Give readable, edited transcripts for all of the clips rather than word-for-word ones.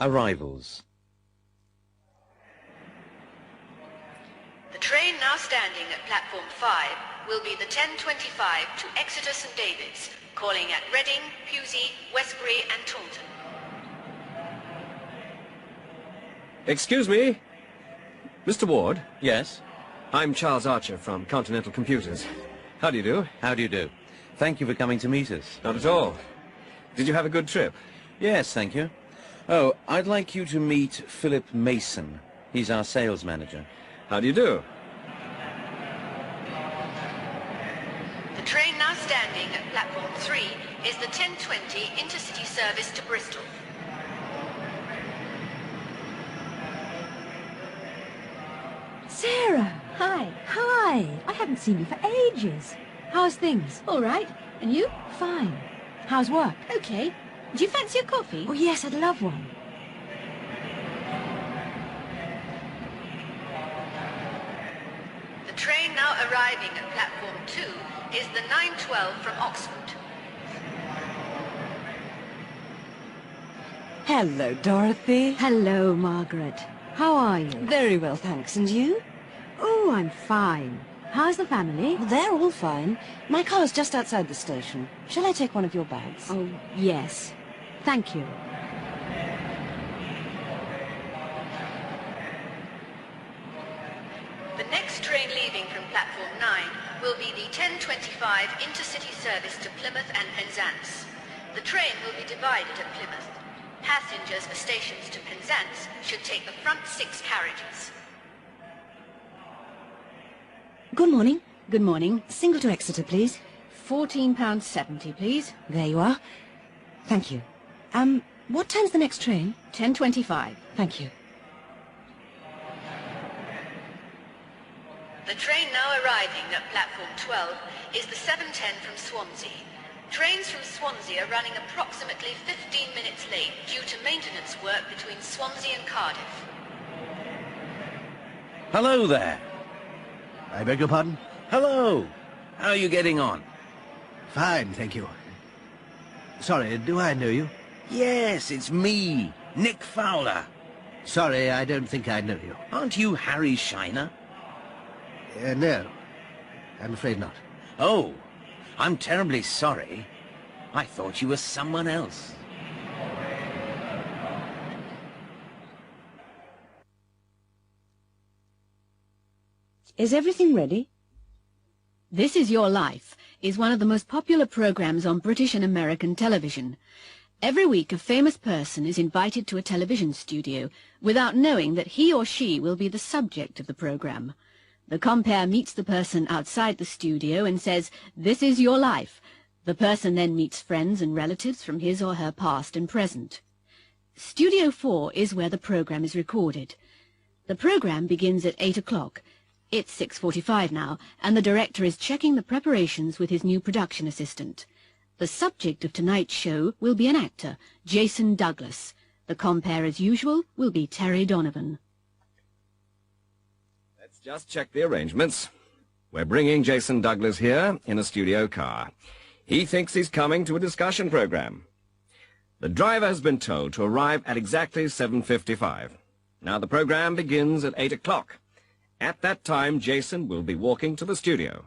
Arrivals. The train now standing at platform 5 will be the 10:25 to Exeter St David's, calling at Reading, Pewsey, Westbury and Taunton. Excuse me? Mr. Ward? Yes? I'm Charles Archer from Continental Computers. How do you do? How do you do? Thank you for coming to meet us. Not at all. Did you have a good trip? Yes, thank you. Oh, I'd like you to meet Philip Mason. He's our sales manager. How do you do? The train now standing at platform 3 is the 10:20 intercity service to Bristol. Sarah, hi. Hi. I haven't seen you for ages. How's things? All right. And you? Fine. How's work? Okay. Do you fancy a coffee? Oh, yes, I'd love one. The train now arriving at platform 2 is the 9:12 from Oxford. Hello, Dorothy. Hello, Margaret. How are you? Very well, thanks. And you? Oh, I'm fine. How's the family? Well, they're all fine. My car's just outside the station. Shall I take one of your bags? Oh, yes. Thank you. The next train leaving from platform 9 will be the 10:25 intercity service to Plymouth and Penzance. The train will be divided at Plymouth. Passengers for stations to Penzance should take the front 6 carriages. Good morning. Good morning. Single to Exeter, please. £14.70, please. There you are. Thank you. What time's the next train? 10:25. Thank you. The train now arriving at platform 12 is the 7:10 from Swansea. Trains from Swansea are running approximately 15 minutes late due to maintenance work between Swansea and Cardiff. Hello there. I beg your pardon? Hello. How are you getting on? Fine, thank you. Sorry, do I know you? Yes, it's me, Nick Fowler. Sorry, I don't think I know you. Aren't you Harry Shiner? No, I'm afraid not. Oh, I'm terribly sorry. I thought you were someone else. Is everything ready? This Is Your Life is one of the most popular programs on British and American television. Every week a famous person is invited to a television studio without knowing that he or she will be the subject of the program. The compere meets the person outside the studio and says, "This is your life." The person then meets friends and relatives from his or her past and present. Studio 4 is where the program is recorded. The program begins at 8 o'clock. It's 6:45 now, and the director is checking the preparations with his new production assistant. The subject of tonight's show will be an actor, Jason Douglas. The compere, as usual, will be Terry Donovan. Let's just check the arrangements. We're bringing Jason Douglas here in a studio car. He thinks he's coming to a discussion program. The driver has been told to arrive at exactly 7:55. Now the program begins at 8 o'clock. At that time, Jason will be walking to the studio.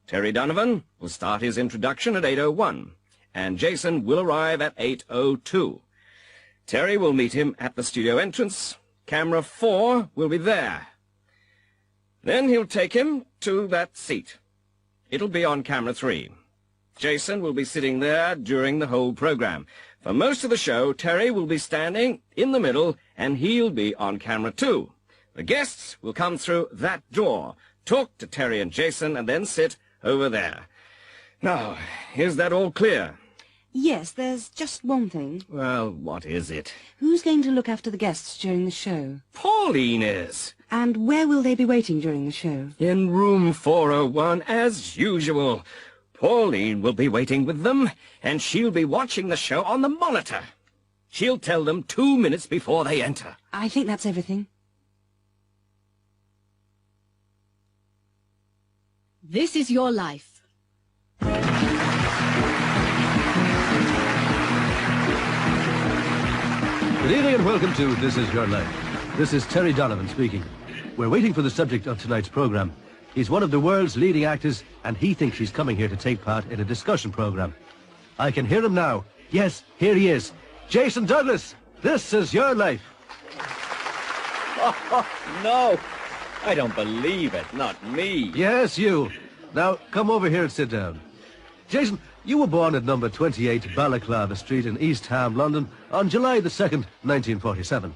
Terry Donovan will start his introduction at 8:01, and Jason will arrive at 8:02. Terry will meet him at the studio entrance. Camera 4 will be there. Then he'll take him to that seat. It'll be on camera 3. Jason will be sitting there during the whole program. For most of the show, Terry will be standing in the middle, and he'll be on camera 2. The guests will come through that door, talk to Terry and Jason, and then sit over there. Now, is that all clear? Yes, there's just one thing. Well, what is it? Who's going to look after the guests during the show? Pauline is. And where will they be waiting during the show? In room 401, as usual. Pauline will be waiting with them, and she'll be watching the show on the monitor. She'll tell them 2 minutes before they enter. I think that's everything. This Is Your Life. Good evening and welcome to This Is Your Life. This is Terry Donovan speaking. We're waiting for the subject of tonight's program. He's one of the world's leading actors, and he thinks he's coming here to take part in a discussion program. I can hear him now. Yes, here he is. Jason Douglas, This Is Your Life. Oh, no. I don't believe it. Not me. Yes, you. Now, come over here and sit down. Jason, you were born at number 28 Balaclava Street in East Ham, London, on July the 2nd, 1947.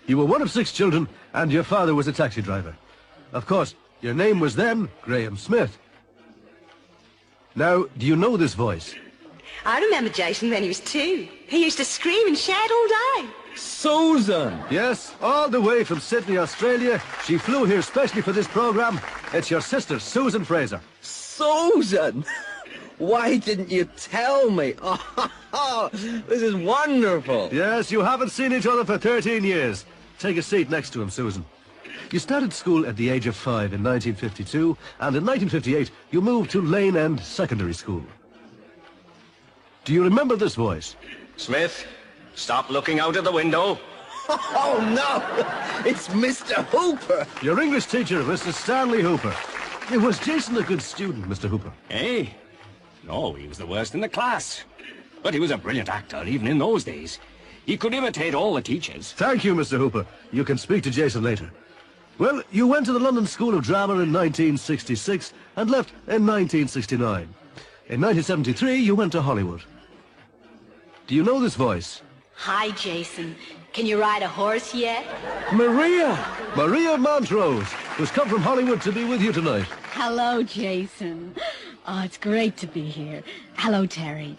You were one of 6 children, and your father was a taxi driver. Of course, your name was then Graham Smith. Now, do you know this voice? I remember Jason when he was 2. He used to scream and shout all day. Susan! Yes, all the way from Sydney, Australia. She flew here specially for this program. It's your sister, Susan Fraser. Susan! Why didn't you tell me? Oh, this is wonderful. Yes, you haven't seen each other for 13 years. Take a seat next to him, Susan. You started school at the age of 5 in 1952, and in 1958 you moved to Lane End Secondary School. Do you remember this voice? Smith, stop looking out of the window. Oh, no! It's Mr. Hooper. Your English teacher, Mr. Stanley Hooper. Was Jason a good student, Mr. Hooper? Eh? No, he was the worst in the class. But he was a brilliant actor, even in those days. He could imitate all the teachers. Thank you, Mr. Hooper. You can speak to Jason later. Well, you went to the London School of Drama in 1966 and left in 1969. In 1973, you went to Hollywood. Do you know this voice? Hi, Jason. Can you ride a horse yet? Maria Montrose, who's come from Hollywood to be with you tonight. Hello, Jason. Oh, it's great to be here. Hello, Terry.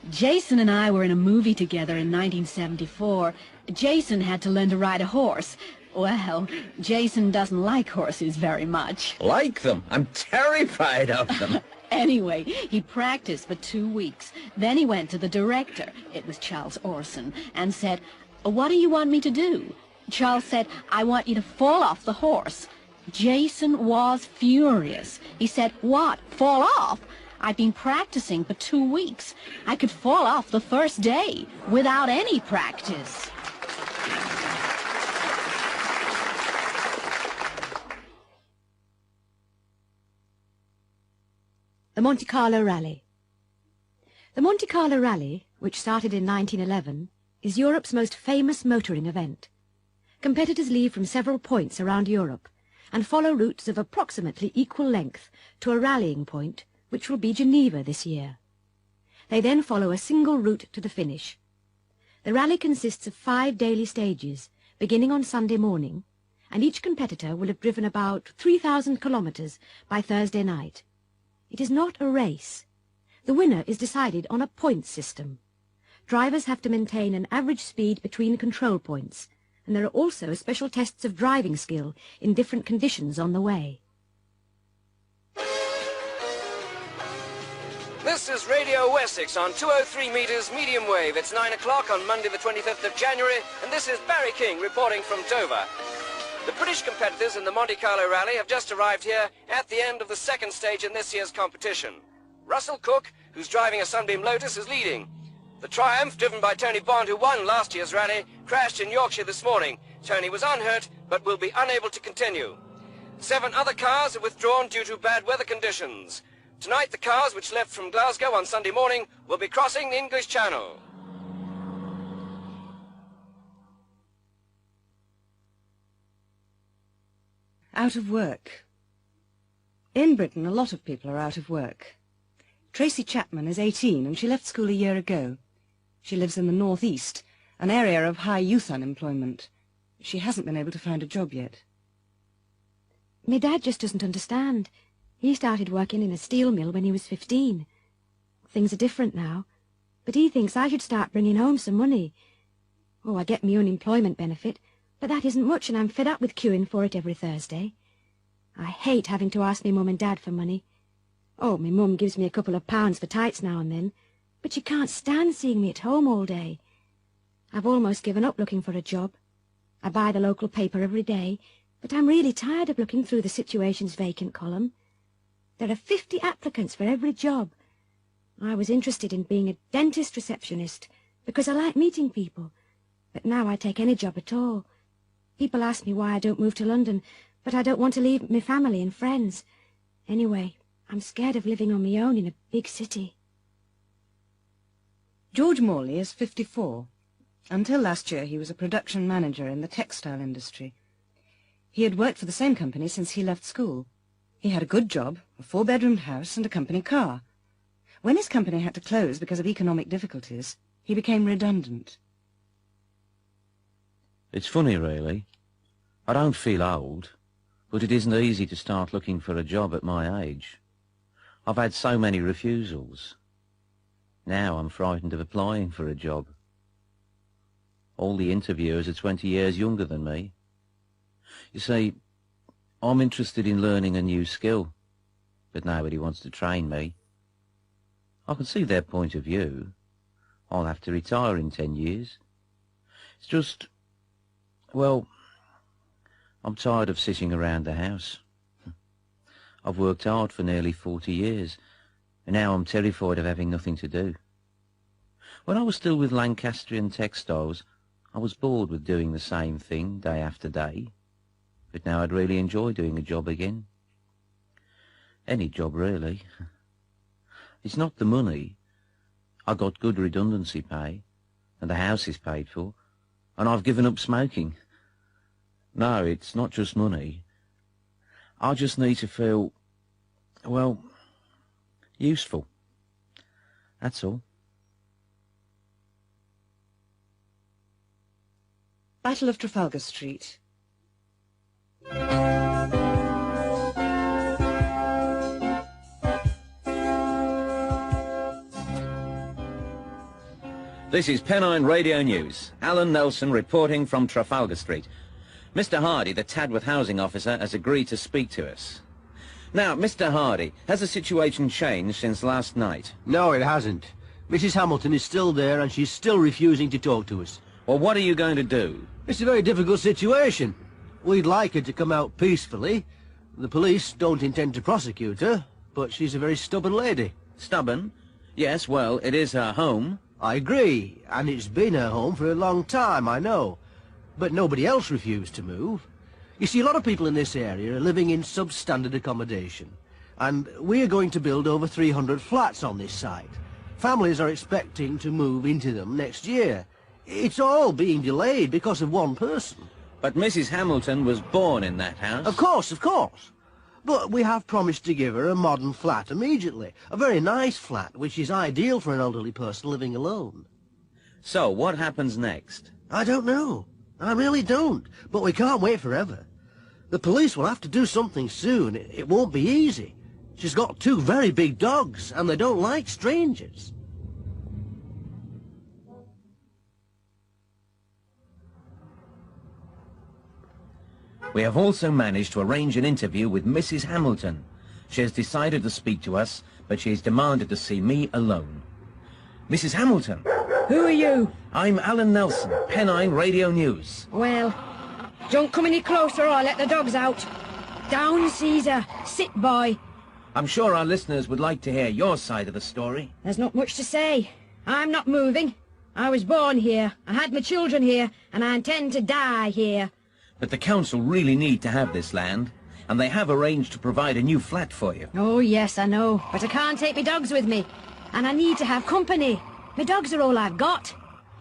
Jason and I were in a movie together in 1974. Jason had to learn to ride a horse. Well, Jason doesn't like horses very much. Like them? I'm terrified of them. Anyway, he practiced for 2 weeks. Then he went to the director, it was Charles Orson, and said, "What do you want me to do?" Charles said, "I want you to fall off the horse." Jason was furious. He said, "What? Fall off? I've been practicing for 2 weeks. I could fall off the first day without any practice." The Monte Carlo Rally. The Monte Carlo Rally, which started in 1911, is Europe's most famous motoring event. Competitors leave from several points around Europe and follow routes of approximately equal length to a rallying point, which will be Geneva this year. They then follow a single route to the finish. The rally consists of 5 daily stages, beginning on Sunday morning, and each competitor will have driven about 3,000 kilometers by Thursday night. It is not a race. The winner is decided on a points system. Drivers have to maintain an average speed between control points, and there are also special tests of driving skill in different conditions on the way. This is Radio Wessex on 203 meters medium wave. It's 9 o'clock on Monday the 25th of January, and this is Barry King reporting from Dover. The British competitors in the Monte Carlo Rally have just arrived here at the end of the second stage in this year's competition. Russell Cook, who's driving a Sunbeam Lotus, is leading. The Triumph, driven by Tony Bond, who won last year's rally, crashed in Yorkshire this morning. Tony was unhurt, but will be unable to continue. 7 other cars are withdrawn due to bad weather conditions. Tonight, the cars, which left from Glasgow on Sunday morning, will be crossing the English Channel. Out of work. In Britain, a lot of people are out of work. Tracy Chapman is 18 and she left school a year ago. She lives in the northeast, an area of high youth unemployment. She hasn't been able to find a job yet. My dad just doesn't understand. He started working in a steel mill when he was 15. Things are different now, but he thinks I should start bringing home some money. Oh, I get my unemployment benefit, but that isn't much, and I'm fed up with queuing for it every Thursday. I hate having to ask me mum and dad for money. Oh, my mum gives me a couple of pounds for tights now and then, but she can't stand seeing me at home all day. I've almost given up looking for a job. I buy the local paper every day, but I'm really tired of looking through the Situations Vacant column. There are 50 applicants for every job. I was interested in being a dentist receptionist because I like meeting people, But now I take any job at all. People ask me why I don't move to London, but I don't want to leave my family and friends. Anyway, I'm scared of living on my own in a big city. George Morley is 54. Until last year he was a production manager in the textile industry. He had worked for the same company since he left school. He had a good job, a 4-bedroomed house and a company car. When his company had to close because of economic difficulties, he became redundant. It's funny, really. I don't feel old, but it isn't easy to start looking for a job at my age. I've had so many refusals. Now I'm frightened of applying for a job. All the interviewers are 20 years younger than me. You see, I'm interested in learning a new skill, but nobody wants to train me. I can see their point of view. I'll have to retire in 10 years. It's just, well, I'm tired of sitting around the house. I've worked hard for nearly 40 years, and now I'm terrified of having nothing to do. When I was still with Lancastrian Textiles, I was bored with doing the same thing day after day, but now I'd really enjoy doing a job again. Any job, really. It's not the money. I got good redundancy pay, and the house is paid for, and I've given up smoking. No, it's not just money. I just need to feel, well, useful. That's all. Battle of Trafalgar Street. This is Pennine Radio News. Alan Nelson reporting from Trafalgar Street. Mr. Hardy, the Tadworth housing officer, has agreed to speak to us. Now, Mr. Hardy, has the situation changed since last night? No, it hasn't. Mrs. Hamilton is still there and she's still refusing to talk to us. Well, what are you going to do? It's a very difficult situation. We'd like her to come out peacefully. The police don't intend to prosecute her, but she's a very stubborn lady. Stubborn? Yes, well, it is her home. I agree, and it's been her home for a long time, I know. But nobody else refused to move. You see, a lot of people in this area are living in substandard accommodation, and we are going to build over 300 flats on this site. Families are expecting to move into them next year. It's all being delayed because of one person. But Mrs. Hamilton was born in that house. Of course, of course. But we have promised to give her a modern flat immediately. A very nice flat, which is ideal for an elderly person living alone. So, what happens next? I don't know. I really don't. But we can't wait forever. The police will have to do something soon. It won't be easy. She's got 2 very big dogs, and they don't like strangers. We have also managed to arrange an interview with Mrs. Hamilton. She has decided to speak to us, but she has demanded to see me alone. Mrs. Hamilton. Who are you? I'm Alan Nelson, Pennine Radio News. Well, don't come any closer or I'll let the dogs out. Down, Caesar. Sit, boy. I'm sure our listeners would like to hear your side of the story. There's not much to say. I'm not moving. I was born here. I had my children here, and I intend to die here. But the council really need to have this land, and they have arranged to provide a new flat for you. Oh, yes, I know. But I can't take my dogs with me. And I need to have company. My dogs are all I've got.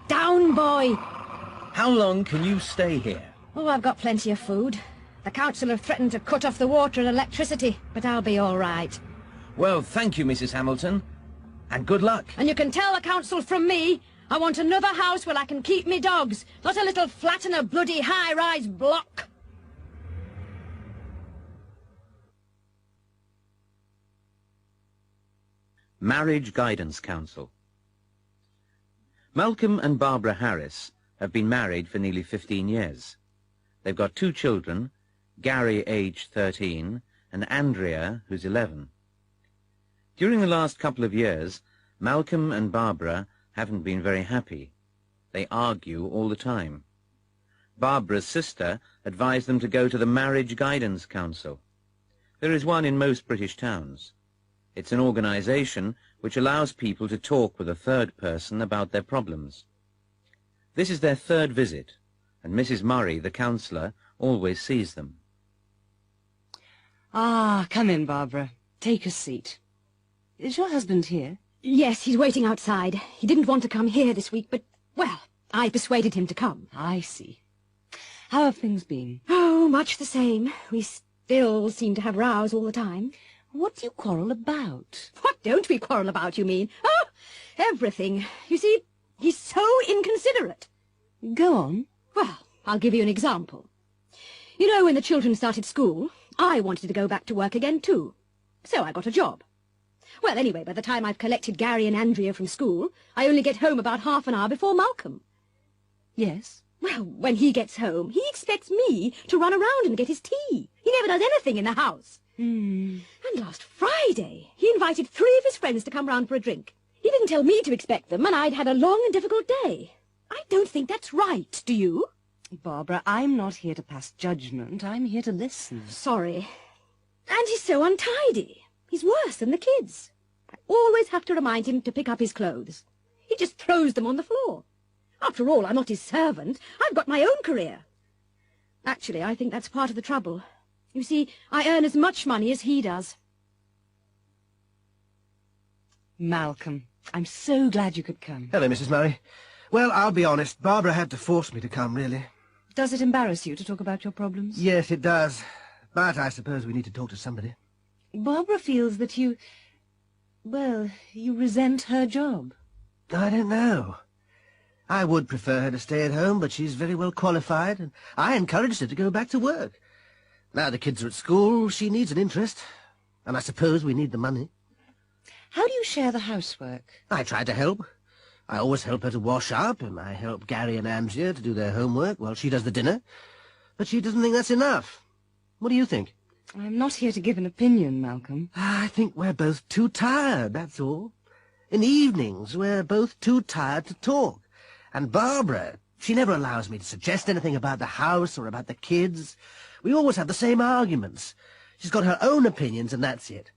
Down, boy. How long can you stay here? Oh, I've got plenty of food. The council have threatened to cut off the water and electricity, but I'll be all right. Well, thank you, Mrs. Hamilton, and good luck. And you can tell the council from me, I want another house where I can keep me dogs, not a little flat in a bloody high-rise block. Marriage Guidance Council. Malcolm and Barbara Harris have been married for nearly 15 years. They've got 2 children, Gary, aged 13, and Andrea, who's 11. During the last couple of years, Malcolm and Barbara haven't been very happy. They argue all the time. Barbara's sister advised them to go to the Marriage Guidance Council. There is one in most British towns. It's an organisation which allows people to talk with a third person about their problems. This is their third visit, and Mrs. Murray, the counsellor, always sees them. Ah, come in, Barbara. Take a seat. Is your husband here? Yes, he's waiting outside. He didn't want to come here this week, but, well, I persuaded him to come. I see. How have things been? Oh, much the same. We still seem to have rows all the time. What do you quarrel about? What don't we quarrel about, you mean? Oh, everything. You see, he's so inconsiderate. Go on. Well, I'll give you an example. You know, when the children started school, I wanted to go back to work again, too. So I got a job. Well, anyway, by the time I've collected Gary and Andrea from school, I only get home about half an hour before Malcolm. Yes? Well, when he gets home, he expects me to run around and get his tea. He never does anything in the house. And last Friday, he invited 3 of his friends to come round for a drink. He didn't tell me to expect them, and I'd had a long and difficult day. I don't think that's right, do you? Barbara, I'm not here to pass judgment. I'm here to listen. Sorry. And he's so untidy. He's worse than the kids. I always have to remind him to pick up his clothes. He just throws them on the floor. After all, I'm not his servant. I've got my own career. Actually, I think that's part of the trouble. You see, I earn as much money as he does. Malcolm, I'm so glad you could come. Hello, Mrs. Murray. Well, I'll be honest. Barbara had to force me to come, really. Does it embarrass you to talk about your problems? Yes, it does. But I suppose we need to talk to somebody. Barbara feels that you resent her job. I don't know. I would prefer her to stay at home, but she's very well qualified, and I encouraged her to go back to work. Now the kids are at school, she needs an interest, and I suppose we need the money. How do you share the housework? I try to help. I always help her to wash up, and I help Gary and Andrea to do their homework while she does the dinner. But she doesn't think that's enough. What do you think? I'm not here to give an opinion, Malcolm. I think we're both too tired, that's all. In the evenings, we're both too tired to talk. And Barbara, she never allows me to suggest anything about the house or about the kids. We always have the same arguments. She's got her own opinions, and that's it.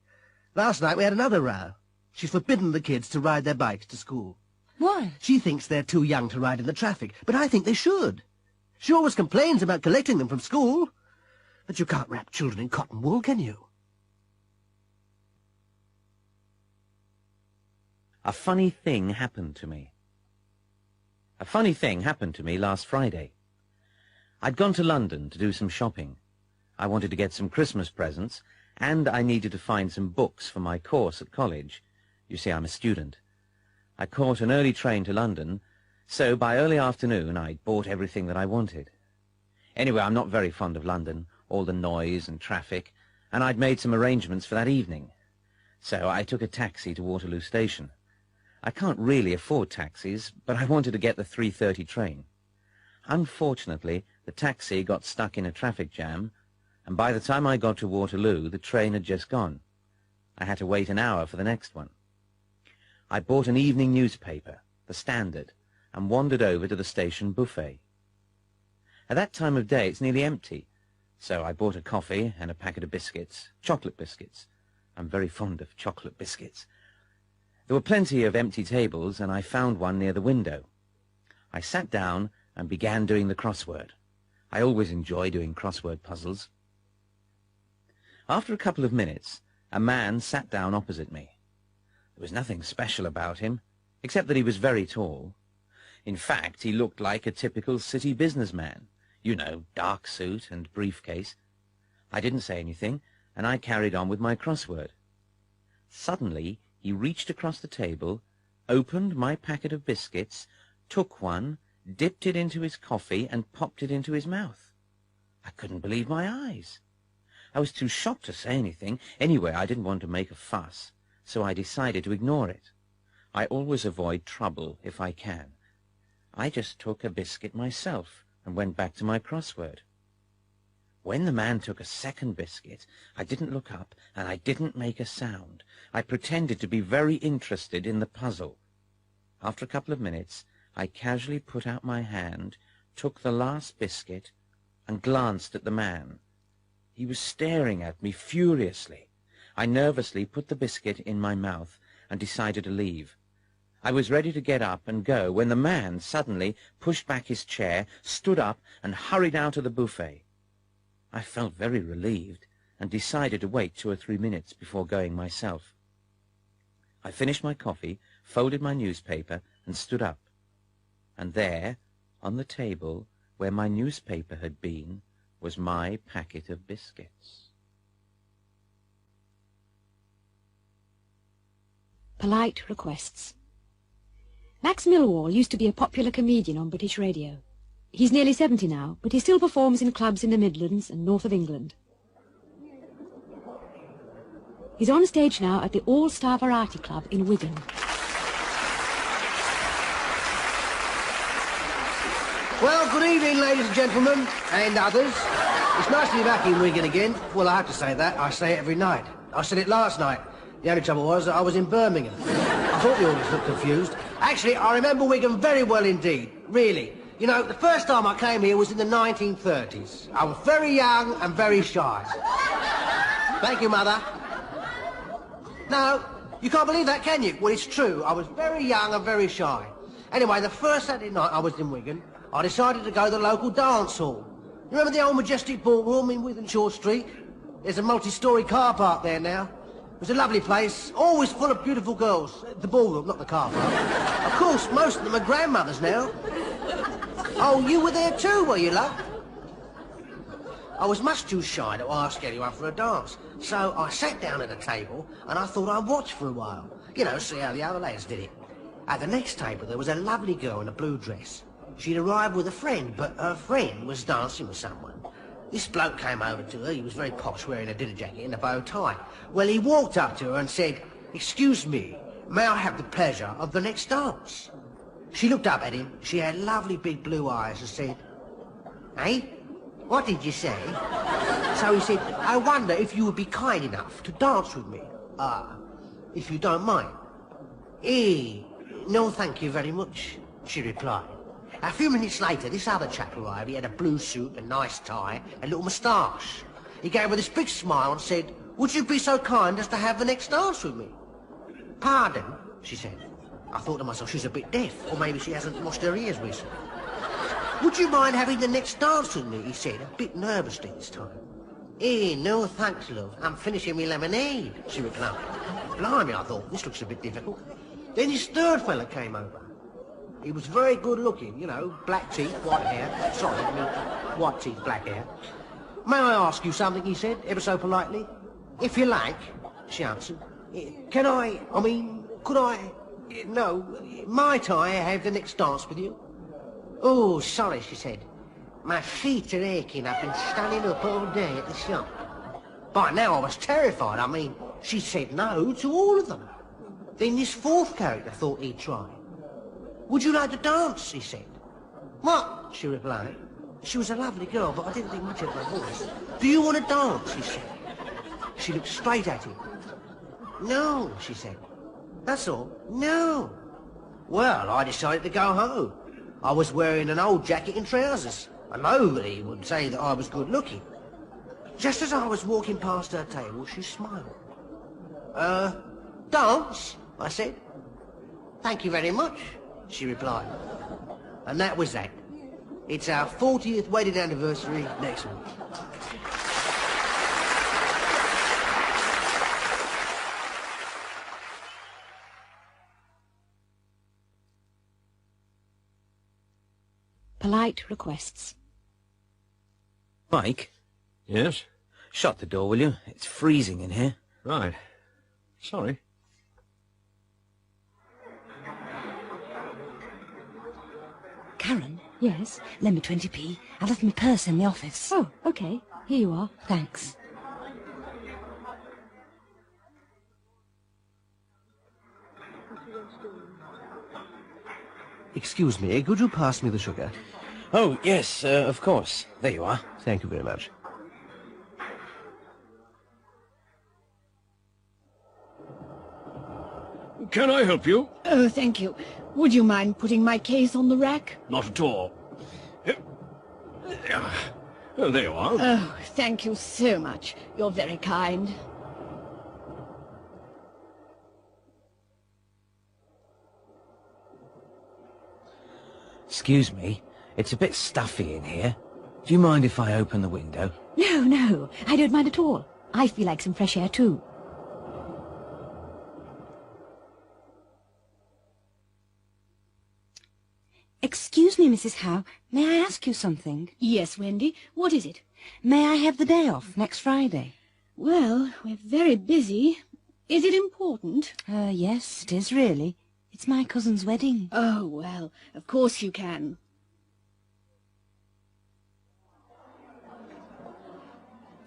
Last night we had another row. She's forbidden the kids to ride their bikes to school. Why? She thinks they're too young to ride in the traffic, but I think they should. She always complains about collecting them from school. But you can't wrap children in cotton wool, can you? A funny thing happened to me. A funny thing happened to me last Friday. I'd gone to London to do some shopping. I wanted to get some Christmas presents, and I needed to find some books for my course at college. You see, I'm a student. I caught an early train to London, so by early afternoon I'd bought everything that I wanted. Anyway, I'm not very fond of London, all the noise and traffic, and I'd made some arrangements for that evening. So I took a taxi to Waterloo Station. I can't really afford taxis, but I wanted to get the 3:30 train. Unfortunately, the taxi got stuck in a traffic jam, and by the time I got to Waterloo, the train had just gone. I had to wait an hour for the next one. I bought an evening newspaper, the Standard, and wandered over to the station buffet. At that time of day, it's nearly empty, so I bought a coffee and a packet of biscuits, chocolate biscuits. I'm very fond of chocolate biscuits. There were plenty of empty tables, and I found one near the window. I sat down and began doing the crossword. I always enjoy doing crossword puzzles. After a couple of minutes, a man sat down opposite me. There was nothing special about him, except that he was very tall. In fact, he looked like a typical city businessman. You know, dark suit and briefcase. I didn't say anything, and I carried on with my crossword. Suddenly, he reached across the table, opened my packet of biscuits, took one, dipped it into his coffee, and popped it into his mouth. I couldn't believe my eyes. I was too shocked to say anything. Anyway, I didn't want to make a fuss, so I decided to ignore it. I always avoid trouble if I can. I just took a biscuit myself and went back to my crossword. When the man took a second biscuit, I didn't look up and I didn't make a sound. I pretended to be very interested in the puzzle. After a couple of minutes, I casually put out my hand, took the last biscuit, and glanced at the man. He was staring at me furiously. I nervously put the biscuit in my mouth and decided to leave. I was ready to get up and go when the man suddenly pushed back his chair, stood up and hurried out of the buffet. I felt very relieved and decided to wait 2 or 3 minutes before going myself. I finished my coffee, folded my newspaper and stood up. And there, on the table where my newspaper had been, was my packet of biscuits. Polite requests. Max Millwall used to be a popular comedian on British radio. He's nearly 70 now, but he still performs in clubs in the Midlands and north of England. He's on stage now at the All-Star Variety Club in Wigan. Well, good evening, ladies and gentlemen, and others. It's nice to be back in Wigan again. Well, I have to say that. I say it every night. I said it last night. The only trouble was that I was in Birmingham. I thought the audience looked confused. Actually, I remember Wigan very well indeed, really. You know, the first time I came here was in the 1930s. I was very young and very shy. Thank you, Mother. No, you can't believe that, can you? Well, it's true. I was very young and very shy. Anyway, the first Saturday night I was in Wigan, I decided to go to the local dance hall. You remember the old Majestic Ballroom in Wythenshawe Street? There's a multi-storey car park there now. It was a lovely place, always full of beautiful girls. The ballroom, not the car park. Of course, most of them are grandmothers now. Oh, you were there too, were you, love? I was much too shy to ask anyone for a dance, so I sat down at a table and I thought I'd watch for a while. You know, see how the other lads did it. At the next table there was a lovely girl in a blue dress. She'd arrived with a friend, but her friend was dancing with someone. This bloke came over to her. He was very posh, wearing a dinner jacket and a bow tie. Well, he walked up to her and said, "Excuse me, may I have the pleasure of the next dance?" She looked up at him. She had lovely big blue eyes and said, "Eh? What did you say?" So he said, "I wonder if you would be kind enough to dance with me. If you don't mind." No, thank you very much," she replied. A few minutes later, this other chap arrived. He had a blue suit, a nice tie, a little moustache. He gave her this big smile and said, "Would you be so kind as to have the next dance with me?" "Pardon?" she said. I thought to myself, she's a bit deaf, or maybe she hasn't lost her ears recently. "Would you mind having the next dance with me?" he said, a bit nervously this time. No thanks, love. I'm finishing my lemonade," she replied. Blimey, I thought, this looks a bit difficult. Then this third fella came over. He was very good looking, you know, black teeth, white hair. Sorry, I mean, white teeth, black hair. "May I ask you something?" he said, ever so politely. "If you like," she answered. Could I, no, might I have the next dance with you?" "Oh, sorry," she said. "My feet are aching. I've been standing up all day at the shop." By now I was terrified. I mean, she said no to all of them. Then this fourth character thought he'd try. "Would you like to dance?" he said. "What?" she replied. She was a lovely girl, but I didn't think much of her voice. "Do you want to dance?" he said. She looked straight at him. "No," she said. "That's all." "No." Well, I decided to go home. I was wearing an old jacket and trousers, and nobody would say that I was good looking. Just as I was walking past her table, she smiled. "Dance?" I said. "Thank you very much," she replied. And that was that. It's our 40th wedding anniversary next week. Polite requests. Mike, Yes? shut the door, will you? It's freezing in here. Right. Sorry. Karen, Yes? lend me 20p. I left my purse in the office. Oh, OK. Here you are. Thanks. Excuse me, could you pass me the sugar? Oh, yes, of course. There you are. Thank you very much. Can I help you? Oh, thank you. Would you mind putting my case on the rack? Not at all. There you are. Oh, thank you so much. You're very kind. Excuse me, it's a bit stuffy in here. Do you mind if I open the window? No, no, I don't mind at all. I feel like some fresh air too. Excuse me, Mrs. Howe. May I ask you something? Yes, Wendy. What is it? May I have the day off next Friday? Well, we're very busy. Is it important? Yes, it is really. It's my cousin's wedding. Oh, well, of course you can.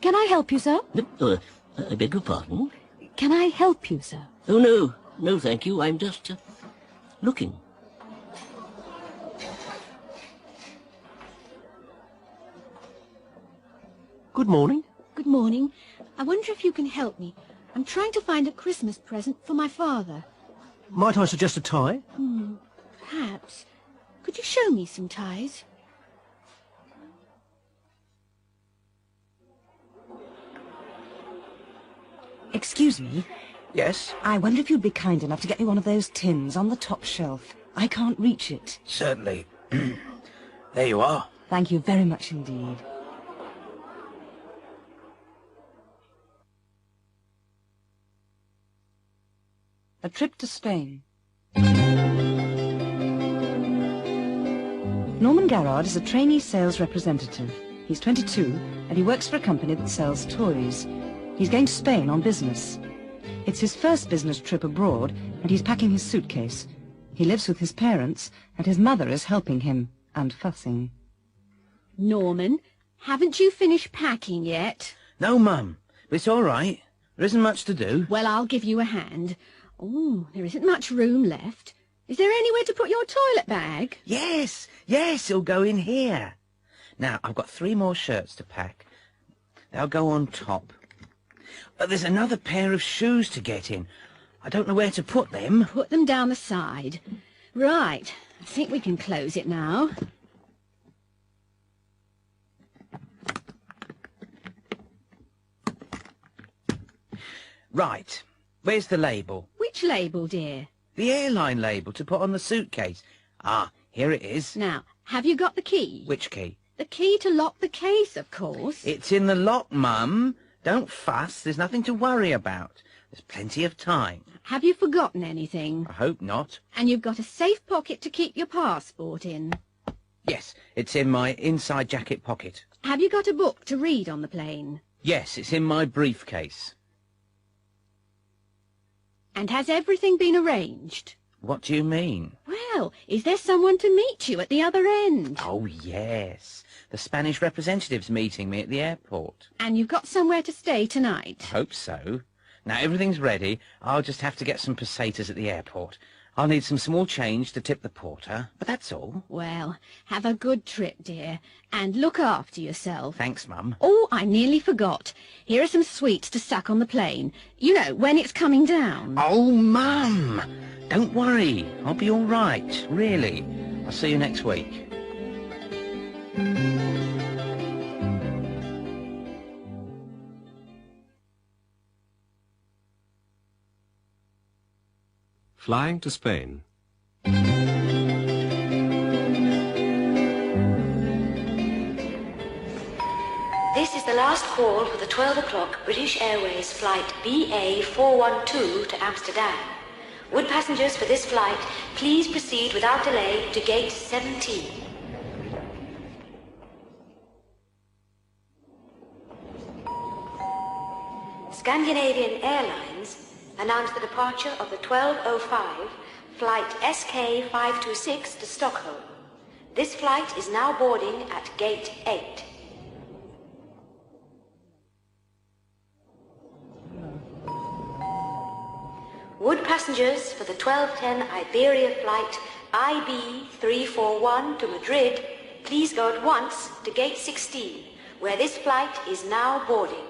Can I help you, sir? I beg your pardon? Can I help you, sir? Oh, no. No, thank you. I'm just, looking. Good morning. Good morning. I wonder if you can help me. I'm trying to find a Christmas present for my father. Might I suggest a tie? Perhaps. Could you show me some ties? Excuse me. Yes? I wonder if you'd be kind enough to get me one of those tins on the top shelf. I can't reach it. Certainly. There you are. Thank you very much indeed. A trip to Spain. Norman Garrard is a trainee sales representative. He's 22 and he works for a company that sells toys. He's going to Spain on business. It's his first business trip abroad and he's packing his suitcase. He lives with his parents and his mother is helping him and fussing. Norman, haven't you finished packing yet? No, Mum, but it's all right. There isn't much to do. Well, I'll give you a hand. Oh, there isn't much room left. Is there anywhere to put your toilet bag? Yes, it'll go in here. Now, I've got 3 more shirts to pack. They'll go on top. But there's another pair of shoes to get in. I don't know where to put them. Put them down the side. Right, I think we can close it now. Right, where's the label? Which label, dear? The airline label to put on the suitcase. Ah, here it is. Now, have you got the key? Which key? The key to lock the case, of course. It's in the lock, Mum. Don't fuss. There's nothing to worry about. There's plenty of time. Have you forgotten anything? I hope not. And you've got a safe pocket to keep your passport in. Yes, it's in my inside jacket pocket. Have you got a book to read on the plane? Yes, it's in my briefcase. And has everything been arranged? What do you mean? Well, is there someone to meet you at the other end? Oh, yes. The Spanish representative's meeting me at the airport. And you've got somewhere to stay tonight? Hope so. Now, everything's ready. I'll just have to get some pesetas at the airport. I'll need some small change to tip the porter, but that's all. Well, have a good trip, dear, and look after yourself. Thanks, Mum. Oh, I nearly forgot. Here are some sweets to suck on the plane. You know, when it's coming down. Oh, Mum! Don't worry. I'll be all right, really. I'll see you next week. Flying to Spain. This is the last call for the 12 o'clock British Airways flight BA412 to Amsterdam. Would passengers for this flight please proceed without delay to gate 17? Scandinavian Airlines announced the departure of the 12:05 flight SK526 to Stockholm. This flight is now boarding at gate 8. Would passengers for the 12:10 Iberia flight IB341 to Madrid please go at once to gate 16, where this flight is now boarding.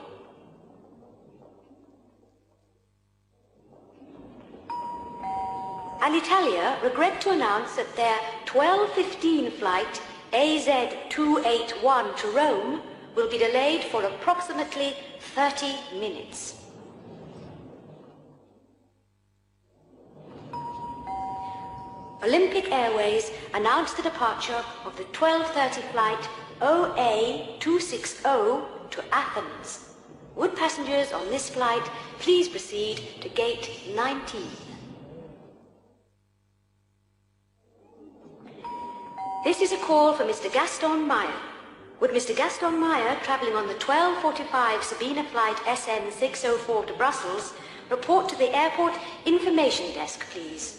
Alitalia regret to announce that their 12:15 flight AZ281 to Rome will be delayed for approximately 30 minutes. Olympic Airways announced the departure of the 12:30 flight OA260 to Athens. Would passengers on this flight please proceed to gate 19? This is a call for Mr. Gaston Meyer. Would Mr. Gaston Meyer, travelling on the 12:45 Sabina flight SN604 to Brussels, report to the airport information desk, please?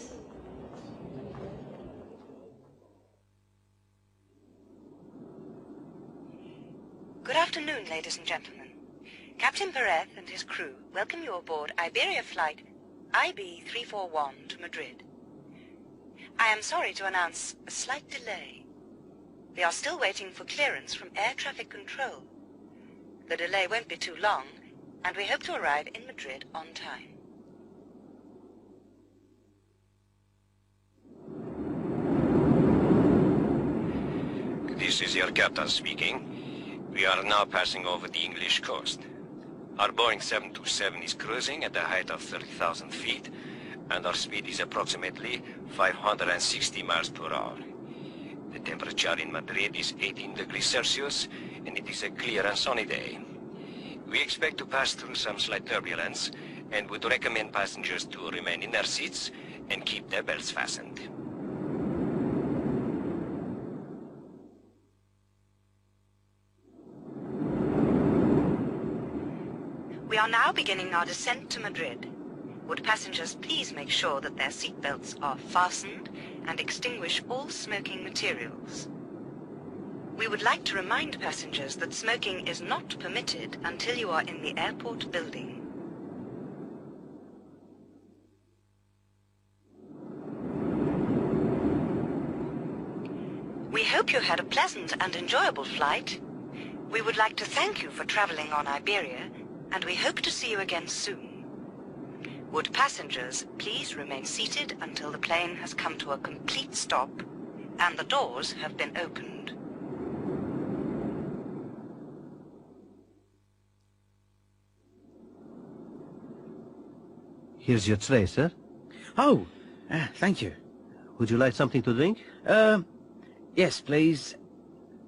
Good afternoon, ladies and gentlemen. Captain Perez and his crew welcome you aboard Iberia flight IB341 to Madrid. I am sorry to announce a slight delay. We are still waiting for clearance from air traffic control. The delay won't be too long, and we hope to arrive in Madrid on time. This is your captain speaking. We are now passing over the English coast. Our Boeing 727 is cruising at a height of 30,000 feet, and our speed is approximately 560 miles per hour. The temperature in Madrid is 18 degrees Celsius, and it is a clear and sunny day. We expect to pass through some slight turbulence, and would recommend passengers to remain in their seats and keep their belts fastened. We are now beginning our descent to Madrid. Would passengers please make sure that their seatbelts are fastened and extinguish all smoking materials. We would like to remind passengers that smoking is not permitted until you are in the airport building. We hope you had a pleasant and enjoyable flight. We would like to thank you for traveling on Iberia, and we hope to see you again soon. Would passengers please remain seated until the plane has come to a complete stop and the doors have been opened. Here's your tray, sir. Oh, thank you. Would you like something to drink? Yes, please.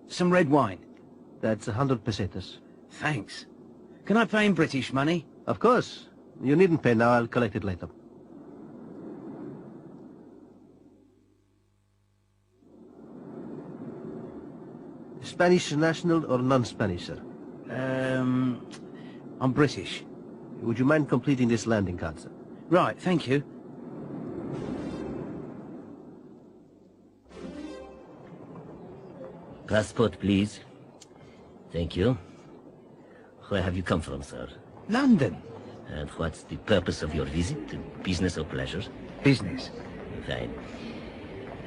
Some red wine. That's 100 pesetas. Thanks. Can I pay in British money? Of course. You needn't pay now, I'll collect it later. Spanish national or non-Spanish, sir? I'm British. Would you mind completing this landing card, sir? Right, thank you. Passport, please. Thank you. Where have you come from, sir? London. And what's the purpose of your visit? Business or pleasure? Business. Fine.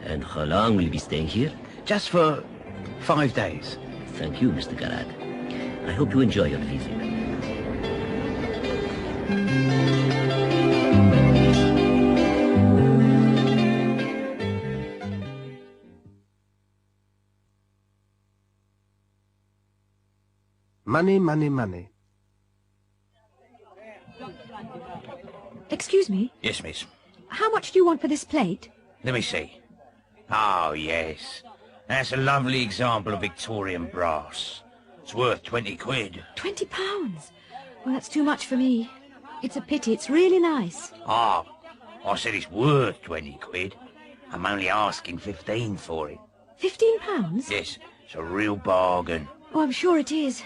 And how long will you be staying here? Just for 5 days. Thank you, Mr. Garrad. I hope you enjoy your visit. Money, money, money. Excuse me, Yes, miss. how much do you want for this plate? Let me see. Oh, yes. That's a lovely example of Victorian brass. It's worth 20 quid. £20? Well, that's too much for me. It's a pity, it's really nice. Ah, I said it's worth 20 quid. I'm only asking 15 for it. £15? Yes, it's a real bargain. Oh, I'm sure it is.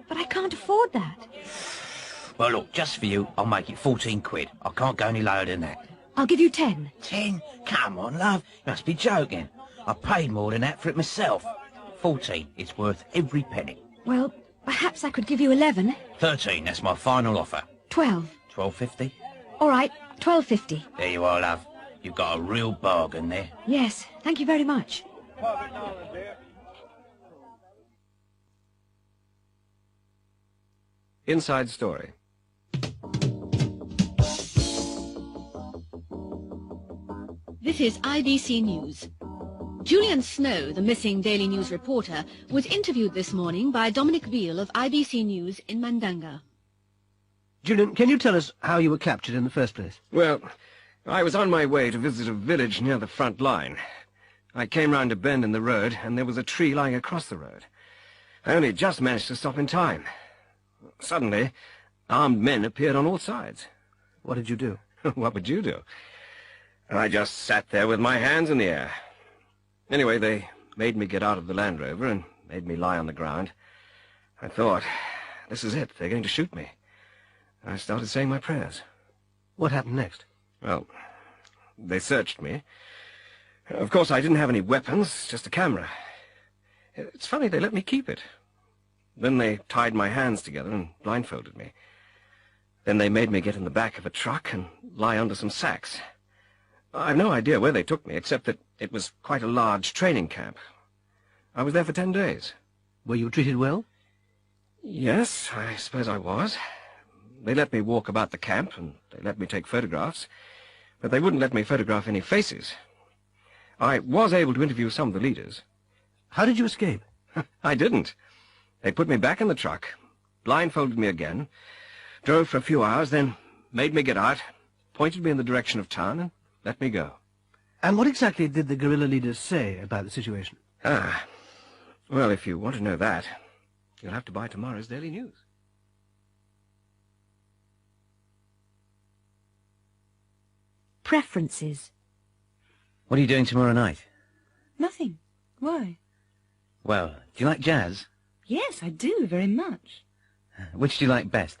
But I can't afford that. Well, look, just for you, I'll make it 14 quid. I can't go any lower than that. I'll give you 10. 10? Come on, love. You must be joking. I paid more than that for it myself. 14. It's worth every penny. Well, perhaps I could give you 11. 13. That's my final offer. 12. 12.50? All right, 12.50. There you are, love. You've got a real bargain there. Yes, thank you very much. Inside Story. This is IBC News. Julian Snow, the missing Daily News reporter, was interviewed this morning by Dominic Beale of IBC News in Mandanga. Julian, can you tell us how you were captured in the first place? Well, I was on my way to visit a village near the front line. I came round a bend in the road, and there was a tree lying across the road. I only just managed to stop in time. Suddenly, armed men appeared on all sides. What did you do? What would you do? I just sat there with my hands in the air. Anyway, they made me get out of the Land Rover and made me lie on the ground. I thought, this is it. They're going to shoot me. I started saying my prayers. What happened next? Well, they searched me. Of course, I didn't have any weapons, just a camera. It's funny, they let me keep it. Then they tied my hands together and blindfolded me. Then they made me get in the back of a truck and lie under some sacks. I've no idea where they took me, except that it was quite a large training camp. I was there for 10 days. Were you treated well? Yes, I suppose I was. They let me walk about the camp, and they let me take photographs, but they wouldn't let me photograph any faces. I was able to interview some of the leaders. How did you escape? I didn't. They put me back in the truck, blindfolded me again, drove for a few hours, then made me get out, pointed me in the direction of town, and let me go. And what exactly did the guerrilla leaders say about the situation? Well, if you want to know that, you'll have to buy tomorrow's Daily News. Preferences. What are you doing tomorrow night? Nothing. Why? Well, do you like jazz? Yes, I do, very much. Which do you like best,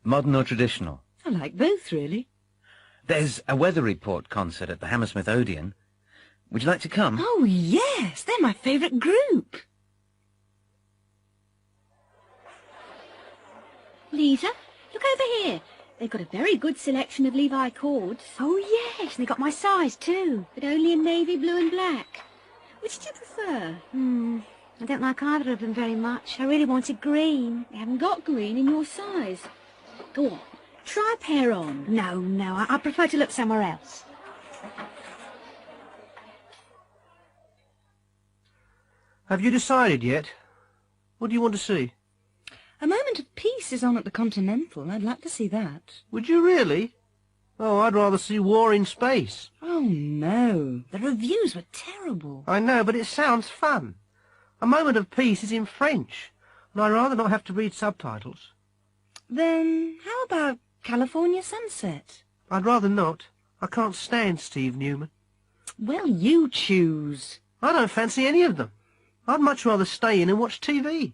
modern or traditional? I like both, really. There's a weather report concert at the Hammersmith Odeon. Would you like to come? Oh, yes, they're my favourite group. Lisa, look over here. They've got a very good selection of Levi cords. Oh, yes, and they got my size, too. But only in navy blue and black. Which do you prefer? I don't like either of them very much. I really wanted green. They haven't got green in your size. Go on, try a pair on. No, I prefer to look somewhere else. Have you decided yet? What do you want to see? A Moment of Peace is on at the Continental. I'd like to see that. Would you really? Oh, I'd rather see War in Space. Oh, no. The reviews were terrible. I know, but it sounds fun. A Moment of Peace is in French, and I'd rather not have to read subtitles. Then how about California Sunset? I'd rather not. I can't stand Steve Newman. Well, you choose. I don't fancy any of them. I'd much rather stay in and watch TV.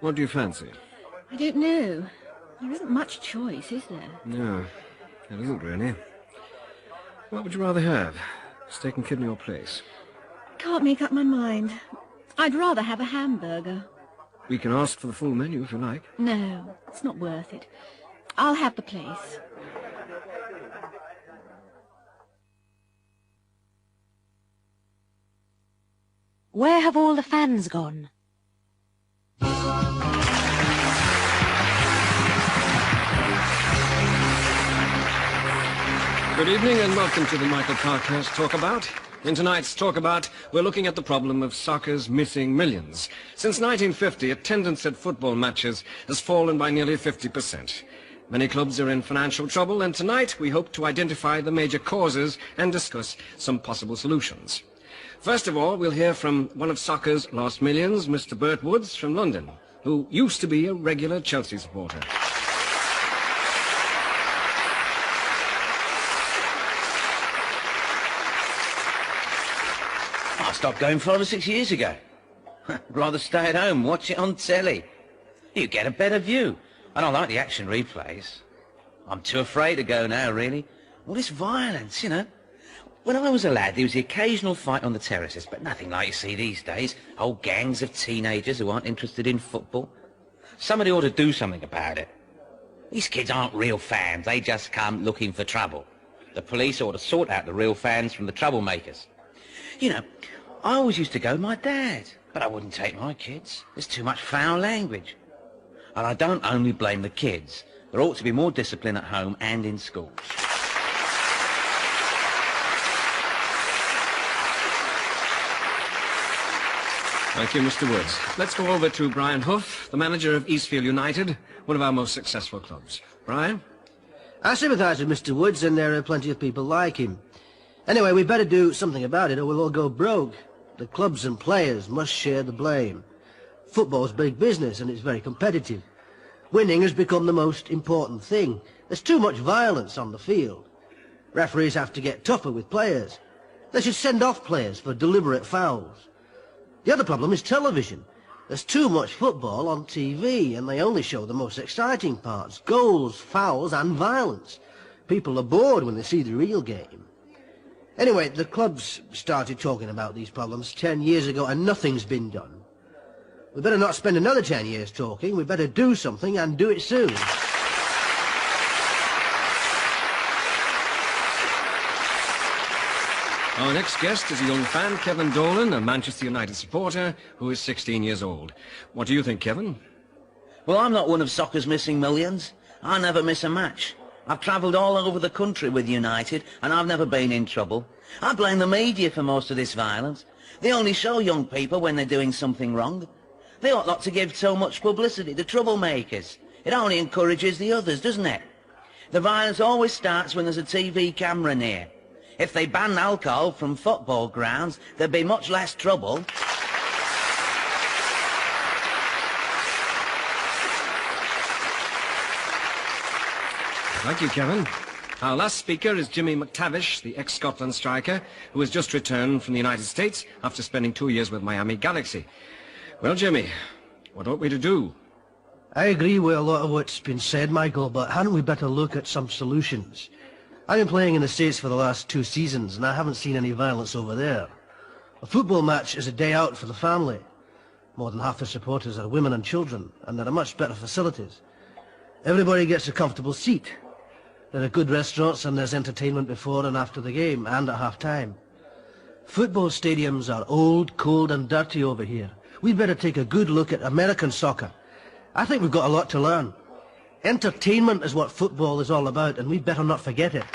What do you fancy? I don't know. There isn't much choice, is there? No, there isn't really. What would you rather have? Steak and kidney or place? Can't make up my mind. I'd rather have a hamburger. We can ask for the full menu if you like. No, it's not worth it. I'll have the place. Where have all the fans gone? Good evening and welcome to the Michael Parkhurst Talkabout. In tonight's Talkabout, we're looking at the problem of soccer's missing millions. Since 1950, attendance at football matches has fallen by nearly 50%. Many clubs are in financial trouble, and tonight we hope to identify the major causes and discuss some possible solutions. First of all, we'll hear from one of soccer's lost millions, Mr. Bert Woods from London, who used to be a regular Chelsea supporter. I stopped going 5 or 6 years ago. Rather stay at home, watch it on telly. You get a better view. I don't like the action replays. I'm too afraid to go now, really. All this violence, you know. When I was a lad, there was the occasional fight on the terraces, but nothing like you see these days. Whole gangs of teenagers who aren't interested in football. Somebody ought to do something about it. These kids aren't real fans. They just come looking for trouble. The police ought to sort out the real fans from the troublemakers. You know, I always used to go with my dad, but I wouldn't take my kids. There's too much foul language. And I don't only blame the kids. There ought to be more discipline at home and in schools. Thank you, Mr. Woods. Let's go over to Brian Huff, the manager of Eastfield United, one of our most successful clubs. Brian? I sympathise with Mr. Woods, and there are plenty of people like him. Anyway, we better do something about it or we'll all go broke. The clubs and players must share the blame. Football's big business and it's very competitive. Winning has become the most important thing. There's too much violence on the field. Referees have to get tougher with players. They should send off players for deliberate fouls. The other problem is television. There's too much football on TV and they only show the most exciting parts. Goals, fouls and violence. People are bored when they see the real game. Anyway, the clubs started talking about these problems 10 years ago and nothing's been done. We better not spend another 10 years talking. We better do something and do it soon. Our next guest is a young fan, Kevin Dolan, a Manchester United supporter who is 16 years old. What do you think, Kevin? Well, I'm not one of soccer's missing millions. I never miss a match. I've travelled all over the country with United, and I've never been in trouble. I blame the media for most of this violence. They only show young people when they're doing something wrong. They ought not to give so much publicity to troublemakers. It only encourages the others, doesn't it? The violence always starts when there's a TV camera near. If they banned alcohol from football grounds, there'd be much less trouble. Thank you, Kevin. Our last speaker is Jimmy McTavish, the ex-Scotland striker, who has just returned from the United States after spending 2 years with Miami Galaxy. Well, Jimmy, what ought we to do? I agree with a lot of what's been said, Michael, but hadn't we better look at some solutions? I've been playing in the States for the last 2 seasons, and I haven't seen any violence over there. A football match is a day out for the family. More than half the supporters are women and children, and there are much better facilities. Everybody gets a comfortable seat. There are good restaurants, and there's entertainment before and after the game, and at half-time. Football stadiums are old, cold, and dirty over here. We'd better take a good look at American soccer. I think we've got a lot to learn. Entertainment is what football is all about, and we'd better not forget it.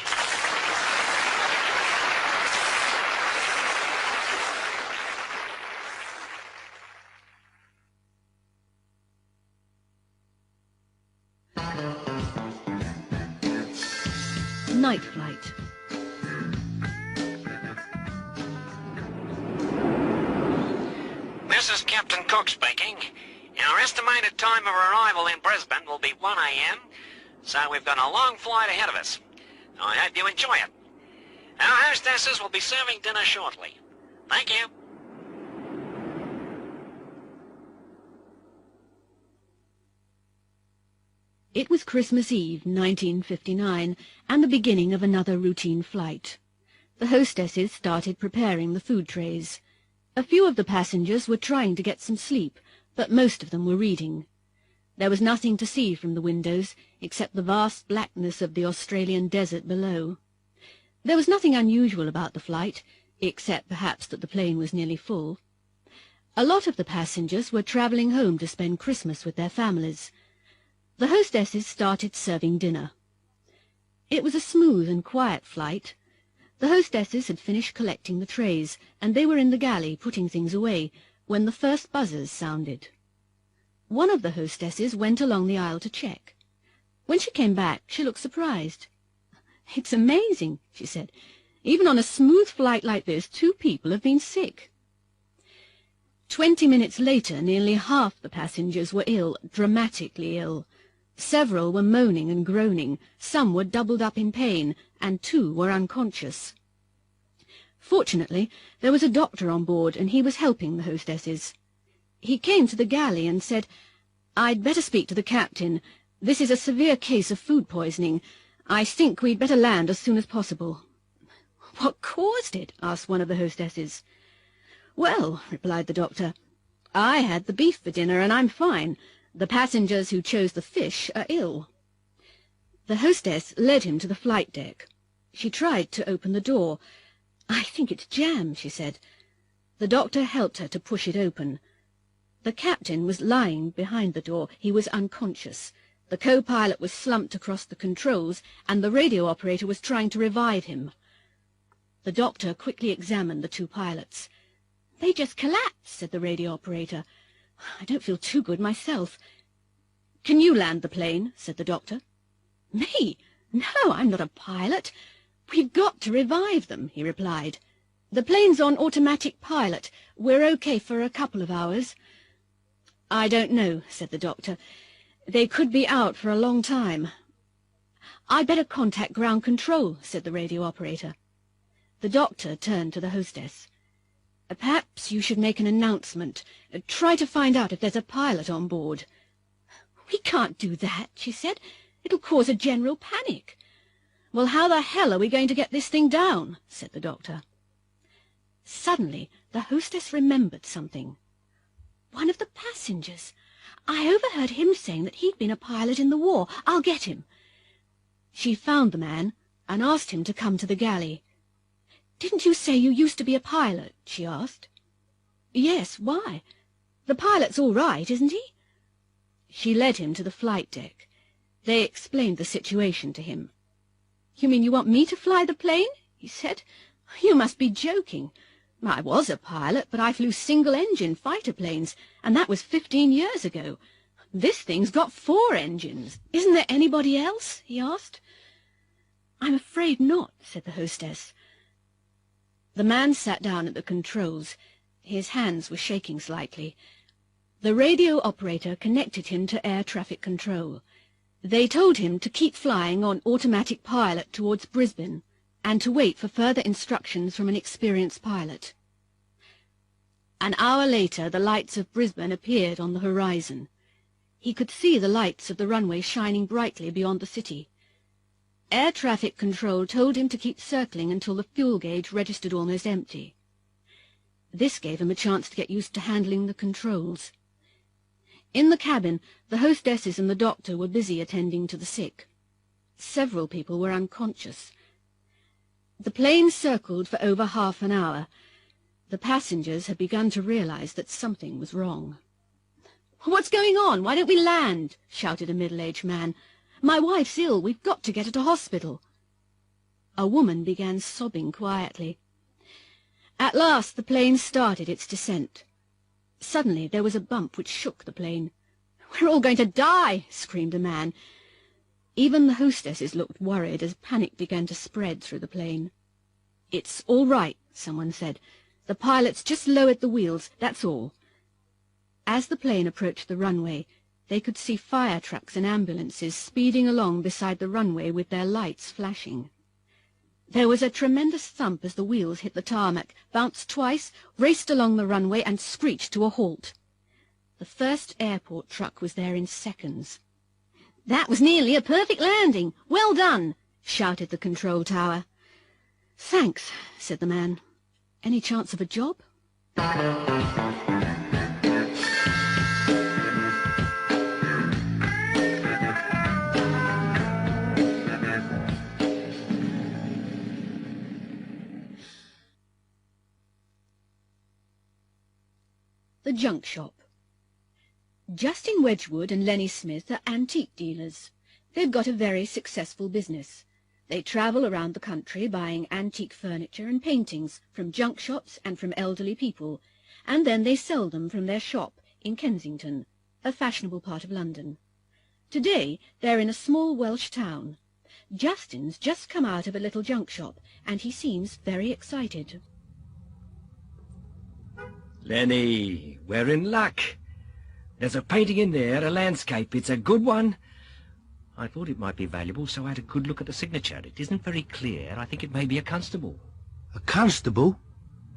Night flight. This is Captain Cook speaking. Our estimated time of arrival in Brisbane will be 1 a.m., so we've got a long flight ahead of us. I hope you enjoy it. Our hostesses will be serving dinner shortly. Thank you. It was Christmas Eve, 1959, and the beginning of another routine flight. The hostesses started preparing the food trays. A few of the passengers were trying to get some sleep, but most of them were reading. There was nothing to see from the windows except the vast blackness of the Australian desert below. There was nothing unusual about the flight, except perhaps that the plane was nearly full. A lot of the passengers were travelling home to spend Christmas with their families. The hostesses started serving dinner. It was a smooth and quiet flight. The hostesses had finished collecting the trays, and they were in the galley putting things away, when the first buzzers sounded. One of the hostesses went along the aisle to check. When she came back, she looked surprised. "It's amazing," she said. "Even on a smooth flight like this, 2 people have been sick." 20 minutes later, nearly half the passengers were ill, dramatically ill. Several were moaning and groaning, some were doubled up in pain, and 2 were unconscious. Fortunately, there was a doctor on board, and he was helping the hostesses. He came to the galley and said, "I'd better speak to the captain. This is a severe case of food poisoning. I think we'd better land as soon as possible." "What caused it?" asked one of the hostesses. "Well," replied the doctor, "I had the beef for dinner, and I'm fine. The passengers who chose the fish are ill." The hostess led him to the flight deck. She tried to open the door. "I think it's jammed," she said. The doctor helped her to push it open. The captain was lying behind the door. He was unconscious. The co-pilot was slumped across the controls, and the radio operator was trying to revive him. The doctor quickly examined the 2 pilots. "They just collapsed," said the radio operator. "I don't feel too good myself." "Can you land the plane?" said the doctor. "Me? No, I'm not a pilot. We've got to revive them," he replied. "The plane's on automatic pilot. We're okay for a couple of hours." "I don't know," said the doctor. "They could be out for a long time." "I'd better contact ground control," said the radio operator. The doctor turned to the hostess. "Perhaps you should make an announcement. Try to find out if there's a pilot on board." "We can't do that," she said. "It'll cause a general panic." "Well, how the hell are we going to get this thing down?" said the doctor. Suddenly, the hostess remembered something. "One of the passengers. I overheard him saying that he'd been a pilot in the war. I'll get him." She found the man and asked him to come to the galley. "Didn't you say you used to be a pilot?" she asked. "Yes, why? The pilot's all right, isn't he?" She led him to the flight deck. They explained the situation to him. "You mean you want me to fly the plane?" he said. "You must be joking. I was a pilot, but I flew single-engine fighter planes, and that was 15 years ago. This thing's got 4 engines. Isn't there anybody else?" he asked. "I'm afraid not," said the hostess. The man sat down at the controls. His hands were shaking slightly. The radio operator connected him to air traffic control. They told him to keep flying on automatic pilot towards Brisbane and to wait for further instructions from an experienced pilot. An hour later, the lights of Brisbane appeared on the horizon. He could see the lights of the runway shining brightly beyond the city. Air traffic control told him to keep circling until the fuel gauge registered almost empty. This gave him a chance to get used to handling the controls. In the cabin, the hostesses and the doctor were busy attending to the sick. Several people were unconscious. The plane circled for over half an hour. The passengers had begun to realize that something was wrong. "What's going on? Why don't we land?" shouted a middle-aged man. "My wife's ill. We've got to get her to hospital." A woman began sobbing quietly. At last the plane started its descent. Suddenly there was a bump which shook the plane. "We're all going to die!" screamed a man. Even the hostesses looked worried as panic began to spread through the plane. "It's all right," someone said. "The pilot's just lowered the wheels, that's all." As the plane approached the runway, they could see fire trucks and ambulances speeding along beside the runway with their lights flashing. There was a tremendous thump as the wheels hit the tarmac, bounced twice, raced along the runway and screeched to a halt. The first airport truck was there in seconds. "That was nearly a perfect landing. Well done," shouted the control tower. "Thanks," said the man. "Any chance of a job?" The Junk Shop. Justin Wedgwood and Lenny Smith are antique dealers. They've got a very successful business. They travel around the country buying antique furniture and paintings from junk shops and from elderly people, and then they sell them from their shop in Kensington, a fashionable part of London. Today they're in a small Welsh town. Justin's just come out of a little junk shop, and he seems very excited. Lenny, we're in luck. There's a painting in there, a landscape. It's a good one. I thought it might be valuable, so I had a good look at the signature. It isn't very clear. I think it may be a constable. A constable?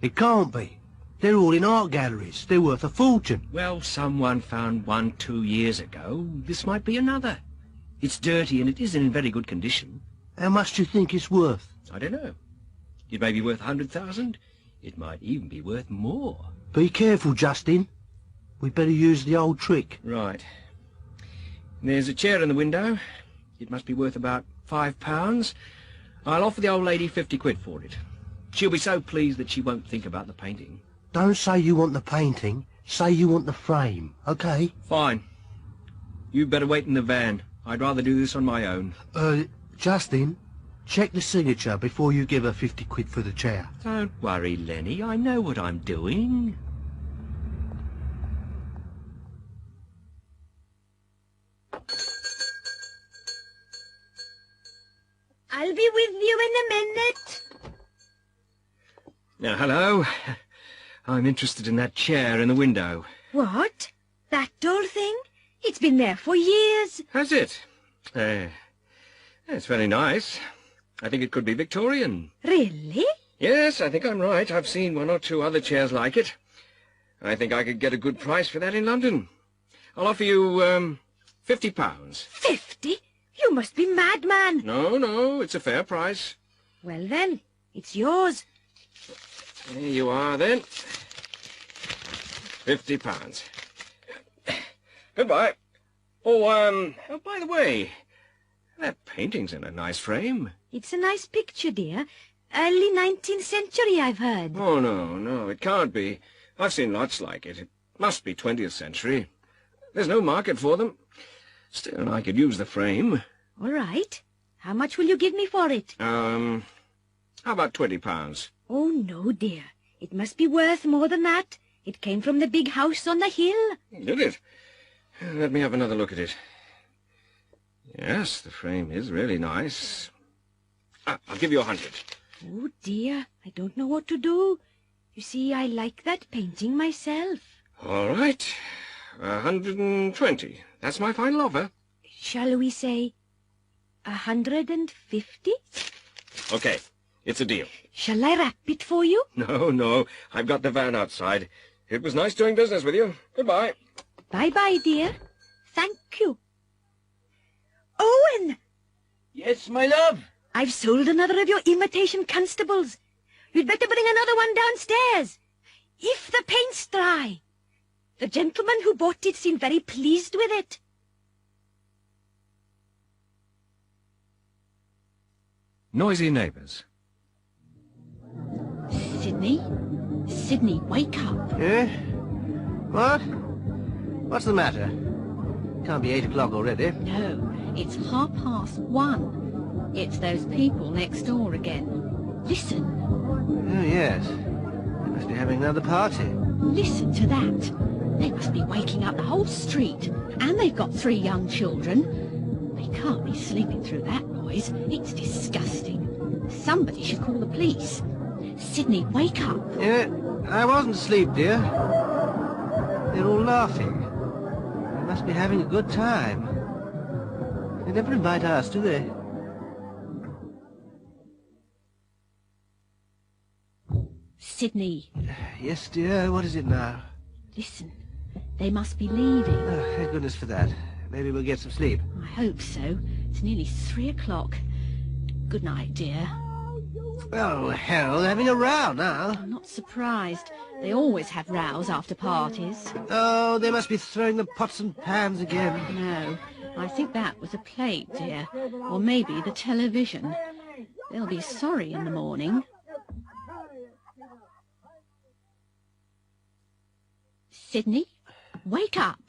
It can't be. They're all in art galleries. They're worth a fortune. Well, someone found one 2 years ago. This might be another. It's dirty and it isn't in very good condition. How much do you think it's worth? I don't know. It may be worth 100,000. It might even be worth more. Be careful, Justin. We'd better use the old trick. Right. There's a chair in the window. It must be worth about £5. I'll offer the old lady 50 quid for it. She'll be so pleased that she won't think about the painting. Don't say you want the painting. Say you want the frame, okay? Fine. You'd better wait in the van. I'd rather do this on my own. Justin, check the signature before you give her 50 quid for the chair. Don't worry, Lenny. I know what I'm doing. I'll be with you in a minute. Now, hello. I'm interested in that chair in the window. What? That old thing? It's been there for years. Has it? It's very nice. I think it could be Victorian. Really? Yes, I think I'm right. I've seen one or two other chairs like it. I think I could get a good price for that in London. I'll offer you, £50. 50? You must be mad, man. No, it's a fair price. Well then, it's yours. Here you are, then. £50. Goodbye. Oh, by the way, that painting's in a nice frame. It's a nice picture, dear. Early 19th century, I've heard. Oh, no, it can't be. I've seen lots like it. It must be 20th century. There's no market for them. Still, I could use the frame. All right. How much will you give me for it? How about £20? Oh, no, dear. It must be worth more than that. It came from the big house on the hill. Did it? Let me have another look at it. Yes, the frame is really nice. I'll give you 100. Oh, dear. I don't know what to do. You see, I like that painting myself. All right. 120. That's my final offer. Shall we say 150? Okay, it's a deal. Shall I wrap it for you? No, I've got the van outside. It was nice doing business with you. Goodbye. Bye-bye, dear. Thank you. Owen! Yes, my love? I've sold another of your imitation constables. You'd better bring another one downstairs. If the paint's dry. The gentleman who bought it seemed very pleased with it. Noisy neighbours. Sydney, wake up. Eh? What? What's the matter? Can't be 8 o'clock already. No, it's 1:30. It's those people next door again. Listen. Oh, yes. They must be having another party. Listen to that. They must be waking up the whole street. And they've got 3 young children. They can't be sleeping through that noise. It's disgusting. Somebody should call the police. Sydney, wake up. Yeah, I wasn't asleep, dear. They're all laughing. They must be having a good time. They never invite us, do they? Sydney. Yes, dear. What is it now? Listen. They must be leaving. Oh, thank goodness for that. Maybe we'll get some sleep. I hope so. It's nearly 3 o'clock. Good night, dear. Oh, hell, they're having a row now. I'm not surprised. They always have rows after parties. Oh, they must be throwing the pots and pans again. No, I think that was a plate, dear. Or maybe the television. They'll be sorry in the morning. Sydney, wake up.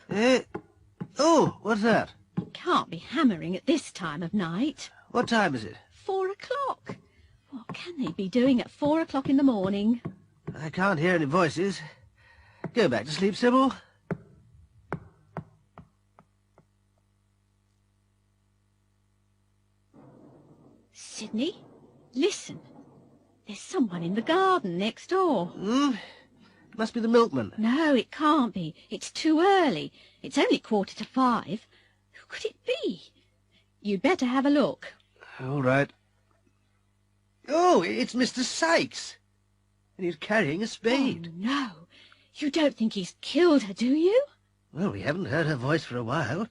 Oh, what's that? You can't be hammering at this time of night. What time is it? 4 o'clock. What can they be doing at 4 o'clock in the morning? I can't hear any voices. Go back to sleep, Sybil. Sydney, listen. There's someone in the garden next door. It must be the milkman. No, it can't be. It's too early. It's only 5:15. Who could it be? You'd better have a look. All right. Oh, it's Mr. Sykes. And he's carrying a spade. Oh, no. You don't think he's killed her, do you? Well, we haven't heard her voice for a while.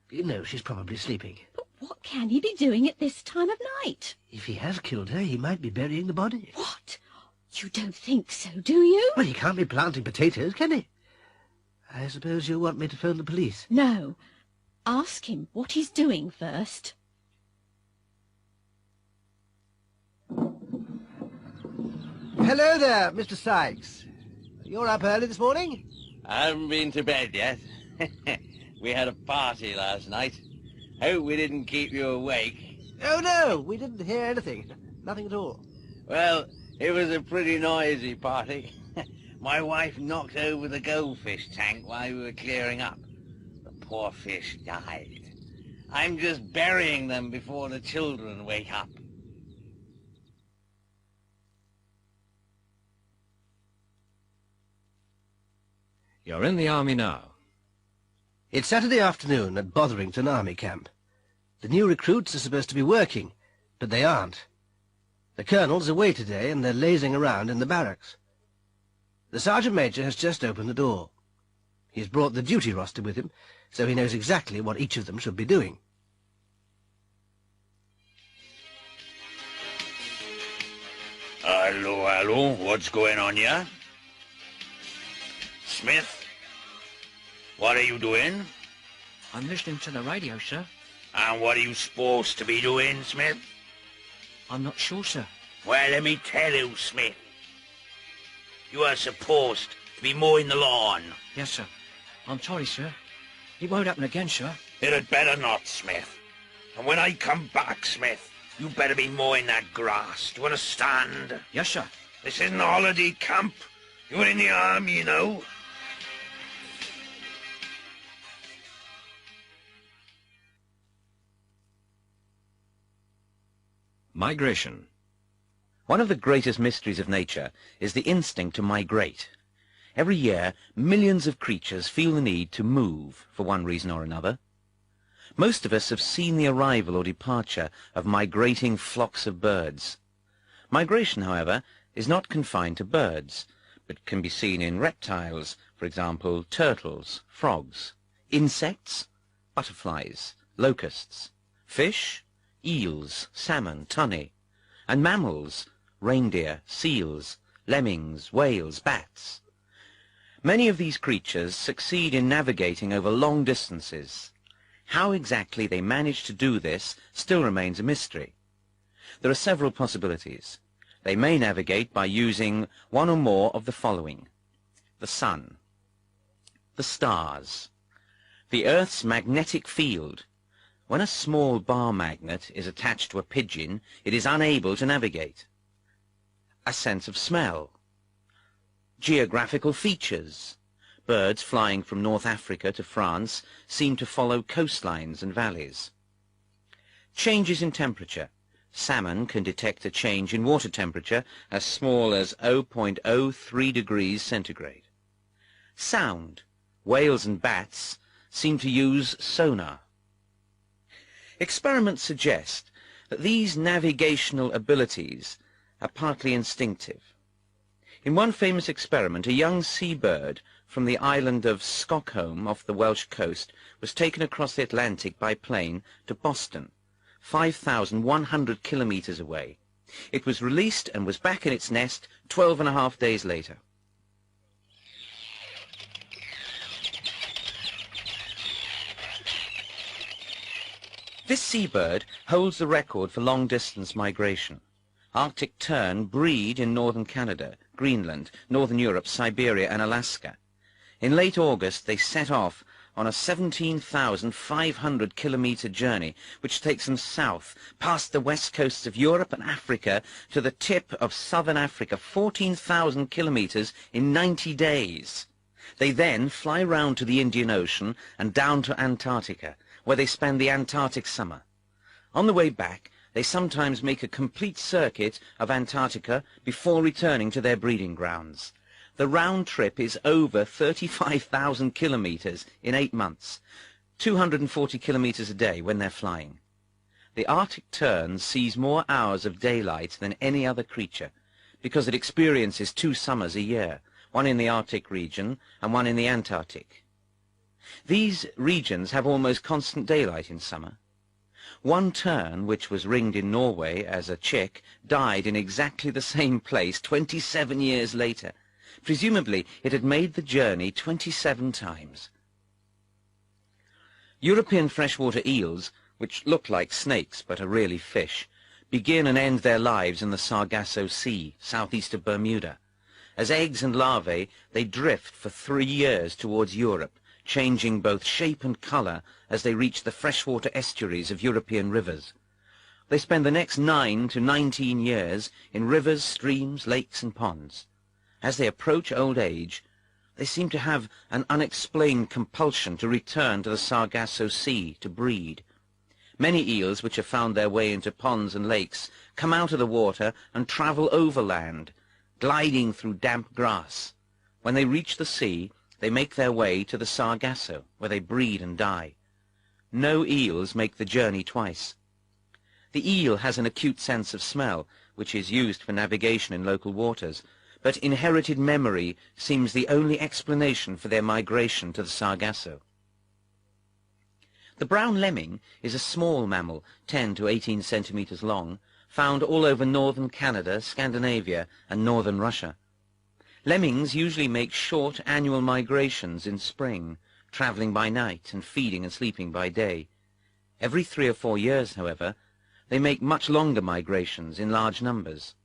You know she's probably sleeping. But what can he be doing at this time of night? If he has killed her, he might be burying the body. What? You don't think so, do you? Well, he can't be planting potatoes, can he? I suppose you'll want me to phone the police. No. Ask him what he's doing first. Hello there, Mr. Sykes. You're up early this morning? I haven't been to bed yet. We had a party last night. Hope we didn't keep you awake. Oh, no, we didn't hear anything. Nothing at all. Well, it was a pretty noisy party. My wife knocked over the goldfish tank while we were clearing up. The poor fish died. I'm just burying them before the children wake up. You're in the army now. It's Saturday afternoon at Botherington Army Camp. The new recruits are supposed to be working, but they aren't. The colonel's away today and they're lazing around in the barracks. The sergeant major has just opened the door. He's brought the duty roster with him, so he knows exactly what each of them should be doing. Hello, what's going on here? Smith? What are you doing? I'm listening to the radio, sir. And what are you supposed to be doing, Smith? I'm not sure, sir. Well, let me tell you, Smith. You are supposed to be mowing the lawn. Yes, sir. I'm sorry, sir. It won't happen again, sir. It had better not, Smith. And when I come back, Smith, you better be mowing that grass. Do you understand? Yes, sir. This isn't a holiday camp. You're in the army, you know. Migration. One of the greatest mysteries of nature is the instinct to migrate. Every year, millions of creatures feel the need to move for one reason or another. Most of us have seen the arrival or departure of migrating flocks of birds. Migration, however, is not confined to birds, but can be seen in reptiles, for example, turtles, frogs, insects, butterflies, locusts, fish, eels, salmon, tunny, and mammals, reindeer, seals, lemmings, whales, bats. Many of these creatures succeed in navigating over long distances. How exactly they manage to do this still remains a mystery. There are several possibilities. They may navigate by using one or more of the following: the sun, the stars, the Earth's magnetic field. When a small bar magnet is attached to a pigeon, it is unable to navigate. A sense of smell. Geographical features. Birds flying from North Africa to France seem to follow coastlines and valleys. Changes in temperature. Salmon can detect a change in water temperature as small as 0.03 degrees centigrade. Sound. Whales and bats seem to use sonar. Experiments suggest that these navigational abilities are partly instinctive. In one famous experiment, a young seabird from the island of Stockholm off the Welsh coast was taken across the Atlantic by plane to Boston, 5,100 kilometers away. It was released and was back in its nest 12.5 days later. This seabird holds the record for long-distance migration. Arctic tern breed in northern Canada, Greenland, northern Europe, Siberia and Alaska. In late August they set off on a 17,500 kilometer journey which takes them south past the west coasts of Europe and Africa to the tip of southern Africa, 14,000 kilometers in 90 days. They then fly round to the Indian Ocean and down to Antarctica, where they spend the Antarctic summer. On the way back, they sometimes make a complete circuit of Antarctica before returning to their breeding grounds. The round trip is over 35,000 kilometers in 8 months, 240 kilometers a day when they're flying. The Arctic tern sees more hours of daylight than any other creature because it experiences 2 summers a year, one in the Arctic region and one in the Antarctic. These regions have almost constant daylight in summer. One tern, which was ringed in Norway as a chick, died in exactly the same place 27 years later. Presumably, it had made the journey 27 times. European freshwater eels, which look like snakes but are really fish, begin and end their lives in the Sargasso Sea, southeast of Bermuda. As eggs and larvae, they drift for 3 years towards Europe, changing both shape and color as they reach the freshwater estuaries of European rivers. They spend the next 9 to 19 years in rivers, streams, lakes and ponds. As they approach old age, they seem to have an unexplained compulsion to return to the Sargasso Sea to breed. Many eels which have found their way into ponds and lakes come out of the water and travel overland, gliding through damp grass. When they reach the sea, they make their way to the Sargasso, where they breed and die. No eels make the journey twice. The eel has an acute sense of smell, which is used for navigation in local waters, but inherited memory seems the only explanation for their migration to the Sargasso. The brown lemming is a small mammal, 10 to 18 centimeters long, found all over northern Canada, Scandinavia, and northern Russia. Lemmings usually make short annual migrations in spring, traveling by night and feeding and sleeping by day. Every 3 or 4 years, however, they make much longer migrations in large numbers.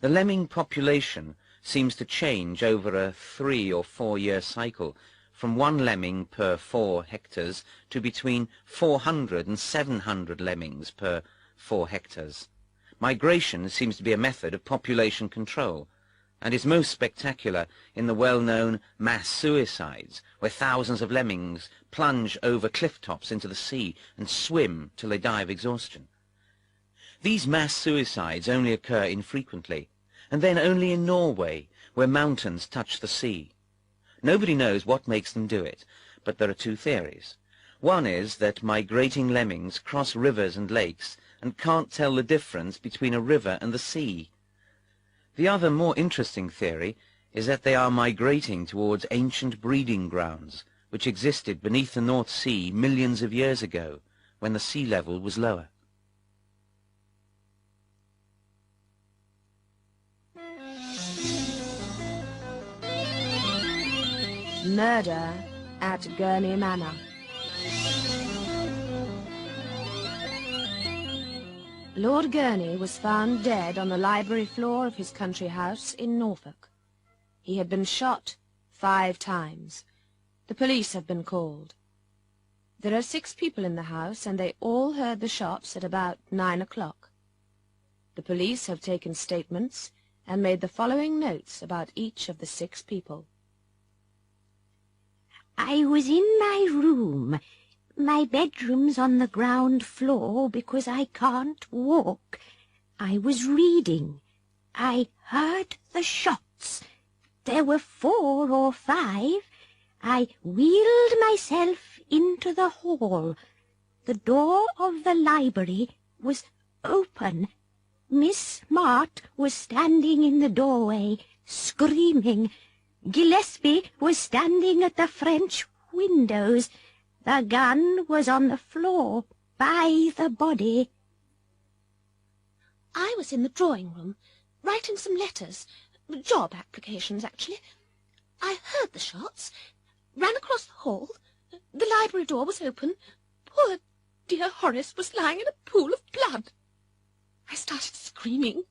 The lemming population seems to change over a 3 or 4 year cycle, from 1 lemming per 4 hectares to between 400 and 700 lemmings per 4 hectares. Migration seems to be a method of population control, and is most spectacular in the well-known mass suicides, where thousands of lemmings plunge over cliff tops into the sea and swim till they die of exhaustion. These mass suicides only occur infrequently, and then only in Norway, where mountains touch the sea. Nobody knows what makes them do it, but there are 2 theories. One is that migrating lemmings cross rivers and lakes and can't tell the difference between a river and the sea. The other, more interesting theory is that they are migrating towards ancient breeding grounds, which existed beneath the North Sea millions of years ago, when the sea level was lower. Murder at Gurney Manor. Lord Gurney was found dead on the library floor of his country house in Norfolk. He had been shot 5 times. The police have been called. There are 6 people in the house, and they all heard the shots at about 9 o'clock. The police have taken statements and made the following notes about each of the 6 people. I was in my room. My bedroom's on the ground floor because I can't walk. I was reading. I heard the shots. There were 4 or 5. I wheeled myself into the hall. The door of the library was open. Miss Smart was standing in the doorway, screaming. Gillespie was standing at the French windows. The gun was on the floor by the body. I was in the drawing-room, writing some letters, job applications, actually. I heard the shots, ran across the hall. The library door was open. Poor dear Horace was lying in a pool of blood. I started screaming.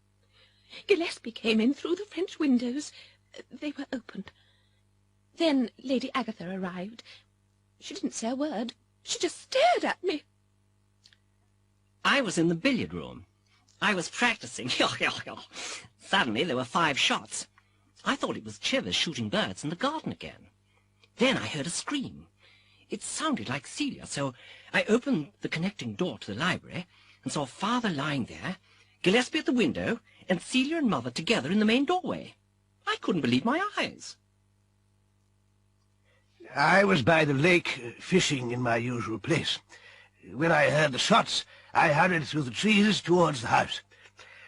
Gillespie came in through the French windows. They were opened. Then Lady Agatha arrived. She didn't say a word. She just stared at me. I was in the billiard room. I was practicing. Suddenly there were 5 shots. I thought it was Chivers shooting birds in the garden again. Then I heard a scream. It sounded like Celia, so I opened the connecting door to the library and saw Father lying there, Gillespie at the window, and Celia and Mother together in the main doorway. I couldn't believe my eyes. I was by the lake, fishing in my usual place. When I heard the shots, I hurried through the trees towards the house.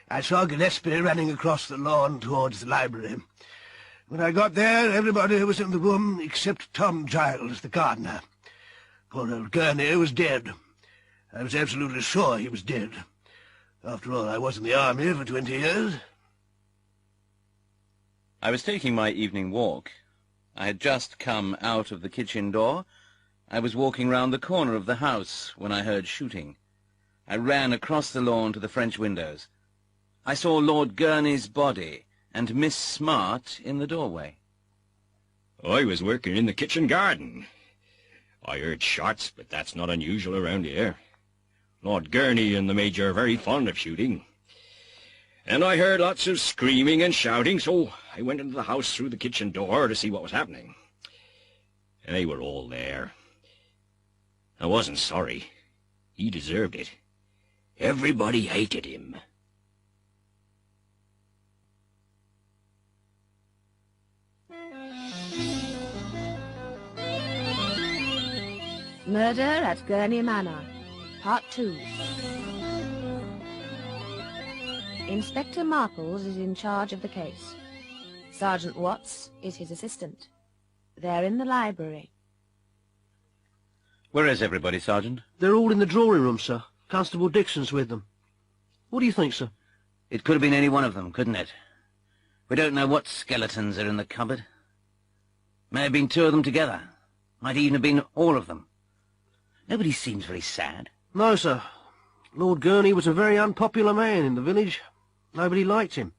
I saw Gillespie running across the lawn towards the library. When I got there, everybody was in the room except Tom Giles, the gardener. Poor old Gurney was dead. I was absolutely sure he was dead. After all, I was in the army for 20 years. I was taking my evening walk. I had just come out of the kitchen door. I was walking round the corner of the house when I heard shooting. I ran across the lawn to the French windows. I saw Lord Gurney's body and Miss Smart in the doorway. I was working in the kitchen garden. I heard shots, but that's not unusual around here. Lord Gurney and the Major are very fond of shooting. And I heard lots of screaming and shouting, so I went into the house through the kitchen door to see what was happening. And they were all there. I wasn't sorry. He deserved it. Everybody hated him. Murder at Gurney Manor, Part 2. Inspector Marples is in charge of the case. Sergeant Watts is his assistant. They're in the library. Where is everybody, Sergeant? They're all in the drawing room, sir. Constable Dixon's with them. What do you think, sir? It could have been any one of them, couldn't it? We don't know what skeletons are in the cupboard. May have been two of them together. Might even have been all of them. Nobody seems very sad. No, sir. Lord Gurney was a very unpopular man in the village. Nobody liked him.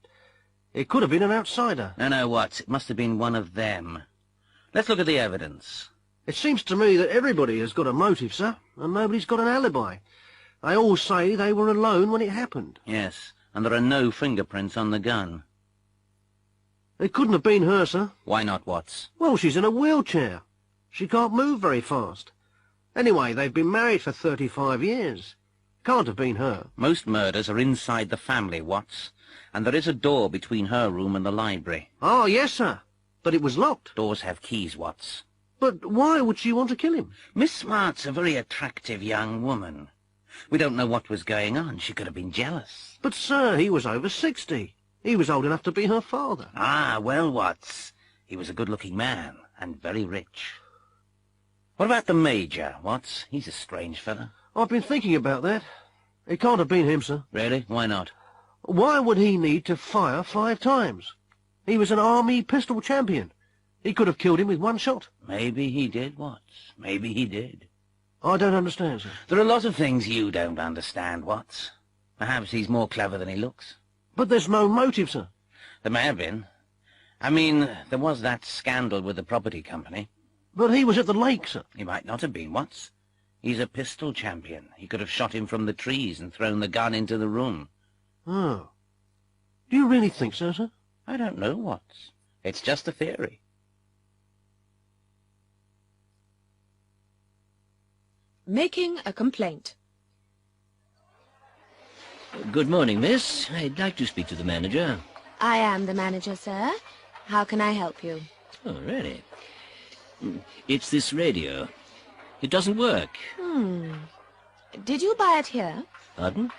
It could have been an outsider. No, Watts. It must have been one of them. Let's look at the evidence. It seems to me that everybody has got a motive, sir, and nobody's got an alibi. They all say they were alone when it happened. Yes, and there are no fingerprints on the gun. It couldn't have been her, sir. Why not, Watts? Well, she's in a wheelchair. She can't move very fast. Anyway, they've been married for 35 years. Can't have been her. Most murders are inside the family, Watts, and there is a door between her room and the library. Oh, yes, sir. But it was locked. Doors have keys, Watts. But why would she want to kill him? Miss Smart's a very attractive young woman. We don't know what was going on. She could have been jealous. But, sir, he was over 60. He was old enough to be her father. Ah, well, Watts, he was a good-looking man and very rich. What about the Major, Watts? He's a strange fellow. I've been thinking about that. It can't have been him, sir. Really? Why not? Why would he need to fire 5 times? He was an army pistol champion. He could have killed him with one shot. Maybe he did, Watts. Maybe he did. I don't understand, sir. There are a lot of things you don't understand, Watts. Perhaps he's more clever than he looks. But there's no motive, sir. There may have been. I mean, there was that scandal with the property company. But he was at the lake, sir. He might not have been, Watts. He's a pistol champion. He could have shot him from the trees and thrown the gun into the room. Oh. Do you really think so, sir? I don't know, Watts. It's just a theory. Making a complaint. Good morning, miss. I'd like to speak to the manager. I am the manager, sir. How can I help you? Oh, really? It's this radio. It doesn't work. Did you buy it here? Pardon?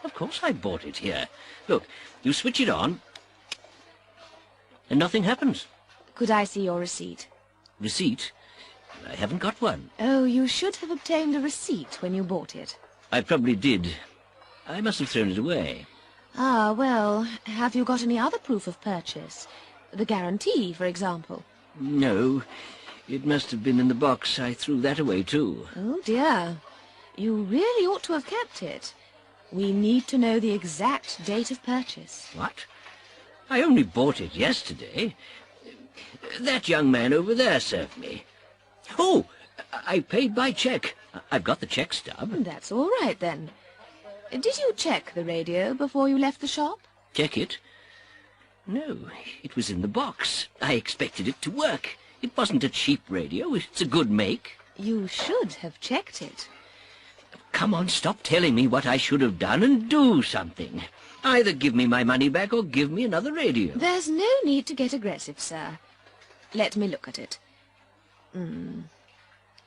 Of course I bought it here. Look, you switch it on, and nothing happens. Could I see your receipt? Receipt? I haven't got one. Oh, you should have obtained a receipt when you bought it. I probably did. I must have thrown it away. Ah, well, have you got any other proof of purchase? The guarantee, for example. No. It must have been in the box. I threw that away, too. Oh, dear. You really ought to have kept it. We need to know the exact date of purchase. What? I only bought it yesterday. That young man over there served me. Oh, I paid by check. I've got the check stub. That's all right, then. Did you check the radio before you left the shop? Check it? No, it was in the box. I expected it to work. It wasn't a cheap radio. It's a good make. You should have checked it. Come on, stop telling me what I should have done and do something. Either give me my money back or give me another radio. There's no need to get aggressive, sir. Let me look at it.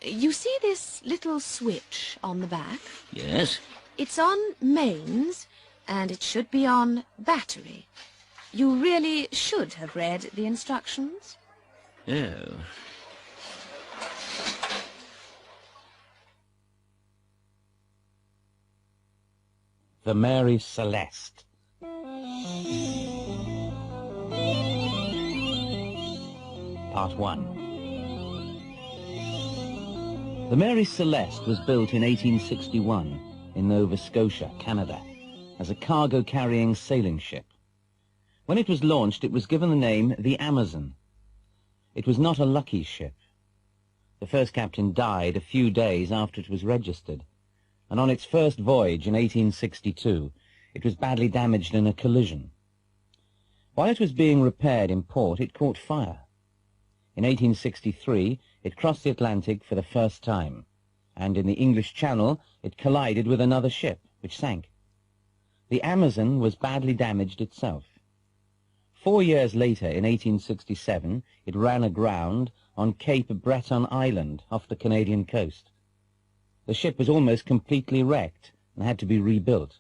You see this little switch on the back? Yes. It's on mains, and it should be on battery. You really should have read the instructions. Oh. The Mary Celeste. Part 1. The Mary Celeste was built in 1861 in Nova Scotia, Canada, as a cargo-carrying sailing ship. When it was launched, it was given the name the Amazon. It was not a lucky ship. The first captain died a few days after it was registered, and on its first voyage in 1862 it was badly damaged in a collision. While it was being repaired in port, it caught fire. In 1863 it crossed the Atlantic for the first time, and in the English Channel it collided with another ship, which sank. The Amazon was badly damaged itself. 4 years later, in 1867, it ran aground on Cape Breton Island off the Canadian coast. The ship was almost completely wrecked and had to be rebuilt.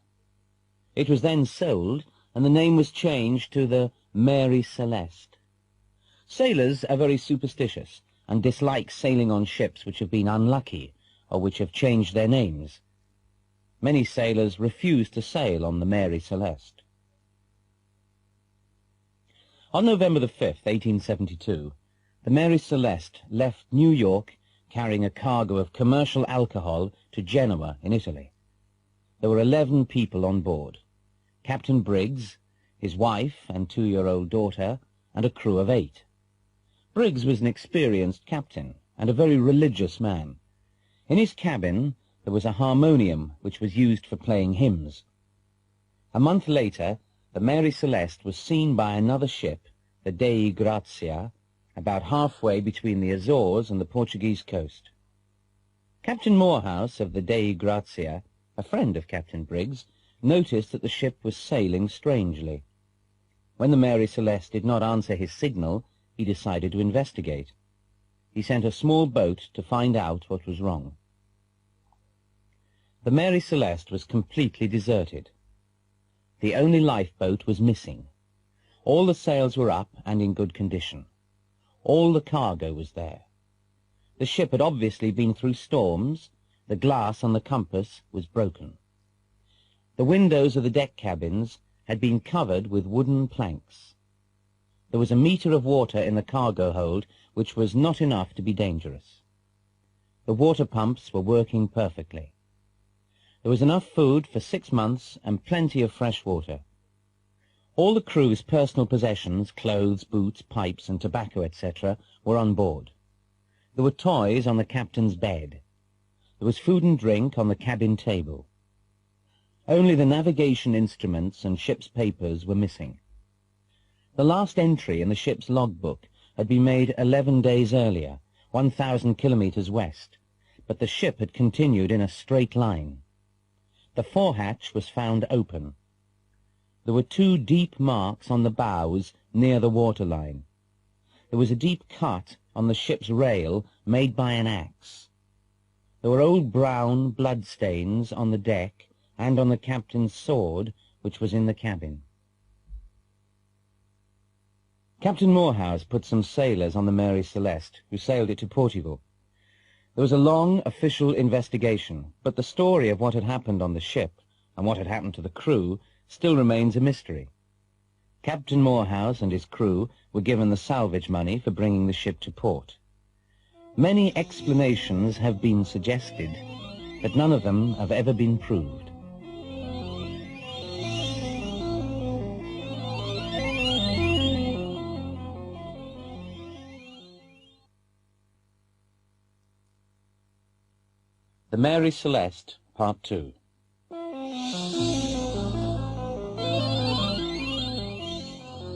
It was then sold, and the name was changed to the Mary Celeste. Sailors are very superstitious and dislike sailing on ships which have been unlucky or which have changed their names. Many sailors refused to sail on the Mary Celeste. On November the 5th, 1872, the Mary Celeste left New York carrying a cargo of commercial alcohol to Genoa in Italy. There were 11 people on board: Captain Briggs, his wife and 2-year-old daughter, and a crew of 8. Briggs was an experienced captain and a very religious man. In his cabin there was a harmonium which was used for playing hymns. A month later, the Mary Celeste was seen by another ship, the Dei Grazia, about halfway between the Azores and the Portuguese coast. Captain Morehouse of the Dei Grazia, a friend of Captain Briggs, noticed that the ship was sailing strangely. When the Mary Celeste did not answer his signal, he decided to investigate. He sent a small boat to find out what was wrong. The Mary Celeste was completely deserted. The only lifeboat was missing. All the sails were up and in good condition. All the cargo was there. The ship had obviously been through storms. The glass on the compass was broken. The windows of the deck cabins had been covered with wooden planks. There was a meter of water in the cargo hold, which was not enough to be dangerous. The water pumps were working perfectly. There was enough food for 6 months and plenty of fresh water. All the crew's personal possessions, clothes, boots, pipes, and tobacco, etc., were on board. There were toys on the captain's bed. There was food and drink on the cabin table. Only the navigation instruments and ship's papers were missing. The last entry in the ship's logbook had been made 11 days earlier, 1,000 kilometers west, but the ship had continued in a straight line. The forehatch was found open. There were 2 deep marks on the bows near the waterline. There was a deep cut on the ship's rail made by an axe. There were old brown blood stains on the deck and on the captain's sword, which was in the cabin. Captain Morehouse put some sailors on the Mary Celeste, who sailed it to Portugal. There was a long official investigation, but the story of what had happened on the ship and what had happened to the crew still remains a mystery. Captain Morehouse and his crew were given the salvage money for bringing the ship to port. Many explanations have been suggested, but none of them have ever been proved. The Mary Celeste, Part 2.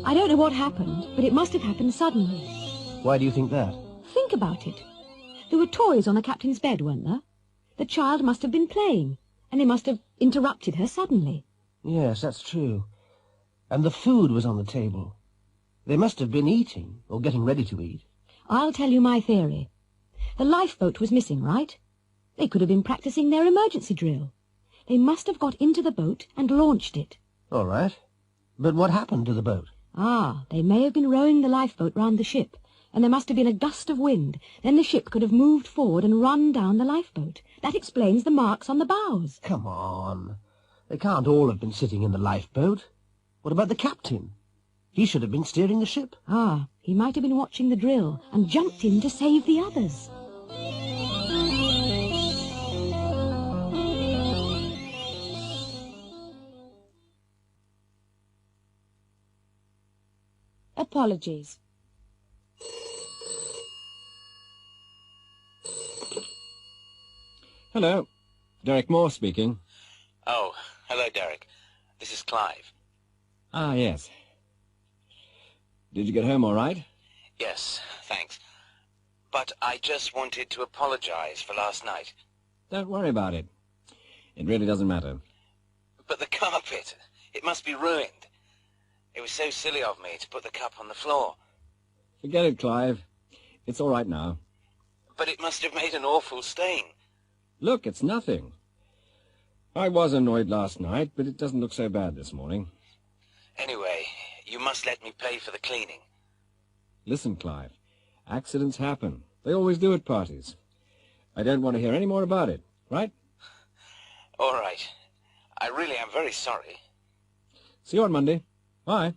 I don't know what happened, but it must have happened suddenly. Why do you think that? Think about it. There were toys on the captain's bed, weren't there? The child must have been playing, and they must have interrupted her suddenly. Yes, that's true. And the food was on the table. They must have been eating, or getting ready to eat. I'll tell you my theory. The lifeboat was missing, right? They could have been practicing their emergency drill. They must have got into the boat and launched it. All right. But what happened to the boat? They may have been rowing the lifeboat round the ship, and there must have been a gust of wind. Then the ship could have moved forward and run down the lifeboat. That explains the marks on the bows. Come on. They can't all have been sitting in the lifeboat. What about the captain? He should have been steering the ship. He might have been watching the drill and jumped in to save the others. Apologies. Hello. Derek Moore speaking. Oh, hello, Derek. This is Clive. Ah, yes. Did you get home all right? Yes, thanks. But I just wanted to apologize for last night. Don't worry about it. It really doesn't matter. But the carpet, it must be ruined. It was so silly of me to put the cup on the floor. Forget it, Clive. It's all right now. But it must have made an awful stain. Look, it's nothing. I was annoyed last night, but it doesn't look so bad this morning. Anyway, you must let me pay for the cleaning. Listen, Clive, accidents happen. They always do at parties. I don't want to hear any more about it, right? All right. I really am very sorry. See you on Monday. Bye.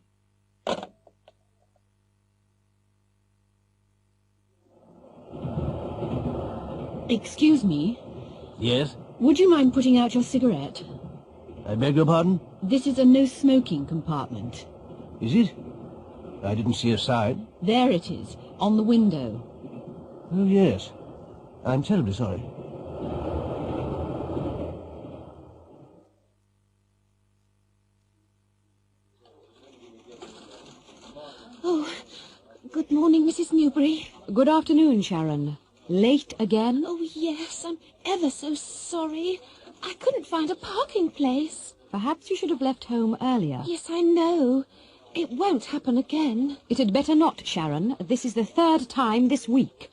Excuse me. Yes? Would you mind putting out your cigarette? I beg your pardon? This is a no-smoking compartment. Is it? I didn't see a sign. There it is, on the window. Oh, yes. I'm terribly sorry. Oh, good morning, Mrs. Newbury. Good afternoon, Sharon. Late again? Oh, yes, I'm ever so sorry. I couldn't find a parking place. Perhaps you should have left home earlier. Yes, I know. It won't happen again. It had better not, Sharon. This is the third time this week.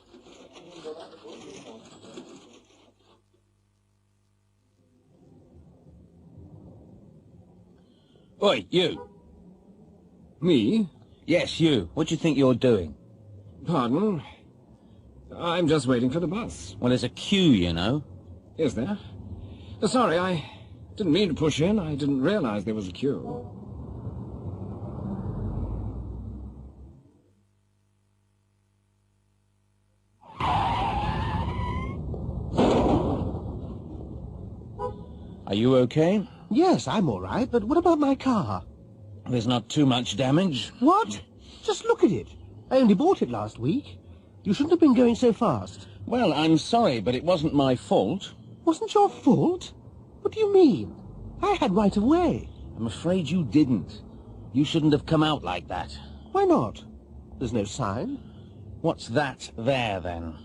Oi, you. Me? Yes, you. What do you think you're doing? Pardon? I'm just waiting for the bus. Well, there's a queue, you know. Is there? Sorry, I didn't mean to push in. I didn't realize there was a queue. Are you okay? Yes, I'm all right, but what about my car? There's not too much damage. What? Just look at it. I only bought it last week. You shouldn't have been going so fast. Well, I'm sorry, but it wasn't my fault. Wasn't your fault? What do you mean? I had right of way. I'm afraid you didn't. You shouldn't have come out like that. Why not? There's no sign. What's that there, then?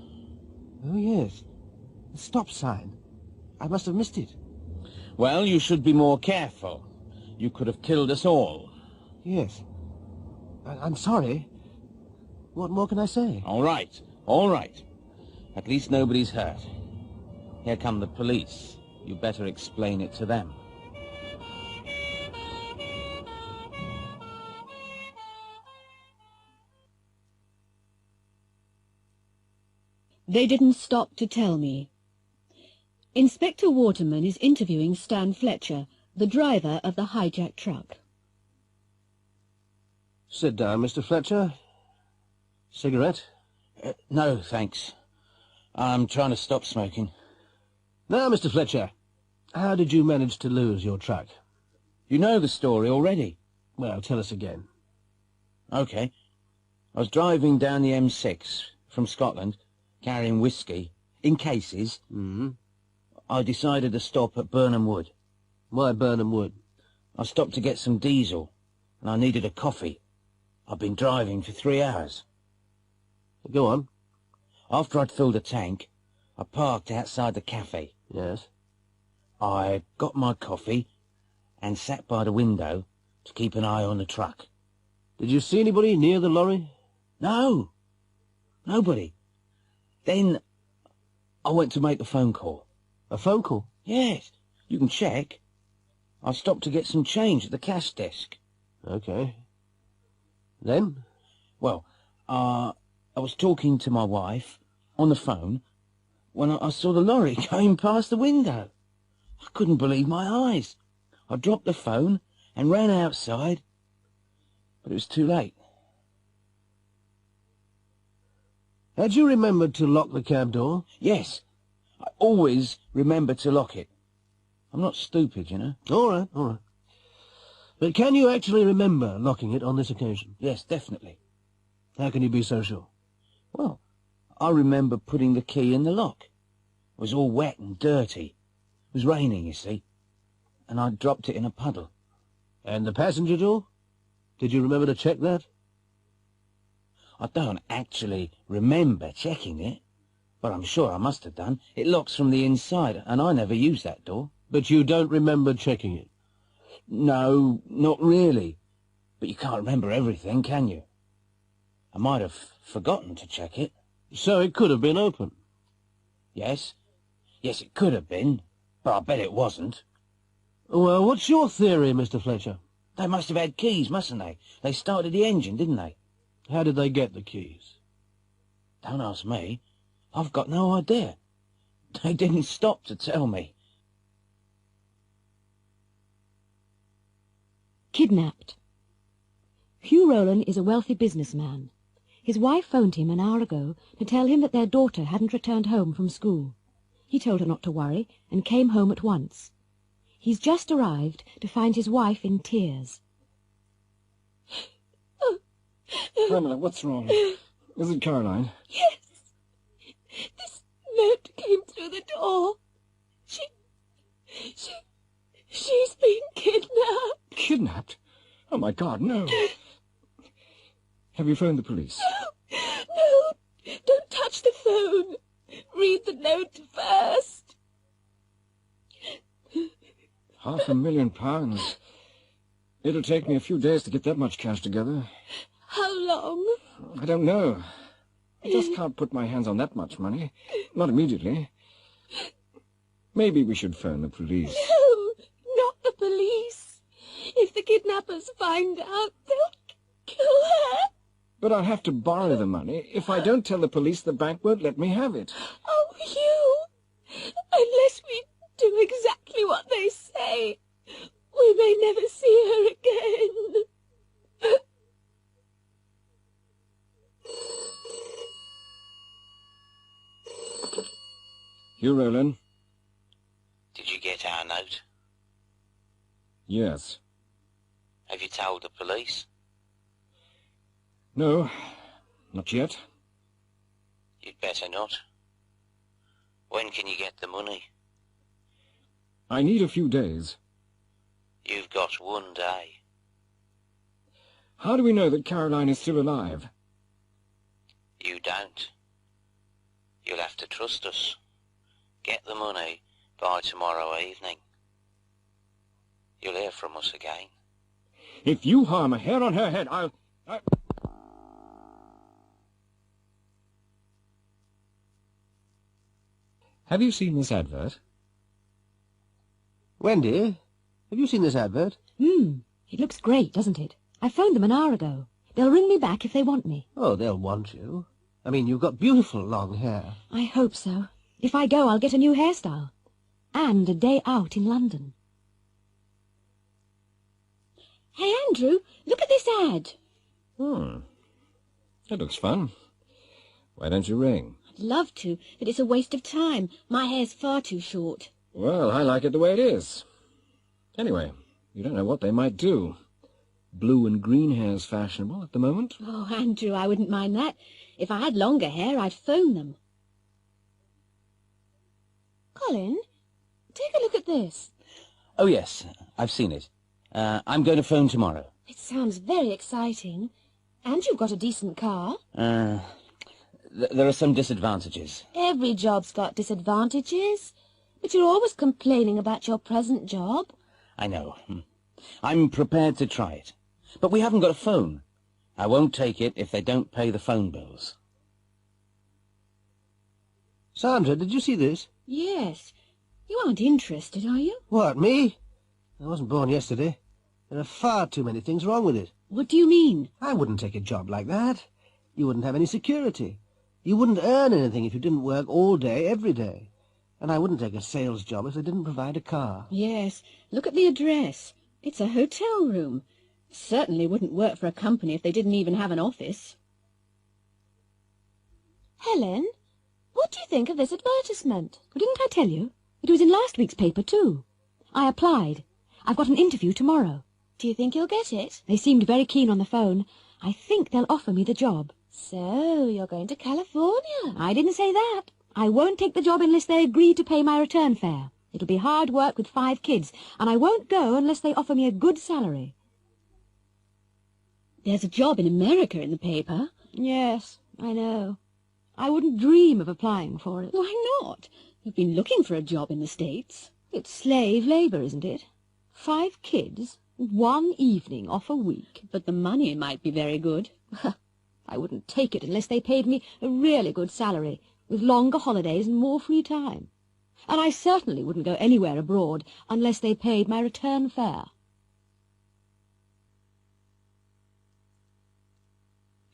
Oh, yes. The stop sign. I must have missed it. Well, you should be more careful. You could have killed us all. Yes. I'm sorry. What more can I say? All right, all right. At least nobody's hurt. Here come the police. You better explain it to them. They didn't stop to tell me. Inspector Waterman is interviewing Stan Fletcher, the driver of the hijacked truck. Sit down, Mr. Fletcher. Cigarette? No, thanks. I'm trying to stop smoking. Now, Mr. Fletcher, how did you manage to lose your truck? You know the story already. Well, tell us again. OK. I was driving down the M6 from Scotland, carrying whiskey, in cases. I decided to stop at Burnham Wood. Why Burnham Wood? I stopped to get some diesel, and I needed a coffee. I've been driving for 3 hours. Go on. After I'd filled a tank, I parked outside the cafe. Yes. I got my coffee and sat by the window to keep an eye on the truck. Did you see anybody near the lorry? No. Nobody. Then I went to make a phone call. A phone call? Yes. You can check. I stopped to get some change at the cash desk. OK. Then? Well, I was talking to my wife on the phone when I saw the lorry going past the window. I couldn't believe my eyes. I dropped the phone and ran outside, but it was too late. Had you remembered to lock the cab door? Yes. I always remember to lock it. I'm not stupid, you know. All right, all right. But can you actually remember locking it on this occasion? Yes, definitely. How can you be so sure? Well, I remember putting the key in the lock. It was all wet and dirty. was raining, you see, and I dropped it in a puddle. And the passenger door? Did you remember to check that? I don't actually remember checking it, but I'm sure I must have done. It locks from the inside, and I never use that door. But you don't remember checking it? No, not really. But you can't remember everything, can you? I might have forgotten to check it. So it could have been open? Yes. Yes, it could have been, but I bet it wasn't. Well, what's your theory, Mr. Fletcher? They must have had keys, mustn't they? They started the engine, didn't they? How did they get the keys? Don't ask me. I've got no idea. They didn't stop to tell me. Kidnapped. Hugh Rowland is a wealthy businessman. His wife phoned him an hour ago to tell him that their daughter hadn't returned home from school. He told her not to worry and came home at once. He's just arrived to find his wife in tears. Pamela, what's wrong? Is it Caroline? Yes. This note came through the door. She's been kidnapped. Kidnapped? Oh, my God, no. Have you phoned the police? No, don't touch the phone. Read the note first. £500,000. It'll take me a few days to get that much cash together. How long? I don't know. I just can't put my hands on that much money. Not immediately. Maybe we should phone the police. No, not the police. If the kidnappers find out, they'll kill her. But I'll have to borrow the money. If I don't tell the police, the bank won't let me have it. Oh, Hugh, unless we do exactly what they say, we may never see her again. Hugh Rowland? Did you get our note? Yes. Have you told the police? No, not yet. You'd better not. When can you get the money? I need a few days. You've got one day. How do we know that Caroline is still alive? You don't. You'll have to trust us. Get the money by tomorrow evening. You'll hear from us again. If you harm a hair on her head, I'll... Have you seen this advert? Wendy, have you seen this advert? It looks great, doesn't it? I phoned them an hour ago. They'll ring me back if they want me. Oh, they'll want you. I mean, you've got beautiful long hair. I hope so. If I go, I'll get a new hairstyle. And a day out in London. Hey, Andrew, look at this ad. That looks fun. Why don't you ring? I'd love to, but it's a waste of time. My hair's far too short. Well, I like it the way it is. Anyway, you don't know what they might do. Blue and green hair's fashionable at the moment. Oh, Andrew, I wouldn't mind that. If I had longer hair, I'd phone them. Colin, take a look at this. Oh, yes, I've seen it. I'm going to phone tomorrow. It sounds very exciting. And you've got a decent car. There are some disadvantages. Every job's got disadvantages. But you're always complaining about your present job. I know. I'm prepared to try it. But we haven't got a phone. I won't take it if they don't pay the phone bills. Sandra, did you see this? Yes. You aren't interested, are you? What, me? I wasn't born yesterday. There are far too many things wrong with it. What do you mean? I wouldn't take a job like that. You wouldn't have any security. You wouldn't earn anything if you didn't work all day, every day. And I wouldn't take a sales job if they didn't provide a car. Yes. Look at the address. It's a hotel room. Certainly wouldn't work for a company if they didn't even have an office. Helen, what do you think of this advertisement? Well, didn't I tell you? It was in last week's paper, too. I applied. I've got an interview tomorrow. Do you think you'll get it? They seemed very keen on the phone. I think they'll offer me the job. So, you're going to California? I didn't say that. I won't take the job unless they agree to pay my return fare. It'll be hard work with 5 kids, and I won't go unless they offer me a good salary. There's a job in America in the paper. Yes, I know. I wouldn't dream of applying for it. Why not? You've been looking for a job in the States. It's slave labour, isn't it? 5 kids, 1 evening off a week. But the money might be very good. I wouldn't take it unless they paid me a really good salary, with longer holidays and more free time. And I certainly wouldn't go anywhere abroad unless they paid my return fare.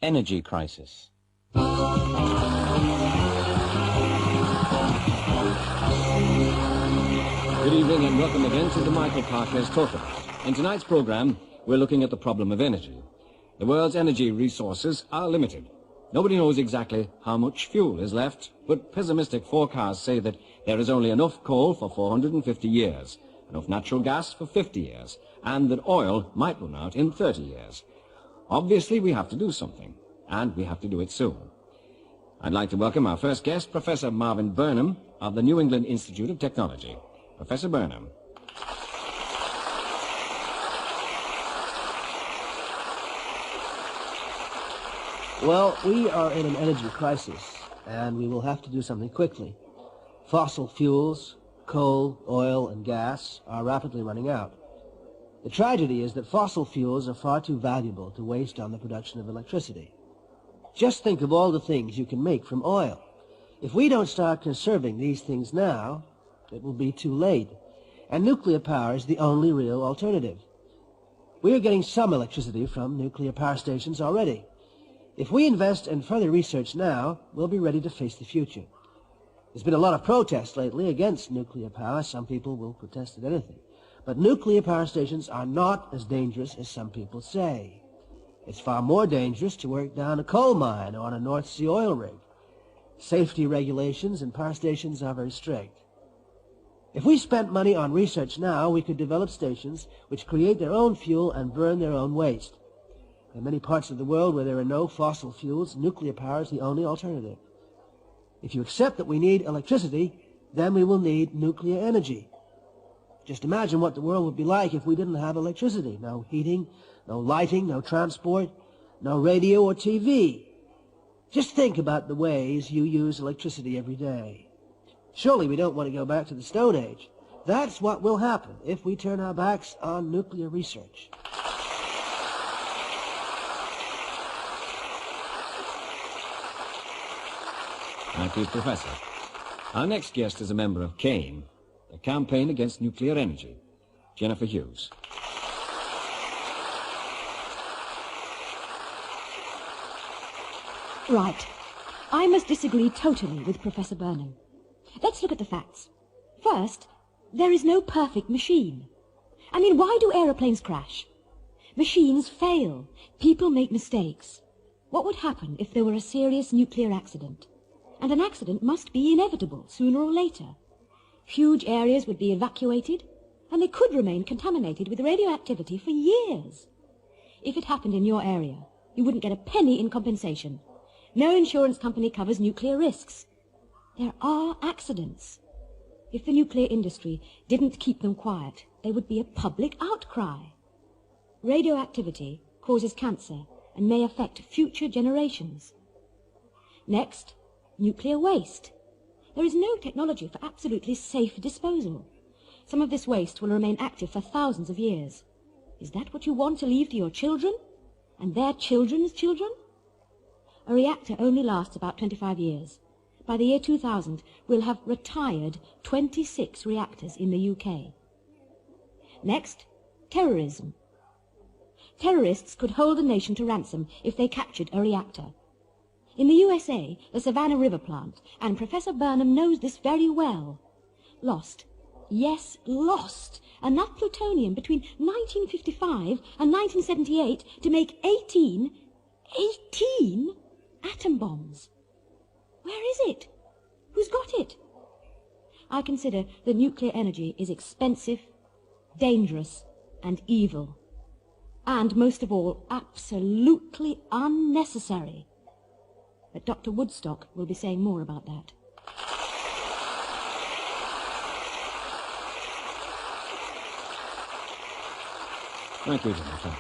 Energy crisis. Good evening and welcome again to the Michael Parker's Talk. In tonight's program, we're looking at the problem of energy. The world's energy resources are limited. Nobody knows exactly how much fuel is left, but pessimistic forecasts say that there is only enough coal for 450 years, enough natural gas for 50 years, and that oil might run out in 30 years. Obviously, we have to do something, and we have to do it soon. I'd like to welcome our first guest, Professor Marvin Burnham of the New England Institute of Technology. Professor Burnham. Well, we are in an energy crisis, and we will have to do something quickly. Fossil fuels, coal, oil, and gas are rapidly running out. The tragedy is that fossil fuels are far too valuable to waste on the production of electricity. Just think of all the things you can make from oil. If we don't start conserving these things now, it will be too late. And nuclear power is the only real alternative. We are getting some electricity from nuclear power stations already. If we invest in further research now, we'll be ready to face the future. There's been a lot of protest lately against nuclear power. Some people will protest at anything. But nuclear power stations are not as dangerous as some people say. It's far more dangerous to work down a coal mine or on a North Sea oil rig. Safety regulations in power stations are very strict. If we spent money on research now, we could develop stations which create their own fuel and burn their own waste. In many parts of the world where there are no fossil fuels, nuclear power is the only alternative. If you accept that we need electricity, then we will need nuclear energy. Just imagine what the world would be like if we didn't have electricity. No heating, no lighting, no transport, no radio or TV. Just think about the ways you use electricity every day. Surely we don't want to go back to the Stone Age. That's what will happen if we turn our backs on nuclear research. Thank you, Professor. Our next guest is a member of CANE, the Campaign Against Nuclear Energy, Jennifer Hughes. Right. I must disagree totally with Professor Burnham. Let's look at the facts. First, there is no perfect machine. I mean, why do aeroplanes crash? Machines fail. People make mistakes. What would happen if there were a serious nuclear accident? And an accident must be inevitable, sooner or later. Huge areas would be evacuated, and they could remain contaminated with radioactivity for years. If it happened in your area, you wouldn't get a penny in compensation. No insurance company covers nuclear risks. There are accidents. If the nuclear industry didn't keep them quiet, there would be a public outcry. Radioactivity causes cancer and may affect future generations. Next, nuclear waste. There is no technology for absolutely safe disposal. Some of this waste will remain active for thousands of years. Is that what you want to leave to your children? And their children's children? A reactor only lasts about 25 years. By the year 2000, we'll have retired 26 reactors in the UK. Next, terrorism. Terrorists could hold a nation to ransom if they captured a reactor. In the USA, the Savannah River plant, and Professor Burnham knows this very well, lost, yes, lost, enough plutonium between 1955 and 1978 to make 18 atom bombs. Where is it? Who's got it? I consider that nuclear energy is expensive, dangerous, and evil. And, most of all, absolutely unnecessary. But Dr. Woodstock will be saying more about that. Thank you, Jennifer.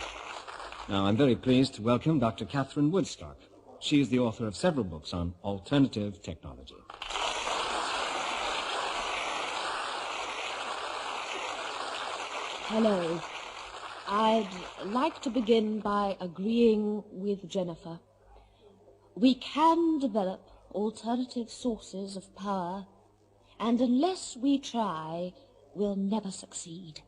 Now, I'm very pleased to welcome Dr. Catherine Woodstock. She is the author of several books on alternative technology. Hello. I'd like to begin by agreeing with Jennifer. We can develop alternative sources of power, and unless we try, we'll never succeed.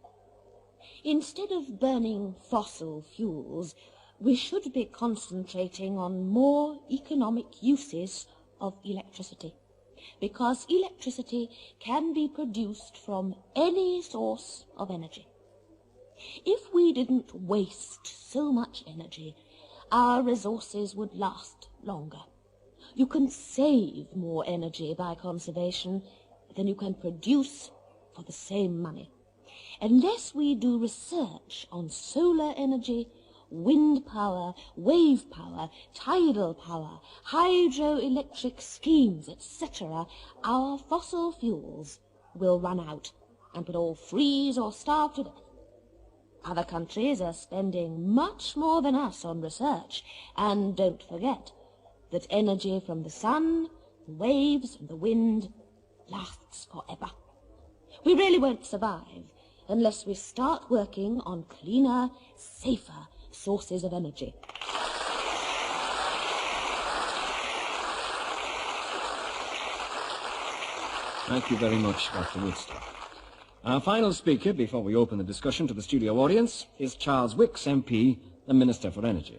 Instead of burning fossil fuels, we should be concentrating on more economic uses of electricity, because electricity can be produced from any source of energy. If we didn't waste so much energy, our resources would last longer. You can save more energy by conservation than you can produce for the same money. Unless we do research on solar energy, wind power, wave power, tidal power, hydroelectric schemes, etc., our fossil fuels will run out and we'll all freeze or starve to death. Other countries are spending much more than us on research, and don't forget that energy from the sun, the waves, and the wind lasts forever. We really won't survive unless we start working on cleaner, safer sources of energy. Thank you very much, Dr. Woodstock. Our final speaker, before we open the discussion to the studio audience, is Charles Wicks, MP, the Minister for Energy.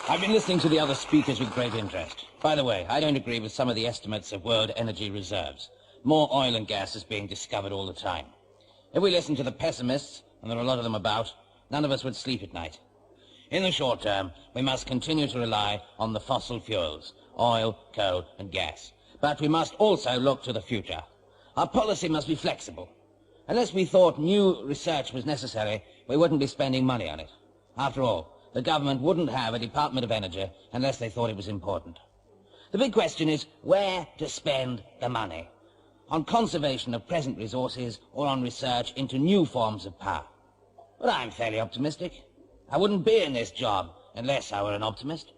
I've been listening to the other speakers with great interest. By the way, I don't agree with some of the estimates of world energy reserves. More oil and gas is being discovered all the time. If we listen to the pessimists, and there are a lot of them about, none of us would sleep at night. In the short term, we must continue to rely on the fossil fuels, oil, coal and gas. But we must also look to the future. Our policy must be flexible. Unless we thought new research was necessary, we wouldn't be spending money on it. After all, the government wouldn't have a Department of Energy unless they thought it was important. The big question is where to spend the money. On conservation of present resources or on research into new forms of power. But I'm fairly optimistic. I wouldn't be in this job unless I were an optimist.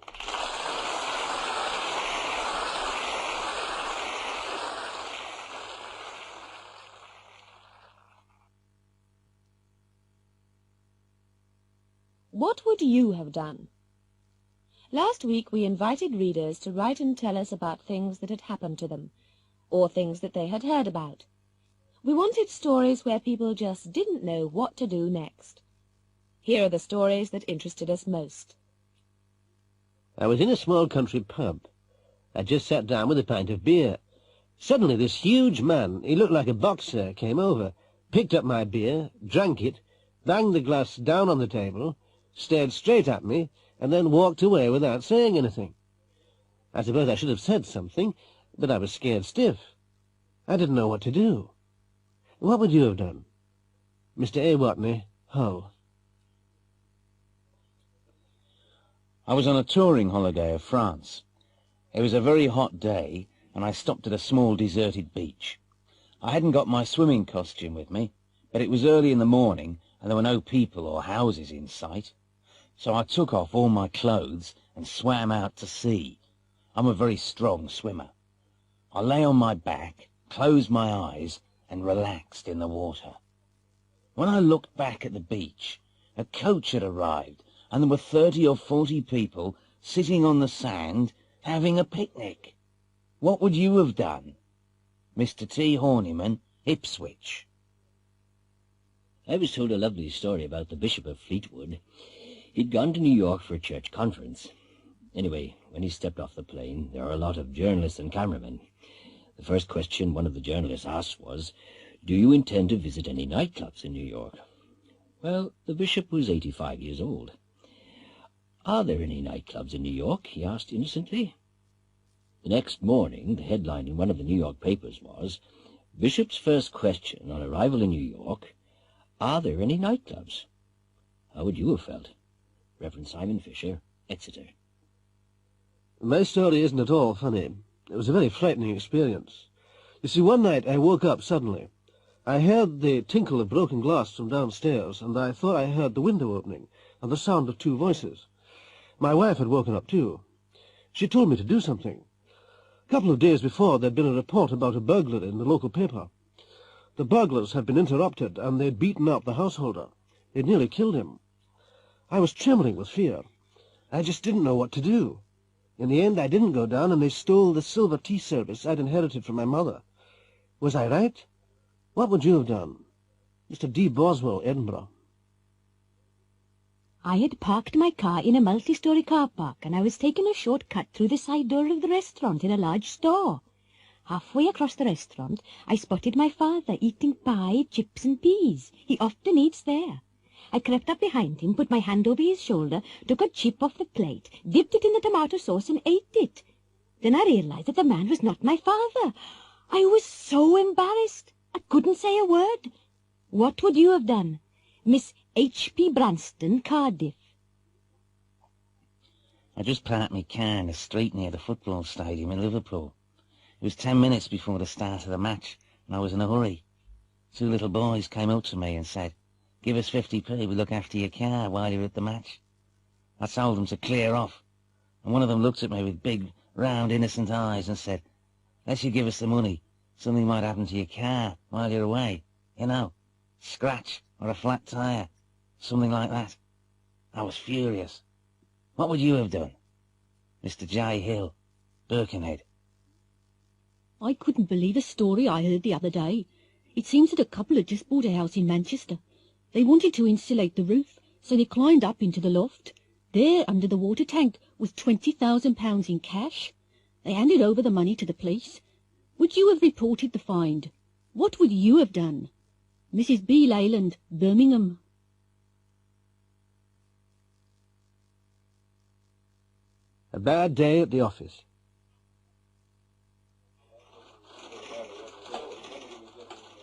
What would you have done? Last week we invited readers to write and tell us about things that had happened to them, or things that they had heard about. We wanted stories where people just didn't know what to do next. Here are the stories that interested us most. I was in a small country pub. I just sat down with a pint of beer. Suddenly this huge man, he looked like a boxer, came over, picked up my beer, drank it, banged the glass down on the table, stared straight at me, and then walked away without saying anything. I suppose I should have said something, but I was scared stiff. I didn't know what to do. What would you have done? Mr. A. Watney, Hull. I was on a touring holiday of France. It was a very hot day, and I stopped at a small deserted beach. I hadn't got my swimming costume with me, but it was early in the morning, and there were no people or houses in sight. So I took off all my clothes and swam out to sea. I'm a very strong swimmer. I lay on my back, closed my eyes, and relaxed in the water. When I looked back at the beach, a coach had arrived, and there were 30 or 40 people sitting on the sand having a picnic. What would you have done? Mr. T. Horniman, Ipswich. I was told a lovely story about the Bishop of Fleetwood. He'd gone to New York for a church conference. Anyway, when he stepped off the plane, there were a lot of journalists and cameramen. The first question one of the journalists asked was, "Do you intend to visit any nightclubs in New York?" Well, the bishop was 85 years old. "Are there any nightclubs in New York?" he asked innocently. The next morning, the headline in one of the New York papers was, "Bishop's first question on arrival in New York, are there any nightclubs?" How would you have felt? Reverend Simon Fisher, Exeter. My story isn't at all funny. It was a very frightening experience. You see, one night I woke up suddenly. I heard the tinkle of broken glass from downstairs, and I thought I heard the window opening and the sound of two voices. My wife had woken up too. She told me to do something. A couple of days before, there'd been a report about a burglary in the local paper. The burglars had been interrupted, and they'd beaten up the householder. They'd nearly killed him. I was trembling with fear. I just didn't know what to do. In the end, I didn't go down, and they stole the silver tea service I'd inherited from my mother. Was I right? What would you have done? Mr. D. Boswell, Edinburgh. I had parked my car in a multi-storey car park, and I was taking a short cut through the side door of the restaurant in a large store. Halfway across the restaurant, I spotted my father eating pie, chips and peas. He often eats there. I crept up behind him, put my hand over his shoulder, took a chip off the plate, dipped it in the tomato sauce and ate it. Then I realized that the man was not my father. I was so embarrassed. I couldn't say a word. What would you have done? Miss H.P. Branston, Cardiff. I just parked my car in the street near the football stadium in Liverpool. It was 10 minutes before the start of the match, and I was in a hurry. Two little boys came up to me and said, "Give us 50p, we'll look after your car while you're at the match." I told them to clear off, and one of them looked at me with big, round, innocent eyes and said, "Unless you give us the money, something might happen to your car while you're away. You know, scratch or a flat tyre, something like that." I was furious. What would you have done? Mr. J. Hill, Birkenhead. I couldn't believe a story I heard the other day. It seems that a couple had just bought a house in Manchester. They wanted to insulate the roof, so they climbed up into the loft. There, under the water tank, was £20,000 in cash. They handed over the money to the police. Would you have reported the find? What would you have done? Mrs. B. Leyland, Birmingham. A bad day at the office.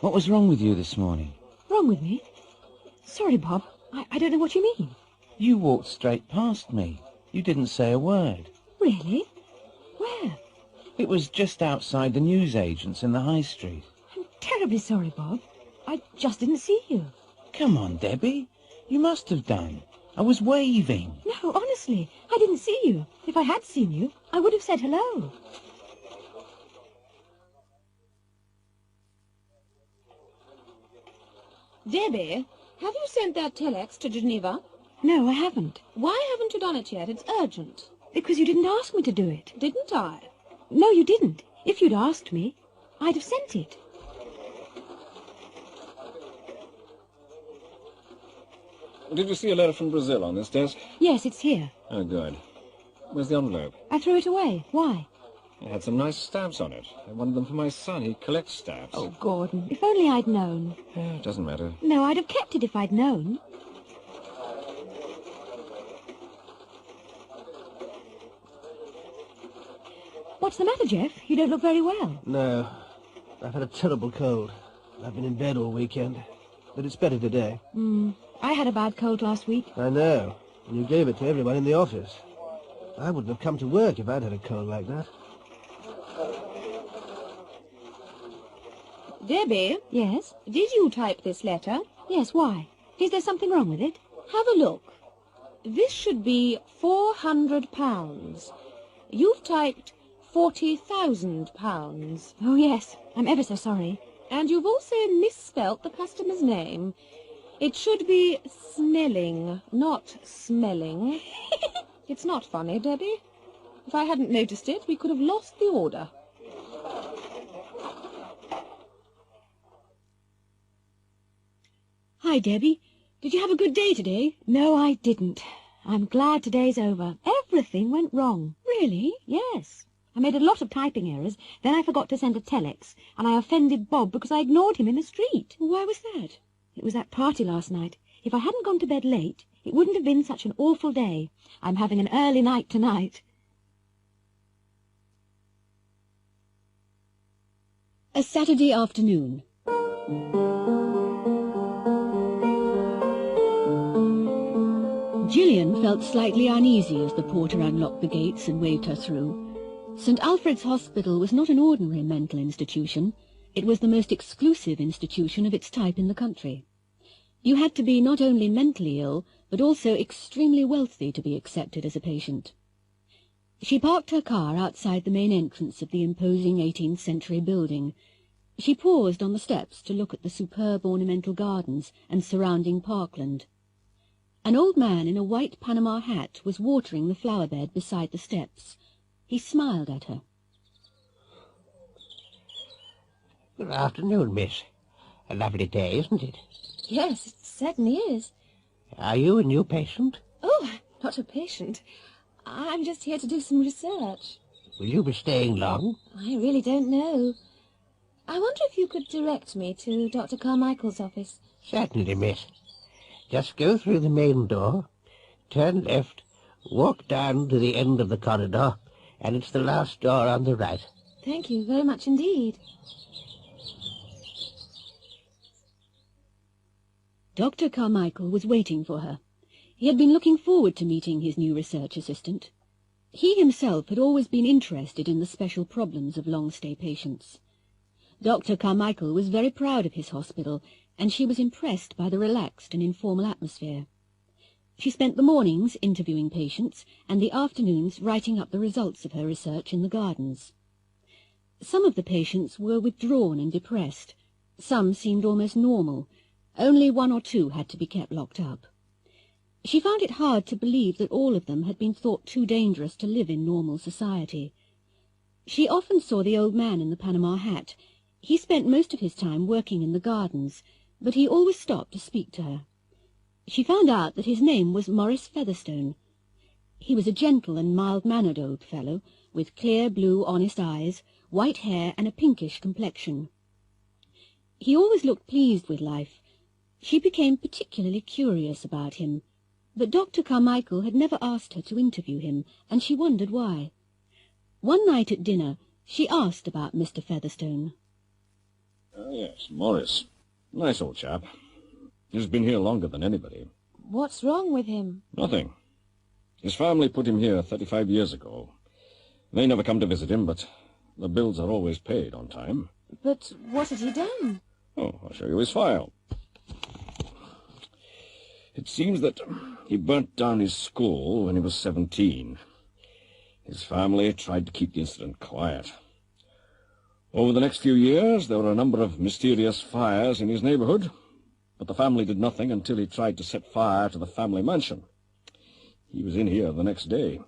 What was wrong with you this morning? Wrong with me? Sorry, Bob. I don't know what you mean. You walked straight past me. You didn't say a word. Really? Where? It was just outside the newsagents in the High Street. I'm terribly sorry, Bob. I just didn't see you. Come on, Debbie. You must have done. I was waving. No, honestly, I didn't see you. If I had seen you, I would have said hello. Debbie, have you sent that telex to Geneva? No, I haven't. Why haven't you done it yet? It's urgent. Because you didn't ask me to do it. Didn't I? No, you didn't. If you'd asked me, I'd have sent it. Did you see a letter from Brazil on this desk? Yes, it's here. Oh, good. Where's the envelope? I threw it away. Why? It had some nice stamps on it. I wanted them for my son. He collects stamps. Oh, Gordon, if only I'd known. It doesn't matter. No, I'd have kept it if I'd known. What's the matter, Jeff? You don't look very well. No, I've had a terrible cold. I've been in bed all weekend, but it's better today. I had a bad cold last week. I know, and you gave it to everyone in the office. I wouldn't have come to work if I'd had a cold like that. Debbie? Yes? Did you type this letter? Yes, why? Is there something wrong with it? Have a look. This should be £400. You've typed £40,000. Oh, yes. I'm ever so sorry. And you've also misspelt the customer's name. It should be Snelling, not Smelling. It's not funny, Debbie. If I hadn't noticed it, we could have lost the order. Hi, Debbie. Did you have a good day today? No, I didn't. I'm glad today's over. Everything went wrong. Really? Yes. I made a lot of typing errors, then I forgot to send a telex, and I offended Bob because I ignored him in the street. Why was that? It was that party last night. If I hadn't gone to bed late, it wouldn't have been such an awful day. I'm having an early night tonight. A Saturday afternoon. Gillian felt slightly uneasy as the porter unlocked the gates and waved her through. St. Alfred's Hospital was not an ordinary mental institution. It was the most exclusive institution of its type in the country. You had to be not only mentally ill, but also extremely wealthy to be accepted as a patient. She parked her car outside the main entrance of the imposing 18th century building. She paused on the steps to look at the superb ornamental gardens and surrounding parkland. An old man in a white Panama hat was watering the flower bed beside the steps. He smiled at her. Good afternoon, miss. A lovely day, isn't it? Yes, it certainly is. Are you a new patient? Oh, I'm not a patient. I'm just here to do some research. Will you be staying long? I really don't know. I wonder if you could direct me to Dr. Carmichael's office. Certainly, miss. Just go through the main door, turn left, walk down to the end of the corridor, and it's the last door on the right. Thank you very much indeed. Dr. Carmichael was waiting for her. He had been looking forward to meeting his new research assistant. He himself had always been interested in the special problems of long-stay patients. Dr. Carmichael was very proud of his hospital, and she was impressed by the relaxed and informal atmosphere. She spent the mornings interviewing patients and the afternoons writing up the results of her research in the gardens. Some of the patients were withdrawn and depressed. Some seemed almost normal. Only one or two had to be kept locked up. She found it hard to believe that all of them had been thought too dangerous to live in normal society. She often saw the old man in the Panama hat. He spent most of his time working in the gardens, but he always stopped to speak to her. She found out that his name was Maurice Featherstone. He was a gentle and mild-mannered old fellow, with clear blue honest eyes, white hair and a pinkish complexion. He always looked pleased with life. She became particularly curious about him, but Dr. Carmichael had never asked her to interview him, and she wondered why. One night at dinner, she asked about Mr. Featherstone. Oh, yes, Morris. Nice old chap. He's been here longer than anybody. What's wrong with him? Nothing. His family put him here 35 years ago. They never come to visit him, but the bills are always paid on time. But what had he done? Oh, I'll show you his file. It seems that he burnt down his school when he was 17. His family tried to keep the incident quiet. Over the next few years, there were a number of mysterious fires in his neighborhood, but the family did nothing until he tried to set fire to the family mansion. He was in here the next day.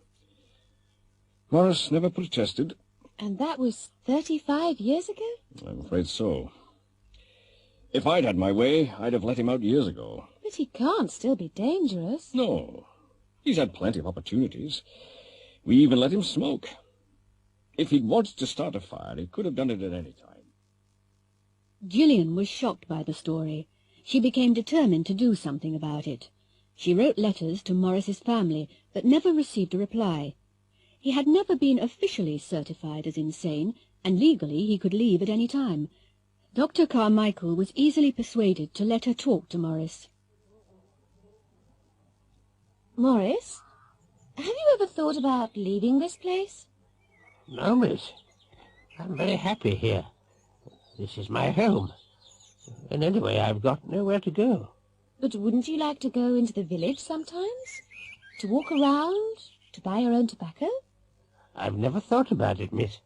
Morris never protested. And that was 35 years ago? I'm afraid so. If I'd had my way, I'd have let him out years ago. But he can't still be dangerous. No. He's had plenty of opportunities. We even let him smoke. If he'd wanted to start a fire, he could have done it at any time. Gillian was shocked by the story. She became determined to do something about it. She wrote letters to Morris's family, but never received a reply. He had never been officially certified as insane, and legally he could leave at any time. Dr. Carmichael was easily persuaded to let her talk to Morris. Morris, have you ever thought about leaving this place? No, miss. I'm very happy here. This is my home. And anyway, I've got nowhere to go. But wouldn't you like to go into the village sometimes? To walk around? To buy your own tobacco? I've never thought about it, miss.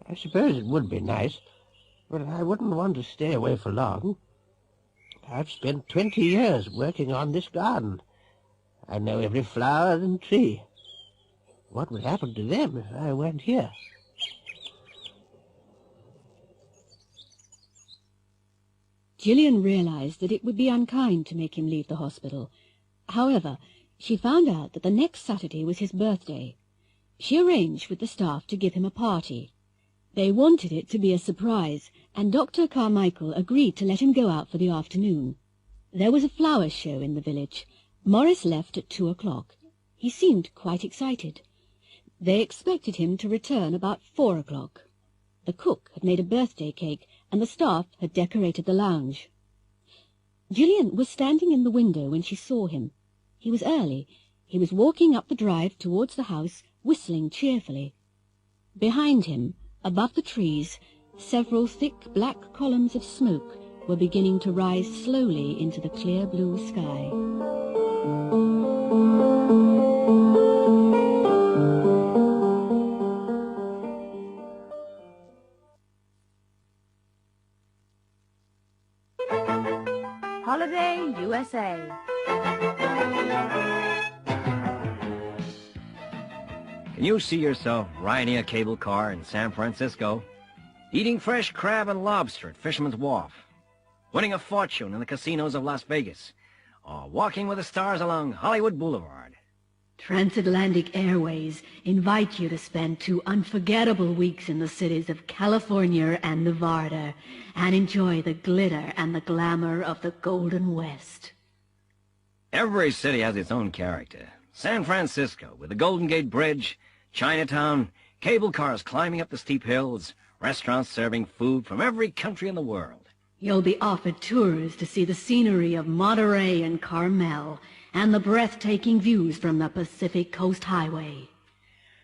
I suppose it would be nice, but I wouldn't want to stay away for long. I've spent 20 years working on this garden. I know every flower and tree. What would happen to them if I went here? Gillian realized that it would be unkind to make him leave the hospital. However, she found out that the next Saturday was his birthday. She arranged with the staff to give him a party. They wanted it to be a surprise, and Dr. Carmichael agreed to let him go out for the afternoon. There was a flower show in the village. Morris left at 2 o'clock. He seemed quite excited. They expected him to return about 4 o'clock. The cook had made a birthday cake, and the staff had decorated the lounge. Gillian was standing in the window when she saw him. He was early. He was walking up the drive towards the house, whistling cheerfully. Behind him, above the trees, Several thick black columns of smoke were beginning to rise slowly into the clear blue sky. Holiday USA. Can you see yourself riding a cable car in San Francisco, eating fresh crab and lobster at Fisherman's Wharf, winning a fortune in the casinos of Las Vegas, or walking with the stars along Hollywood Boulevard? Transatlantic Airways invite you to spend 2 unforgettable weeks in the cities of California and Nevada and enjoy the glitter and the glamour of the Golden West. Every city has its own character. San Francisco, with the Golden Gate Bridge, Chinatown, cable cars climbing up the steep hills, restaurants serving food from every country in the world. You'll be offered tours to see the scenery of Monterey and Carmel and the breathtaking views from the Pacific Coast Highway.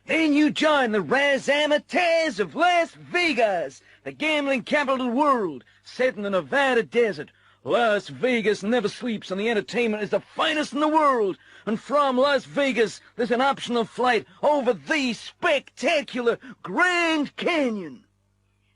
Then you join the razzmatazz of Las Vegas, the gambling capital of the world, set in the Nevada desert. Las Vegas never sleeps, and the entertainment is the finest in the world. And from Las Vegas, there's an optional flight over the spectacular Grand Canyon.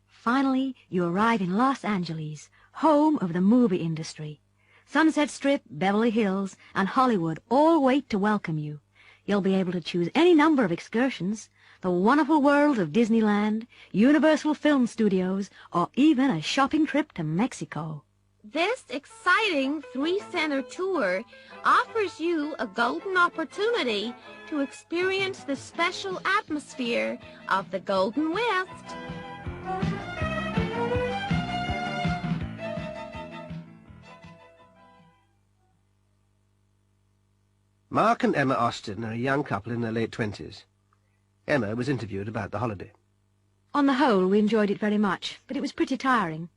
Finally, you arrive in Los Angeles, home of the movie industry. Sunset Strip, Beverly Hills, and Hollywood all wait to welcome you. You'll be able to choose any number of excursions, the wonderful world of Disneyland, Universal Film Studios, or even a shopping trip to Mexico. This exciting 3-center tour offers you a golden opportunity to experience the special atmosphere of the Golden West. Mark and Emma Austin are a young couple in their late 20s. Emma was interviewed about the holiday. On the whole, we enjoyed it very much, but it was pretty tiring.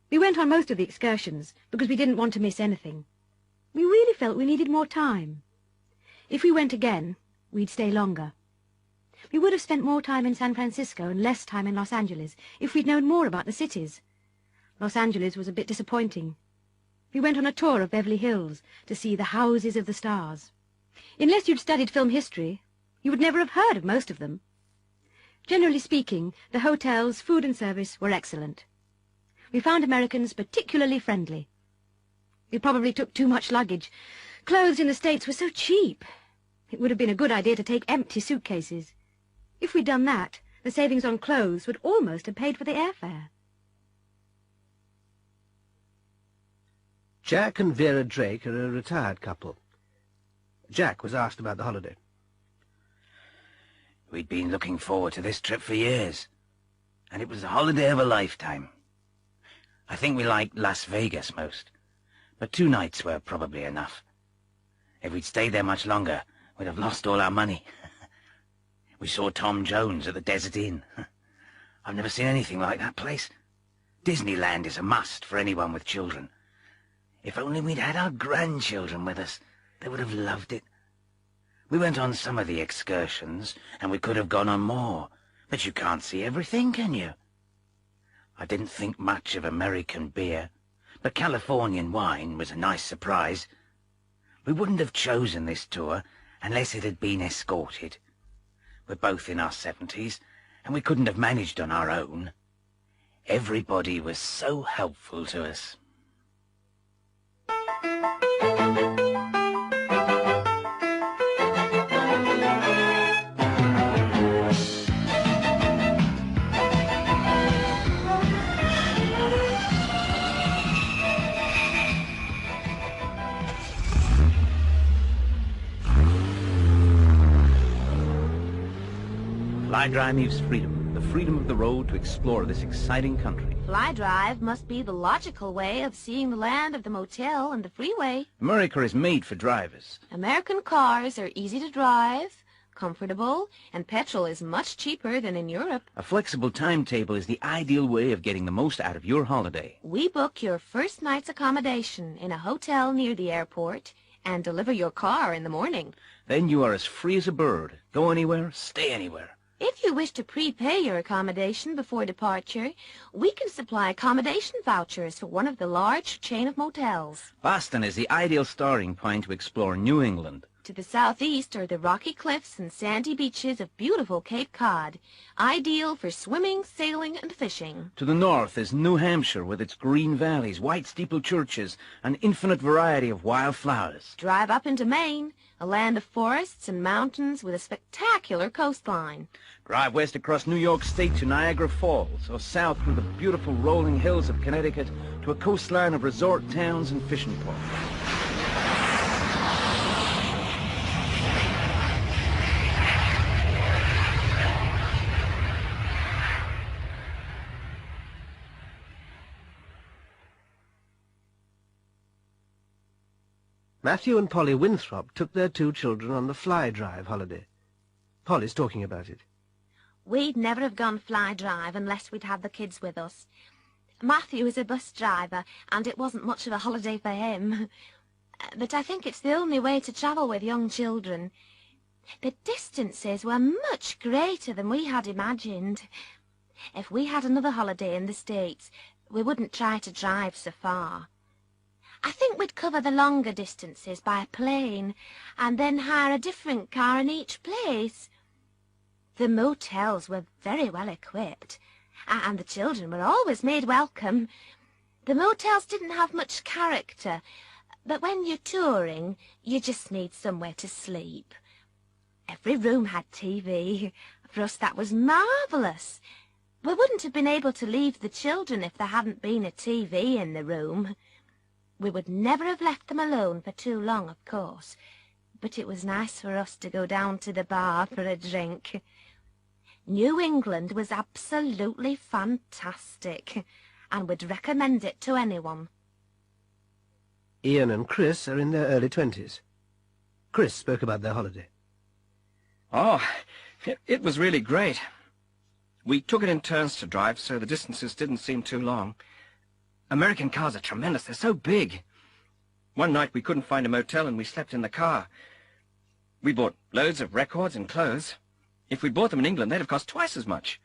We went on most of the excursions because we didn't want to miss anything. We really felt we needed more time. If we went again, we'd stay longer. We would have spent more time in San Francisco and less time in Los Angeles if we'd known more about the cities. Los Angeles was a bit disappointing. We went on a tour of Beverly Hills to see the houses of the stars. Unless you'd studied film history, you would never have heard of most of them. Generally speaking, the hotels, food and service were excellent. We found Americans particularly friendly. We probably took too much luggage. Clothes in the States were so cheap. It would have been a good idea to take empty suitcases. If we'd done that, the savings on clothes would almost have paid for the airfare. Jack and Vera Drake are a retired couple. Jack was asked about the holiday. We'd been looking forward to this trip for years, and it was the holiday of a lifetime. I think we liked Las Vegas most, but 2 nights were probably enough. If we'd stayed there much longer, we'd have lost all our money. We saw Tom Jones at the Desert Inn. I've never seen anything like that place. Disneyland is a must for anyone with children. If only we'd had our grandchildren with us, they would have loved it. We went on some of the excursions, and we could have gone on more, but you can't see everything, can you? I didn't think much of American beer, but Californian wine was a nice surprise. We wouldn't have chosen this tour unless it had been escorted. We're both in our 70s, and we couldn't have managed on our own. Everybody was so helpful to us. Fly Dry means freedom, the freedom of the road to explore this exciting country. Fly Drive must be the logical way of seeing the land of the motel and the freeway. America is made for drivers. American cars are easy to drive, comfortable, and petrol is much cheaper than in Europe. A flexible timetable is the ideal way of getting the most out of your holiday. We book your first night's accommodation in a hotel near the airport and deliver your car in the morning. Then you are as free as a bird. Go anywhere, stay anywhere. If you wish to prepay your accommodation before departure, we can supply accommodation vouchers for one of the large chain of motels. Boston is the ideal starting point to explore New England. To the southeast are the rocky cliffs and sandy beaches of beautiful Cape Cod, ideal for swimming, sailing, and fishing. To the north is New Hampshire with its green valleys, white steepled churches, and infinite variety of wild flowers. Drive up into Maine, a land of forests and mountains with a spectacular coastline. Drive west across New York State to Niagara Falls, or south through the beautiful rolling hills of Connecticut to a coastline of resort towns and fishing ports. Matthew and Polly Winthrop took their 2 children on the fly drive holiday. Polly's talking about it. We'd never have gone fly drive unless we'd had the kids with us. Matthew is a bus driver, and it wasn't much of a holiday for him. But I think it's the only way to travel with young children. The distances were much greater than we had imagined. If we had another holiday in the States, we wouldn't try to drive so far. I think we'd cover the longer distances by plane, and then hire a different car in each place. The motels were very well equipped, and the children were always made welcome. The motels didn't have much character, but when you're touring, you just need somewhere to sleep. Every room had TV. For us, that was marvellous. We wouldn't have been able to leave the children if there hadn't been a TV in the room. We would never have left them alone for too long, of course, but it was nice for us to go down to the bar for a drink. New England was absolutely fantastic, and would recommend it to anyone. Ian and Chris are in their early 20s. Chris spoke about their holiday. Oh, it was really great. We took it in turns to drive, so the distances didn't seem too long. American cars are tremendous. They're so big. One night we couldn't find a motel and we slept in the car. We bought loads of records and clothes. If we'd bought them in England, they'd have cost twice as much.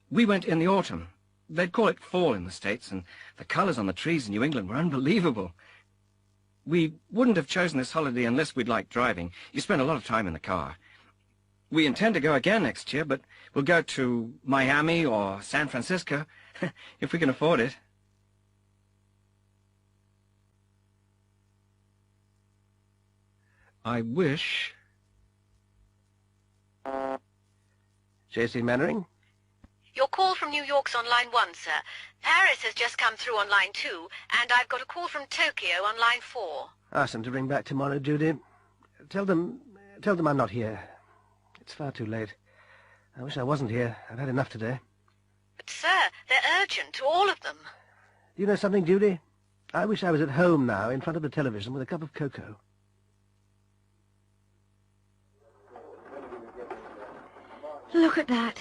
We went in the autumn. They'd call it fall in the States, and the colours on the trees in New England were unbelievable. We wouldn't have chosen this holiday unless we'd liked driving. You spend a lot of time in the car. We intend to go again next year, but we'll go to Miami or San Francisco, if we can afford it. I wish... J.C. Mannering? Your call from New York's on line 1, sir. Paris has just come through on line 2, and I've got a call from Tokyo on line 4. Ask them to ring back tomorrow, Judy. Tell them I'm not here. It's far too late. I wish I wasn't here. I've had enough today. But, sir, they're urgent, all of them. Do you know something, Judy? I wish I was at home now, in front of the television, with a cup of cocoa. Look at that.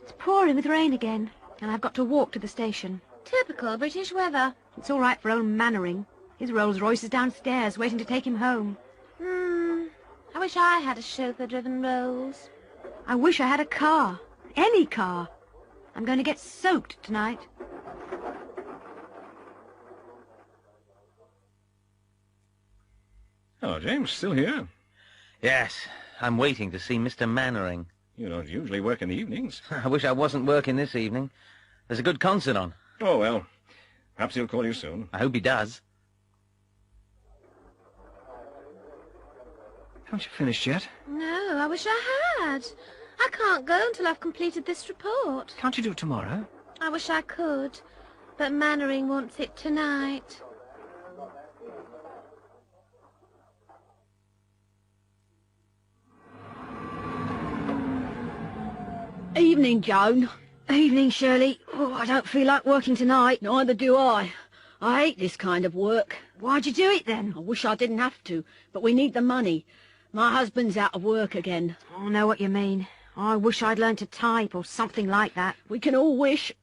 It's pouring with rain again, and I've got to walk to the station. Typical British weather. It's all right for old Mannering. His Rolls-Royce is downstairs, waiting to take him home. I wish I had a chauffeur-driven Rolls. I wish I had a car. Any car. I'm going to get soaked tonight. Oh, James, still here? Yes, I'm waiting to see Mr. Mannering. You don't usually work in the evenings. I wish I wasn't working this evening. There's a good concert on. Oh, well, perhaps he'll call you soon. I hope he does. Haven't you finished yet? No, I wish I had. I can't go until I've completed this report. Can't you do it tomorrow? I wish I could, but Mannering wants it tonight. Evening, Joan. Evening, Shirley. Oh, I don't feel like working tonight. Neither do I. I hate this kind of work. Why'd you do it, then? I wish I didn't have to, but we need the money. My husband's out of work again. I know what you mean. I wish I'd learned to type or something like that. We can all wish.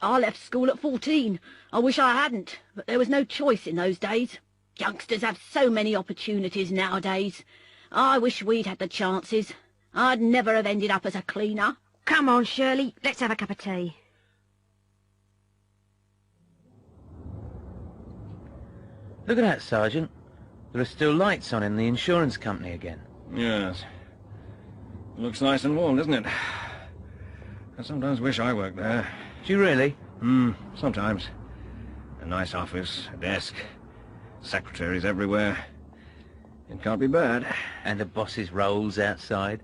I left school at 14. I wish I hadn't, but there was no choice in those days. Youngsters have so many opportunities nowadays. I wish we'd had the chances. I'd never have ended up as a cleaner. Come on, Shirley, let's have a cup of tea. Look at that, Sergeant. There are still lights on in the insurance company again. Yes. Looks nice and warm, doesn't it? I sometimes wish I worked there. Do you really? Sometimes. A nice office, a desk, secretaries everywhere. It can't be bad. And the boss's rolls outside.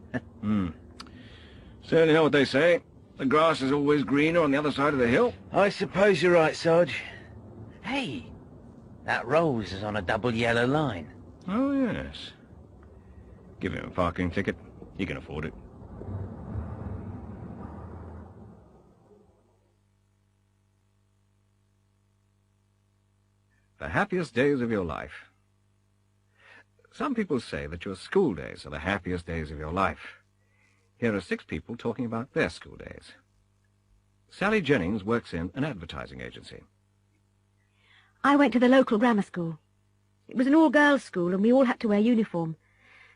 Certainly know what they say. The grass is always greener on the other side of the hill. I suppose you're right, Sarge. Hey, that rose is on a double yellow line. Oh, yes. Give him a parking ticket. He can afford it. The happiest days of your life. Some people say that your school days are the happiest days of your life. Here are 6 people talking about their school days. Sally Jennings works in an advertising agency. I went to the local grammar school. It was an all-girls school and we all had to wear uniform.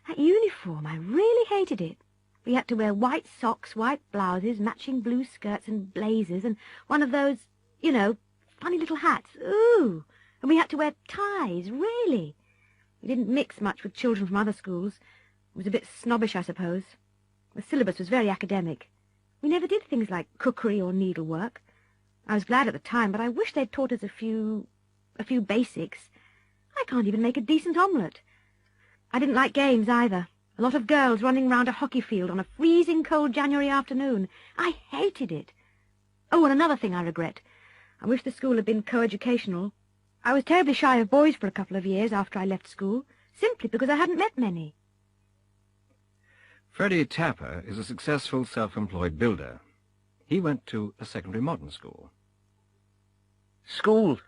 That uniform, I really hated it. We had to wear white socks, white blouses, matching blue skirts and blazers, and one of those, you know, funny little hats. Ooh! And we had to wear ties, really. We didn't mix much with children from other schools. It was a bit snobbish, I suppose. The syllabus was very academic. We never did things like cookery or needlework. I was glad at the time, but I wish they'd taught us a few basics. I can't even make a decent omelette. I didn't like games either. A lot of girls running round a hockey field on a freezing cold January afternoon. I hated it. Oh, and another thing I regret. I wish the school had been co-educational. I was terribly shy of boys for a couple of years after I left school, simply because I hadn't met many. Freddie Tapper is a successful self-employed builder. He went to a secondary modern school. School?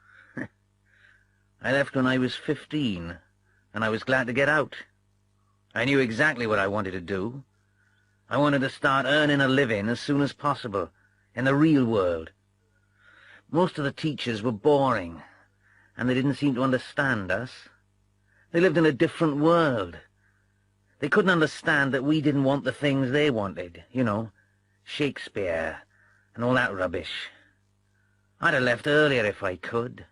I left when I was 15, and I was glad to get out. I knew exactly what I wanted to do. I wanted to start earning a living as soon as possible, in the real world. Most of the teachers were boring, and they didn't seem to understand us. They lived in a different world. They couldn't understand that we didn't want the things they wanted, you know, Shakespeare and all that rubbish. I'd have left earlier if I could.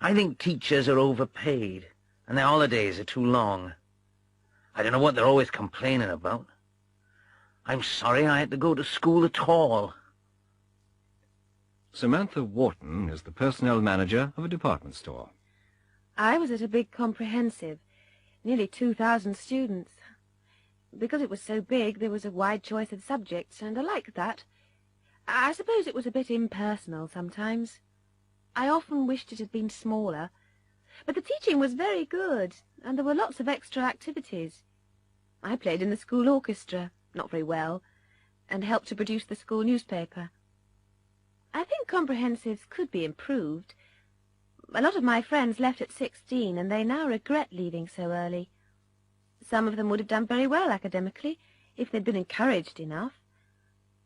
I think teachers are overpaid, and their holidays are too long. I don't know what they're always complaining about. I'm sorry I had to go to school at all. Samantha Wharton is the personnel manager of a department store. I was at a big comprehensive, nearly 2,000 students. Because it was so big, there was a wide choice of subjects, and I liked that. I suppose it was a bit impersonal sometimes. I often wished it had been smaller, but the teaching was very good, and there were lots of extra activities. I played in the school orchestra, not very well, and helped to produce the school newspaper. I think comprehensives could be improved. A lot of my friends left at 16, and they now regret leaving so early. Some of them would have done very well academically, if they'd been encouraged enough.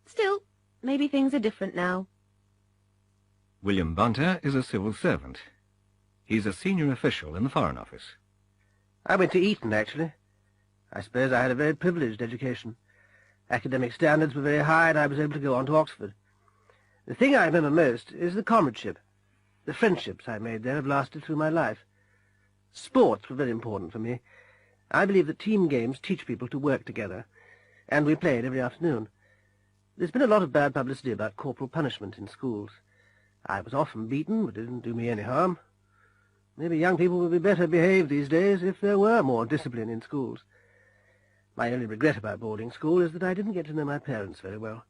Still, maybe things are different now. William Bunter is a civil servant. He's a senior official in the Foreign Office. I went to Eton, actually. I suppose I had a very privileged education. Academic standards were very high, and I was able to go on to Oxford. The thing I remember most is the comradeship. The friendships I made there have lasted through my life. Sports were very important for me. I believe that team games teach people to work together, and we played every afternoon. There's been a lot of bad publicity about corporal punishment in schools. I was often beaten, but it didn't do me any harm. Maybe young people would be better behaved these days if there were more discipline in schools. My only regret about boarding school is that I didn't get to know my parents very well.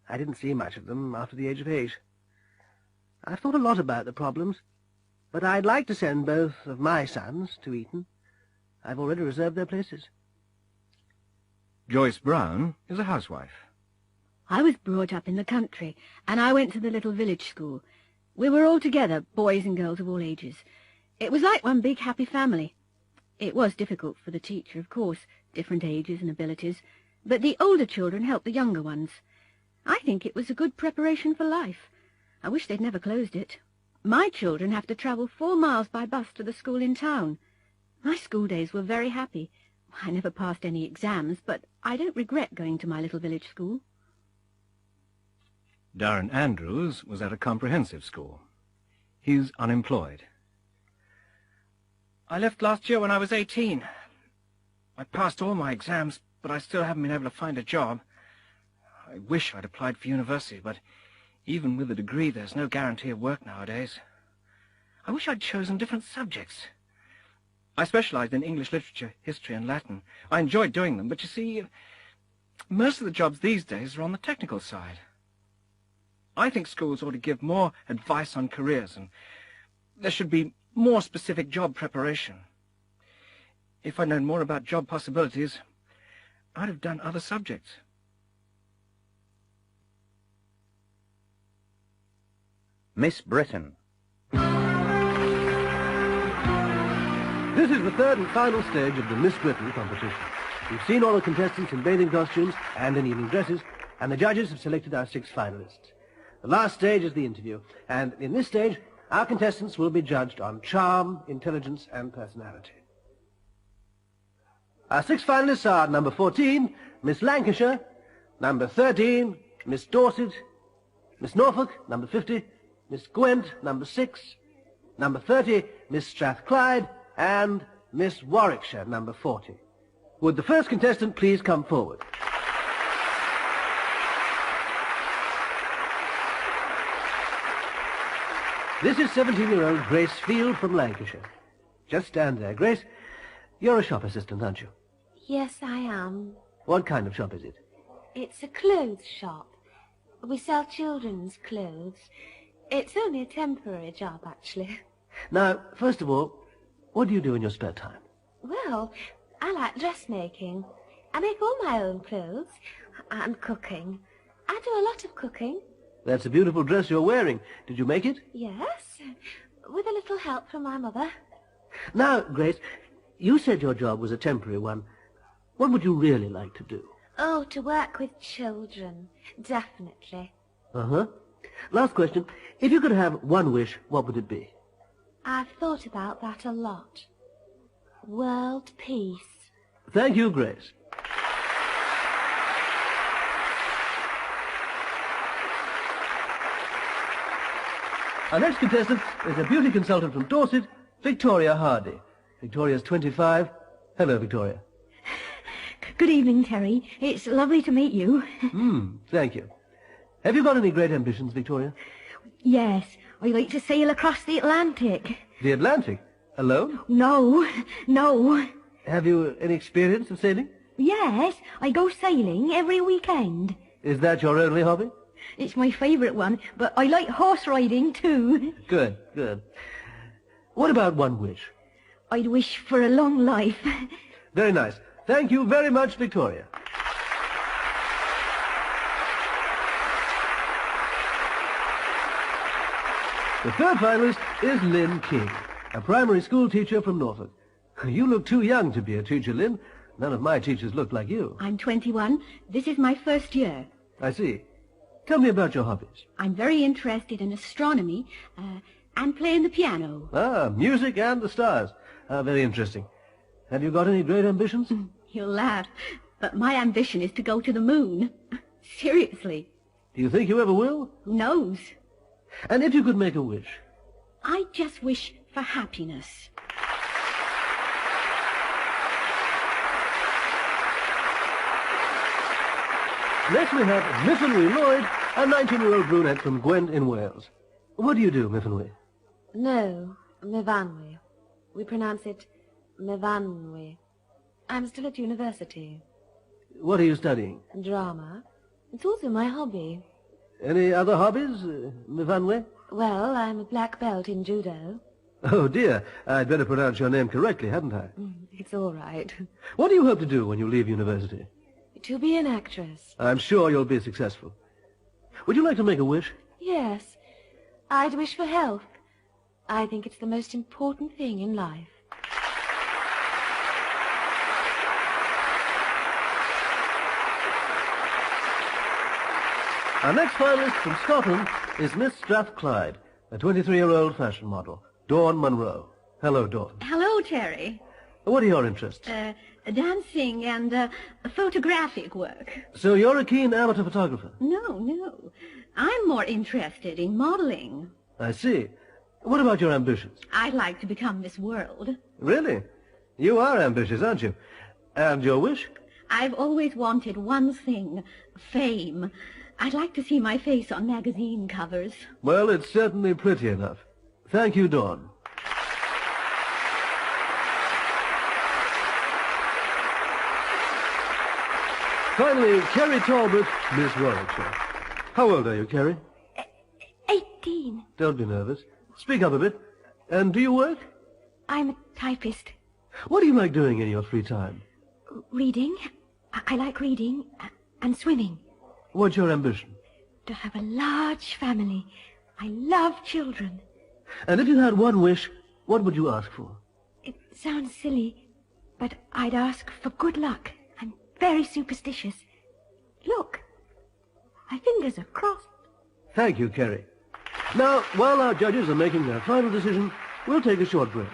I didn't see much of them after the age of 8. I've thought a lot about the problems, but I'd like to send both of my sons to Eton. I've already reserved their places. Joyce Brown is a housewife. I was brought up in the country, and I went to the little village school. We were all together, boys and girls of all ages. It was like one big happy family. It was difficult for the teacher, of course, different ages and abilities, but the older children helped the younger ones. I think it was a good preparation for life. I wish they'd never closed it. My children have to travel 4 miles by bus to the school in town. My school days were very happy. I never passed any exams, but I don't regret going to my little village school. Darren Andrews was at a comprehensive school. He's unemployed. I left last year when I was 18. I passed all my exams, but I still haven't been able to find a job. I wish I'd applied for university, but even with a degree, there's no guarantee of work nowadays. I wish I'd chosen different subjects. I specialized in English literature, history, and Latin. I enjoyed doing them, but you see, most of the jobs these days are on the technical side. I think schools ought to give more advice on careers, and there should be more specific job preparation. If I'd known more about job possibilities, I'd have done other subjects. Miss Britain. This is the third and final stage of the Miss Britain competition. We've seen all the contestants in bathing costumes and in evening dresses, and the judges have selected our 6 finalists. The last stage is the interview, and in this stage, our contestants will be judged on charm, intelligence, and personality. Our 6 finalists are number 14, Miss Lancashire, number 13, Miss Dorset, Miss Norfolk, number 50, Miss Gwent, number 6, number 30, Miss Strathclyde, and Miss Warwickshire, number 40. Would the first contestant please come forward? This is 17-year-old Grace Field from Lancashire. Just stand there, Grace. You're a shop assistant, aren't you? Yes, I am. What kind of shop is it? It's a clothes shop. We sell children's clothes. It's only a temporary job, actually. Now, first of all, what do you do in your spare time? Well, I like dressmaking. I make all my own clothes and cooking. I do a lot of cooking. That's a beautiful dress you're wearing. Did you make it? Yes, with a little help from my mother. Now, Grace, you said your job was a temporary one. What would you really like to do? Oh, to work with children. Definitely. Uh-huh. Last question. If you could have one wish, what would it be? I've thought about that a lot. World peace. Thank you, Grace. Our next contestant is a beauty consultant from Dorset, Victoria Hardy. Victoria's 25. Hello, Victoria. Good evening, Terry. It's lovely to meet you. Thank you. Have you got any great ambitions, Victoria? Yes, I'd like to sail across the Atlantic. The Atlantic? Alone? No. Have you any experience of sailing? Yes, I go sailing every weekend. Is that your only hobby? It's my favourite one, but I like horse riding too. Good. What about one wish? I'd wish for a long life. Very nice. Thank you very much, Victoria. The third finalist is Lynn King, a primary school teacher from Norfolk. You look too young to be a teacher, Lynn. None of my teachers look like you. I'm 21. This is my first year. I see. Tell me about your hobbies. I'm very interested in astronomy and playing the piano. Ah, music and the stars. Very interesting. Have you got any great ambitions? You'll laugh, but my ambition is to go to the moon. Seriously. Do you think you ever will? Who knows? And if you could make a wish? I just wish for happiness. Next we have Myfanwy Lloyd, a 19-year-old brunette from Gwent in Wales. What do you do, Myfanwy? No, Myfanwy. We pronounce it Myfanwy. I'm still at university. What are you studying? Drama. It's also my hobby. Any other hobbies, Myfanwy? Well, I'm a black belt in judo. Oh, dear. I'd better pronounce your name correctly, hadn't I? It's all right. What do you hope to do when you leave university? To be an actress. I'm sure you'll be successful. Would you like to make a wish? Yes. I'd wish for health. I think it's the most important thing in life. Our next finalist from Scotland is Miss Strathclyde, a 23-year-old fashion model, Dawn Munro. Hello, Dawn. Hello, Terry. What are your interests? Dancing and photographic work. So you're a keen amateur photographer? No. I'm more interested in modeling. I see. What about your ambitions? I'd like to become Miss World. Really? You are ambitious, aren't you? And your wish? I've always wanted one thing, fame. I'd like to see my face on magazine covers. Well, it's certainly pretty enough. Thank you, Dawn. Finally, Kerry Talbot, Miss Warwickshire. How old are you, Kerry? 18. Don't be nervous. Speak up a bit. And do you work? I'm a typist. What do you like doing in your free time? Reading. I like reading and swimming. What's your ambition? To have a large family. I love children. And if you had one wish, what would you ask for? It sounds silly, but I'd ask for good luck. I'm very superstitious. Look, my fingers are crossed. Thank you, Kerry. Now, while our judges are making their final decision, we'll take a short break.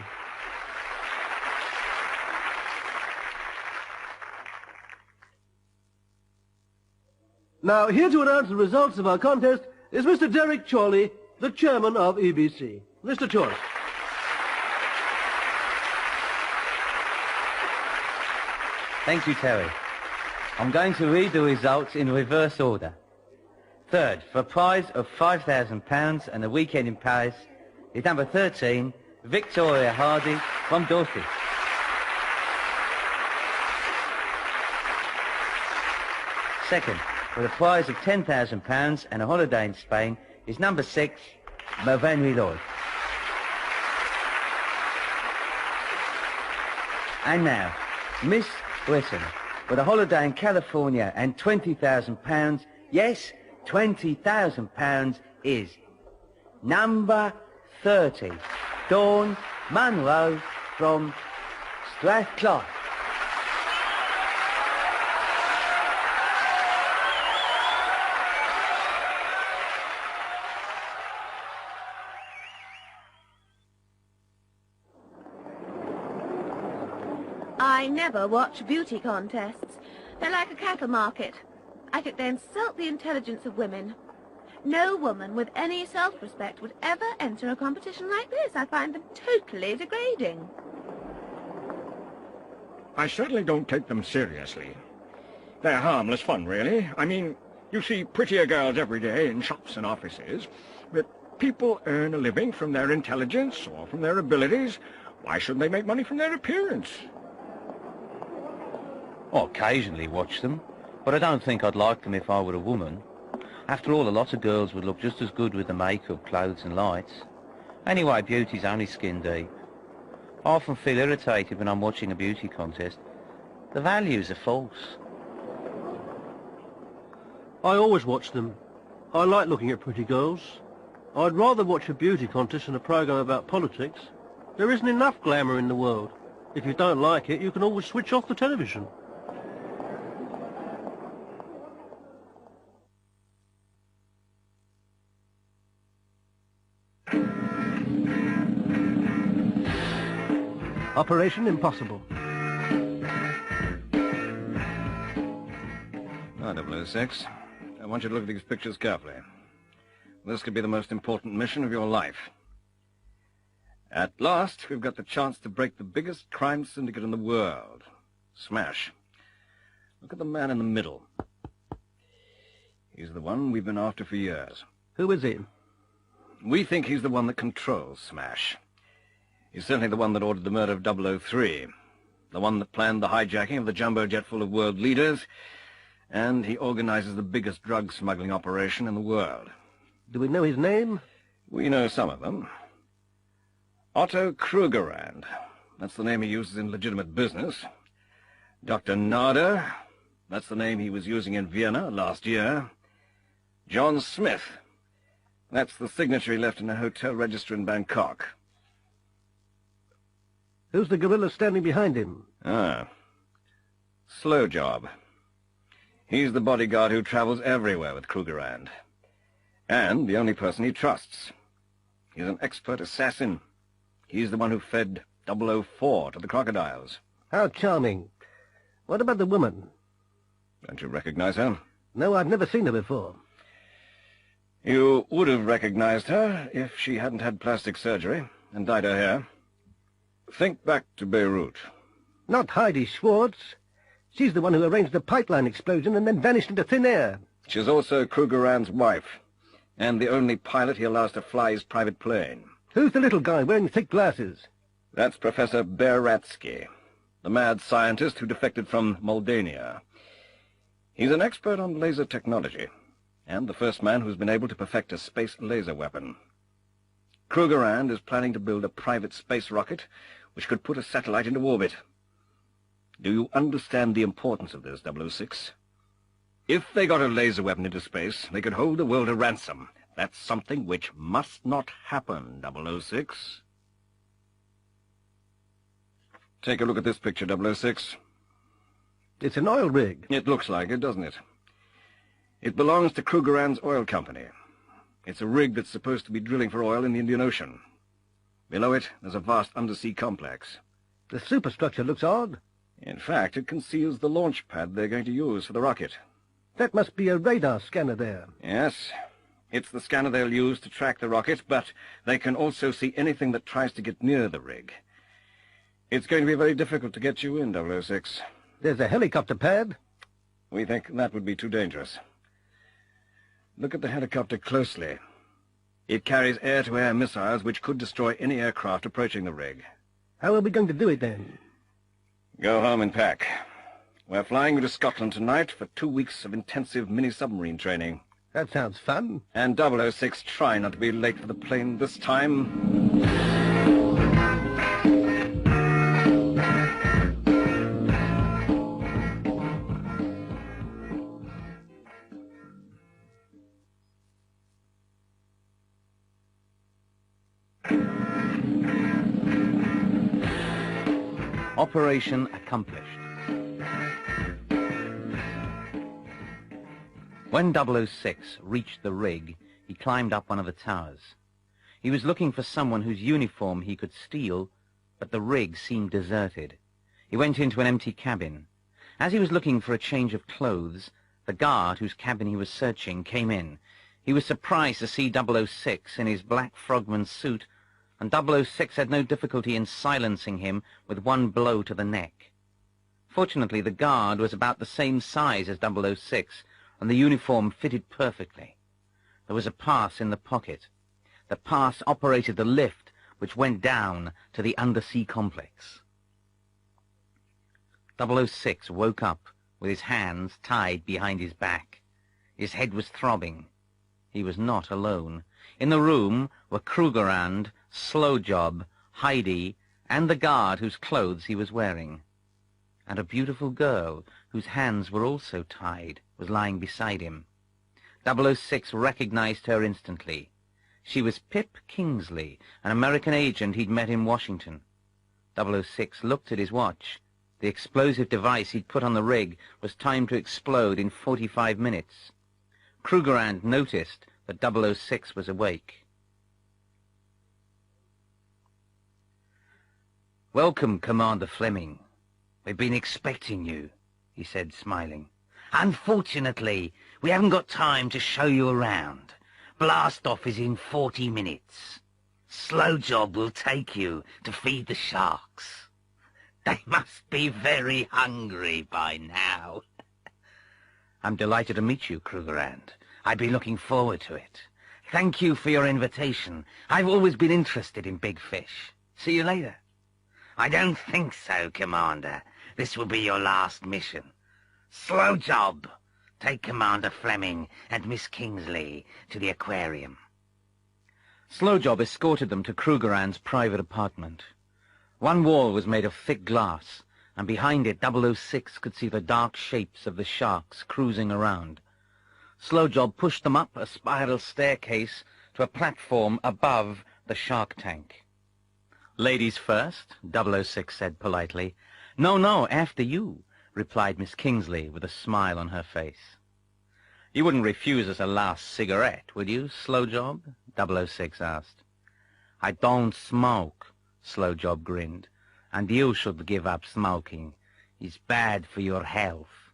Now, here to announce the results of our contest is Mr. Derek Chorley, the chairman of EBC. Mr. Chorley. Thank you, Terry. I'm going to read the results in reverse order. Third, for a prize of £5,000 and a weekend in Paris, is number 13, Victoria Hardy from Dorset. Second, with a prize of £10,000 and a holiday in Spain, is number 6, Mavenry Lloyd. And now, Miss Britain, with a holiday in California and £20,000, yes, £20,000 is number 30, Dawn Munro from Strathclyde. I never watch beauty contests. They're like a cattle market. I think they insult the intelligence of women. No woman with any self-respect would ever enter a competition like this. I find them totally degrading. I certainly don't take them seriously. They're harmless fun, really. I mean, you see prettier girls every day in shops and offices, but people earn a living from their intelligence or from their abilities. Why shouldn't they make money from their appearance? I occasionally watch them, but I don't think I'd like them if I were a woman. After all, a lot of girls would look just as good with the makeup, clothes and lights. Anyway, beauty's only skin deep. I often feel irritated when I'm watching a beauty contest. The values are false. I always watch them. I like looking at pretty girls. I'd rather watch a beauty contest than a program about politics. There isn't enough glamour in the world. If you don't like it, you can always switch off the television. Operation Impossible. 006. I want you to look at these pictures carefully. This could be the most important mission of your life. At last, we've got the chance to break the biggest crime syndicate in the world. Smash. Look at the man in the middle. He's the one we've been after for years. Who is he? We think he's the one that controls Smash. He's certainly the one that ordered the murder of 003, the one that planned the hijacking of the jumbo jet full of world leaders, and he organizes the biggest drug smuggling operation in the world. Do we know his name? We know some of them. Otto Krugerrand. That's the name he uses in legitimate business. Dr. Nader. That's the name he was using in Vienna last year. John Smith. That's the signature he left in a hotel register in Bangkok. Who's the gorilla standing behind him? Slow Job. He's the bodyguard who travels everywhere with Krugerrand. And the only person he trusts. He's an expert assassin. He's the one who fed 004 to the crocodiles. How charming. What about the woman? Don't you recognize her? No, I've never seen her before. You would have recognized her if she hadn't had plastic surgery and dyed her hair. Think back to Beirut. Not Heidi Schwartz. She's the one who arranged the pipeline explosion and then vanished into thin air. She's also Krugerrand's wife, and the only pilot he allows to fly his private plane. Who's the little guy wearing thick glasses? That's Professor Beratsky, the mad scientist who defected from Moldania. He's an expert on laser technology, and the first man who's been able to perfect a space laser weapon. Krugerrand is planning to build a private space rocket which could put a satellite into orbit. Do you understand the importance of this, 006? If they got a laser weapon into space, they could hold the world a ransom. That's something which must not happen, 006. Take a look at this picture, 006. It's an oil rig. It looks like it, doesn't it? It belongs to Krugerrand's oil company. It's a rig that's supposed to be drilling for oil in the Indian Ocean. Below it, there's a vast undersea complex. The superstructure looks odd. In fact, it conceals the launch pad they're going to use for the rocket. That must be a radar scanner there. Yes. It's the scanner they'll use to track the rocket, but they can also see anything that tries to get near the rig. It's going to be very difficult to get you in, 006. There's a helicopter pad. We think that would be too dangerous. Look at the helicopter closely. It carries air-to-air missiles which could destroy any aircraft approaching the rig. How are we going to do it then? Go home and pack. We're flying you to Scotland tonight for 2 weeks of intensive mini-submarine training. That sounds fun. And 006, try not to be late for the plane this time. Operation accomplished. When 006 reached the rig, he climbed up one of the towers. He was looking for someone whose uniform he could steal, but the rig seemed deserted. He went into an empty cabin. As he was looking for a change of clothes, the guard whose cabin he was searching came in. He was surprised to see 006 in his black frogman suit, and 006 had no difficulty in silencing him with one blow to the neck. Fortunately, the guard was about the same size as 006, and the uniform fitted perfectly. There was a pass in the pocket. The pass operated the lift which went down to the undersea complex. 006 woke up with his hands tied behind his back. His head was throbbing. He was not alone. In the room were Krugerrand, Slowjob, Heidi, and the guard whose clothes he was wearing. And a beautiful girl, whose hands were also tied, was lying beside him. 006 recognized her instantly. She was Pip Kingsley, an American agent he'd met in Washington. 006 looked at his watch. The explosive device he'd put on the rig was timed to explode in 45 minutes. Krugerrand noticed that 006 was awake. "Welcome, Commander Fleming. We've been expecting you," he said, smiling. "Unfortunately, we haven't got time to show you around. Blast-off is in 40 minutes. Slowjob will take you to feed the sharks. They must be very hungry by now." "I'm delighted to meet you, Krugerrand. I've been looking forward to it. Thank you for your invitation. I've always been interested in big fish. See you later." "I don't think so, Commander. This will be your last mission. Slowjob, take Commander Fleming and Miss Kingsley to the aquarium." Slowjob escorted them to Krugerrand's private apartment. One wall was made of thick glass, and behind it 006 could see the dark shapes of the sharks cruising around. Slowjob pushed them up a spiral staircase to a platform above the shark tank. "Ladies first," 006 said politely. No, after you," replied Miss Kingsley with a smile on her face. "You wouldn't refuse us a last cigarette, would you, Slowjob?" 006 asked. "I don't smoke," Slowjob grinned. and you should give up smoking. It's bad for your health.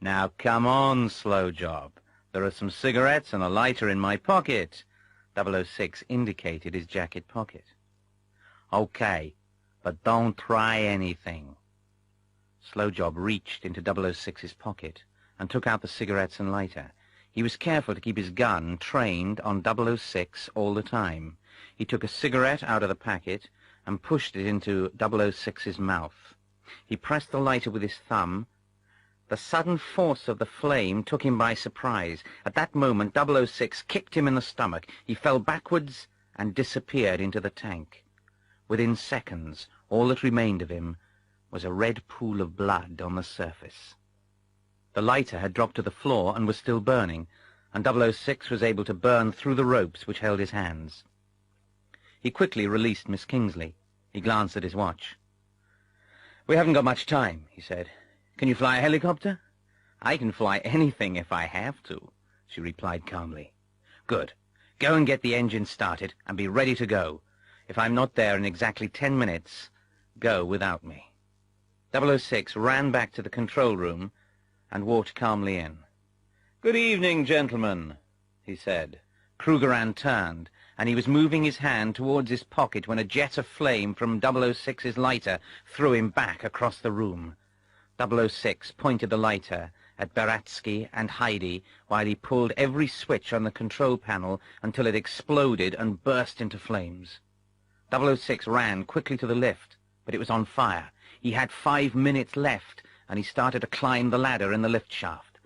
Now come on, slow job. There are some cigarettes and a lighter in my pocket. 006 indicated his jacket pocket. Okay, but don't try anything. Slow job reached into 006's pocket and took out the cigarettes and lighter. He was careful to keep his gun trained on 006 all the time. He took a cigarette out of the packet and pushed it into 006's mouth. He pressed the lighter with his thumb. The sudden force of the flame took him by surprise. At that moment, 006 kicked him in the stomach. He fell backwards and disappeared into the tank. Within seconds, all that remained of him was a red pool of blood on the surface. The lighter had dropped to the floor and was still burning, and 006 was able to burn through the ropes which held his hands. He quickly released Miss Kingsley. He glanced at his watch. "We haven't got much time," he said. "Can you fly a helicopter?" "I can fly anything if I have to," she replied calmly. "Good. Go and get the engine started and be ready to go. If I'm not there in exactly 10 minutes, go without me." 006 ran back to the control room and walked calmly in. "Good evening, gentlemen," he said. Krugerrand turned, and he was moving his hand towards his pocket when a jet of flame from 006's lighter threw him back across the room. 006 pointed the lighter at Baratsky and Heidi while he pulled every switch on the control panel until it exploded and burst into flames. 006 ran quickly to the lift, but it was on fire. He had 5 minutes left, and he started to climb the ladder in the lift shaft.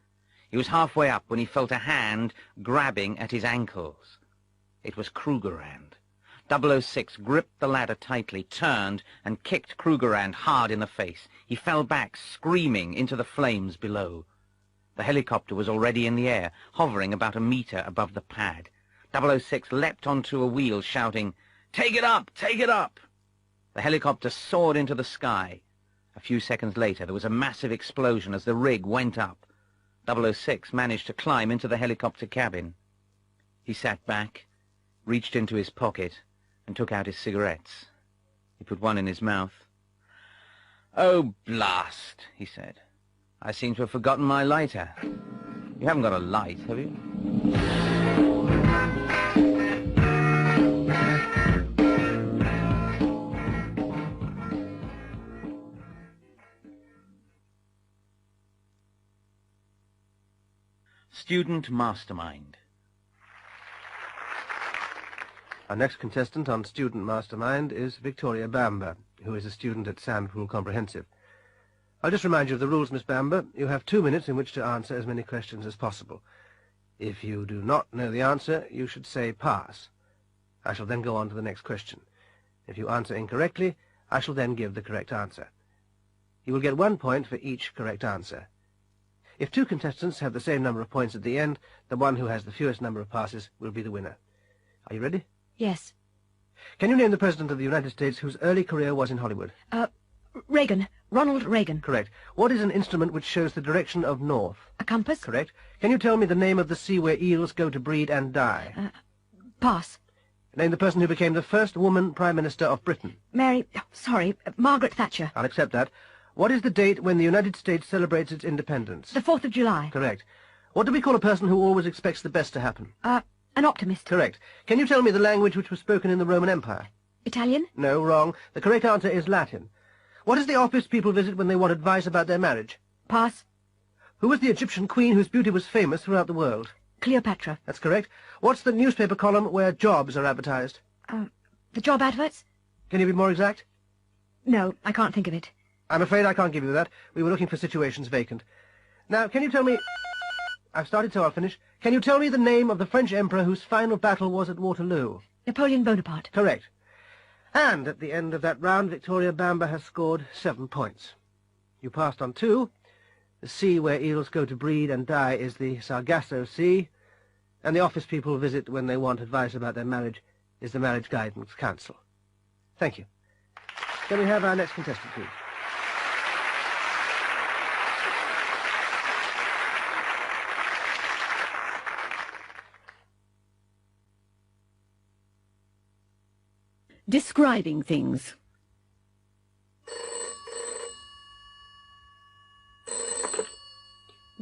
He was halfway up when he felt a hand grabbing at his ankles. It was Krugerrand. 006 gripped the ladder tightly, turned, and kicked Krugerrand hard in the face. He fell back, screaming, into the flames below. The helicopter was already in the air, hovering about a meter above the pad. 006 leapt onto a wheel, shouting, "Take it up! Take it up!" The helicopter soared into the sky. A few seconds later, there was a massive explosion as the rig went up. 006 managed to climb into the helicopter cabin. He sat back, reached into his pocket, and took out his cigarettes. He put one in his mouth. "Oh, blast," he said. "I seem to have forgotten my lighter. You haven't got a light, have you?" Student Mastermind. Our next contestant on Student Mastermind is Victoria Bamber, who is a student at Sandpool Comprehensive. I'll just remind you of the rules, Miss Bamber. You have 2 minutes in which to answer as many questions as possible. If you do not know the answer, you should say pass. I shall then go on to the next question. If you answer incorrectly, I shall then give the correct answer. You will get 1 point for each correct answer. If 2 contestants have the same number of points at the end, the one who has the fewest number of passes will be the winner. Are you ready? Yes. Can you name the President of the United States whose early career was in Hollywood? Reagan. Ronald Reagan. Correct. What is an instrument which shows the direction of north? A compass. Correct. Can you tell me the name of the sea where eels go to breed and die? Pass. Name the person who became the first woman Prime Minister of Britain. Margaret Thatcher. I'll accept that. What is the date when the United States celebrates its independence? The 4th of July. Correct. What do we call a person who always expects the best to happen? An optimist. Correct. Can you tell me the language which was spoken in the Roman Empire? Italian? No, wrong. The correct answer is Latin. What is the office people visit when they want advice about their marriage? Pass. Who was the Egyptian queen whose beauty was famous throughout the world? Cleopatra. That's correct. What's the newspaper column where jobs are advertised? The job adverts? Can you be more exact? No, I can't think of it. I'm afraid I can't give you that. We were looking for situations vacant. Now, can you tell me... I've started, so I'll finish. Can you tell me the name of the French emperor whose final battle was at Waterloo? Napoleon Bonaparte. Correct. And at the end of that round, Victoria Bamber has scored 7 points. You passed on 2. The sea where eels go to breed and die is the Sargasso Sea, and the office people visit when they want advice about their marriage is the Marriage Guidance Council. Thank you. Can we have our next contestant, please? Describing things.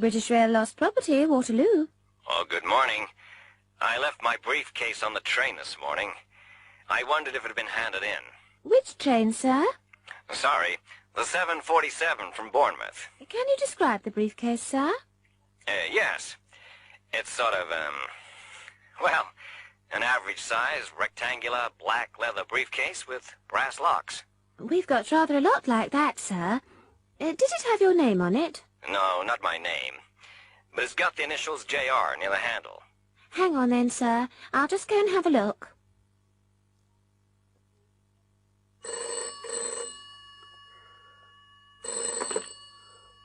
British Rail lost property, Waterloo. Oh, good morning. I left my briefcase on the train this morning. I wondered if it had been handed in. Which train, sir? Sorry, the 747 from Bournemouth. Can you describe the briefcase, sir? Yes. It's sort of, well, an average-size, rectangular, black leather briefcase with brass locks. We've got rather a lot like that, sir. Did it have your name on it? No, not my name. But it's got the initials JR near the handle. Hang on then, sir. I'll just go and have a look.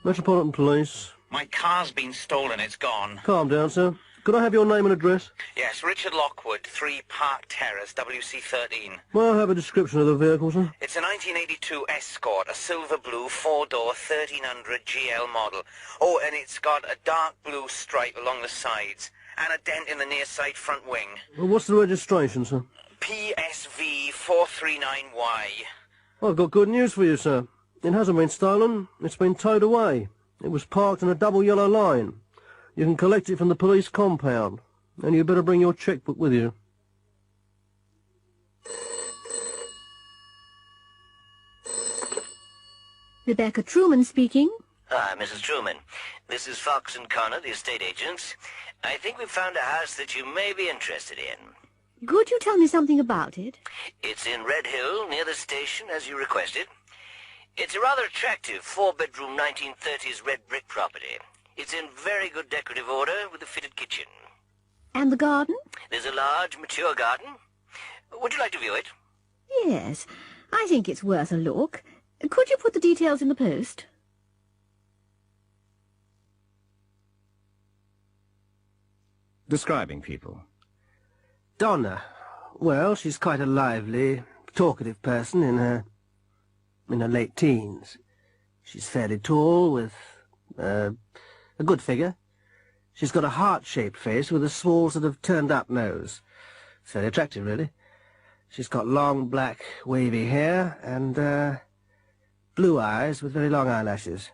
Metropolitan Police. My car's been stolen. It's gone. Calm down, sir. Could I have your name and address? Yes, Richard Lockwood, 3 Park Terrace, WC13. May I have a description of the vehicle, sir? It's a 1982 Escort, a silver blue 4-door 1300 GL model. Oh, and it's got a dark blue stripe along the sides and a dent in the near side front wing. Well, what's the registration, sir? PSV 439Y. I've got good news for you, sir. It hasn't been stolen. It's been towed away. It was parked in a double yellow line. You can collect it from the police compound. And you'd better bring your checkbook with you. Rebecca Truman speaking. Ah, Mrs. Truman. This is Fox and Connor, the estate agents. I think we've found a house that you may be interested in. Could you tell me something about it? It's in Red Hill, near the station, as you requested. It's a rather attractive 4-bedroom 1930s red brick property. It's in very good decorative order with a fitted kitchen. And the garden? There's a large, mature garden. Would you like to view it? Yes, I think it's worth a look. Could you put the details in the post? Describing people. Donna. Well, she's quite a lively, talkative person in her late teens. She's fairly tall, with a good figure. She's got a heart-shaped face with a small sort of turned-up nose. It's very attractive, really. She's got long, black, wavy hair and blue eyes with very long eyelashes.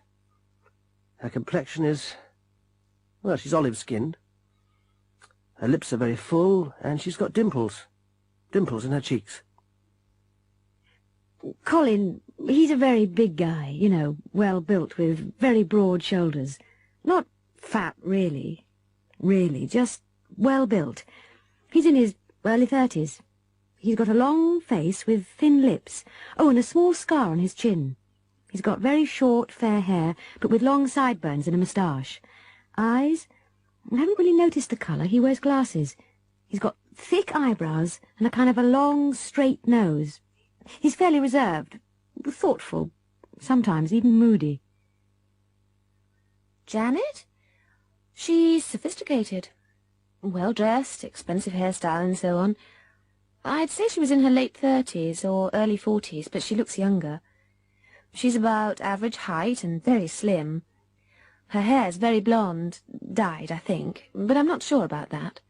Her complexion is, well, she's olive-skinned. Her lips are very full, and she's got dimples. Dimples in her cheeks. Colin, he's a very big guy, you know, well-built with very broad shoulders. Not fat, really. Really, just well-built. He's in his early 30s. He's got a long face with thin lips. Oh, and a small scar on his chin. He's got very short, fair hair, but with long sideburns and a moustache. Eyes? I haven't really noticed the colour. He wears glasses. He's got thick eyebrows and a kind of a long, straight nose. He's fairly reserved, thoughtful, sometimes even moody. Janet? She's sophisticated. Well-dressed, expensive hairstyle and so on. I'd say she was in her late 30s or early 40s, but she looks younger. She's about average height and very slim. Her hair's very blonde, dyed, I think, but I'm not sure about that.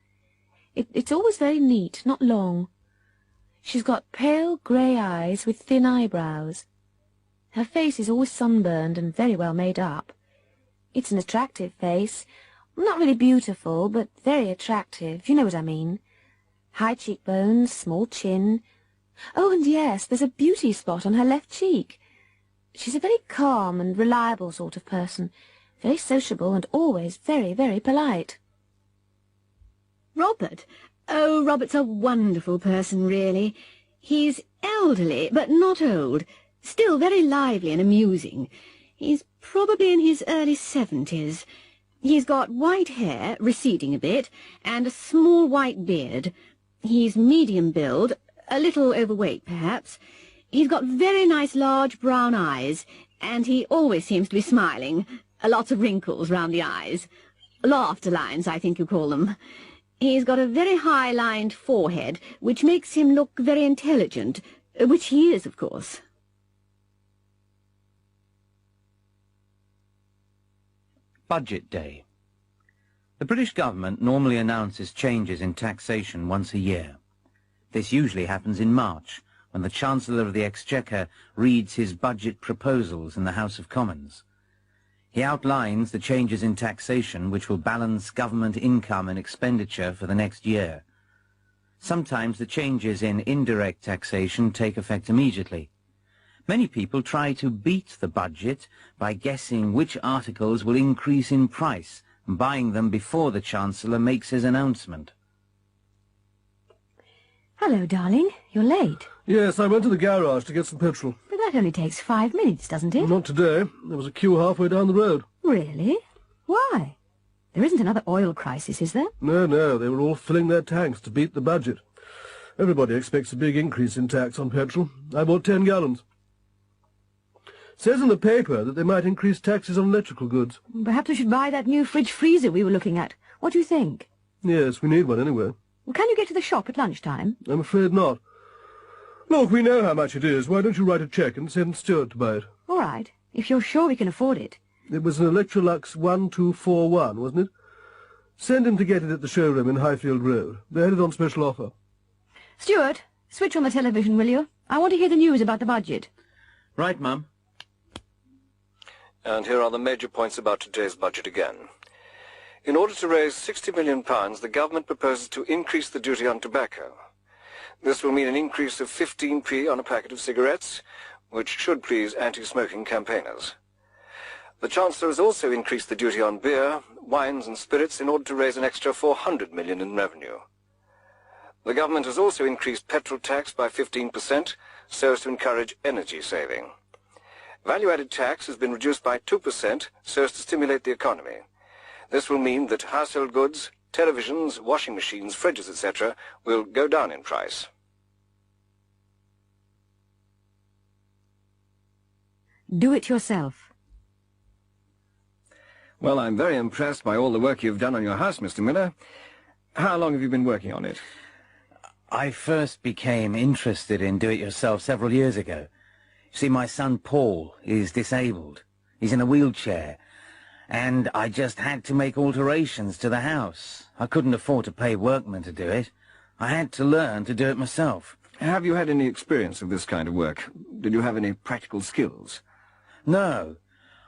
It's always very neat, not long. She's got pale grey eyes with thin eyebrows. Her face is always sunburned and very well made up. It's an attractive face. Not really beautiful, but very attractive, you know what I mean. High cheekbones, small chin. Oh, and yes, there's a beauty spot on her left cheek. She's a very calm and reliable sort of person, very sociable and always very, very polite. Robert? Oh, Robert's a wonderful person, really. He's elderly, but not old. Still very lively and amusing. He's probably in his early 70s. He's got white hair, receding a bit, and a small white beard. He's medium build, a little overweight, perhaps. He's got very nice large brown eyes, and he always seems to be smiling. Lots of wrinkles round the eyes. Laughter lines, I think you call them. He's got a very high-lined forehead, which makes him look very intelligent, which he is, of course. Budget Day. The British government normally announces changes in taxation once a year. This usually happens in March, when the Chancellor of the Exchequer reads his budget proposals in the House of Commons. He outlines the changes in taxation which will balance government income and expenditure for the next year. Sometimes the changes in indirect taxation take effect immediately. Many people try to beat the budget by guessing which articles will increase in price and buying them before the Chancellor makes his announcement. Hello, darling. You're late. Yes, I went to the garage to get some petrol. But that only takes 5 minutes, doesn't it? Not today. There was a queue halfway down the road. Really? Why? There isn't another oil crisis, is there? No, they were all filling their tanks to beat the budget. Everybody expects a big increase in tax on petrol. I bought 10 gallons. Says in the paper that they might increase taxes on electrical goods. Perhaps we should buy that new fridge-freezer we were looking at. What do you think? Yes, we need one anyway. Well, can you get to the shop at lunchtime? I'm afraid not. Look, we know how much it is. Why don't you write a cheque and send Stuart to buy it? All right, if you're sure we can afford it. It was an Electrolux 1241, wasn't it? Send him to get it at the showroom in Highfield Road. They had it on special offer. Stuart, switch on the television, will you? I want to hear the news about the budget. Right, Mum. And here are the major points about today's budget again. In order to raise £60 million, the government proposes to increase the duty on tobacco. This will mean an increase of 15p on a packet of cigarettes, which should please anti-smoking campaigners. The Chancellor has also increased the duty on beer, wines and spirits in order to raise an extra £400 million in revenue. The government has also increased petrol tax by 15% so as to encourage energy saving. Value-added tax has been reduced by 2% so as to stimulate the economy. This will mean that household goods, televisions, washing machines, fridges, etc. will go down in price. Do it yourself. Well, I'm very impressed by all the work you've done on your house, Mr. Miller. How long have you been working on it? I first became interested in do-it-yourself several years ago. See, my son Paul is disabled. He's in a wheelchair. And I just had to make alterations to the house. I couldn't afford to pay workmen to do it. I had to learn to do it myself. Have you had any experience of this kind of work? Did you have any practical skills? No.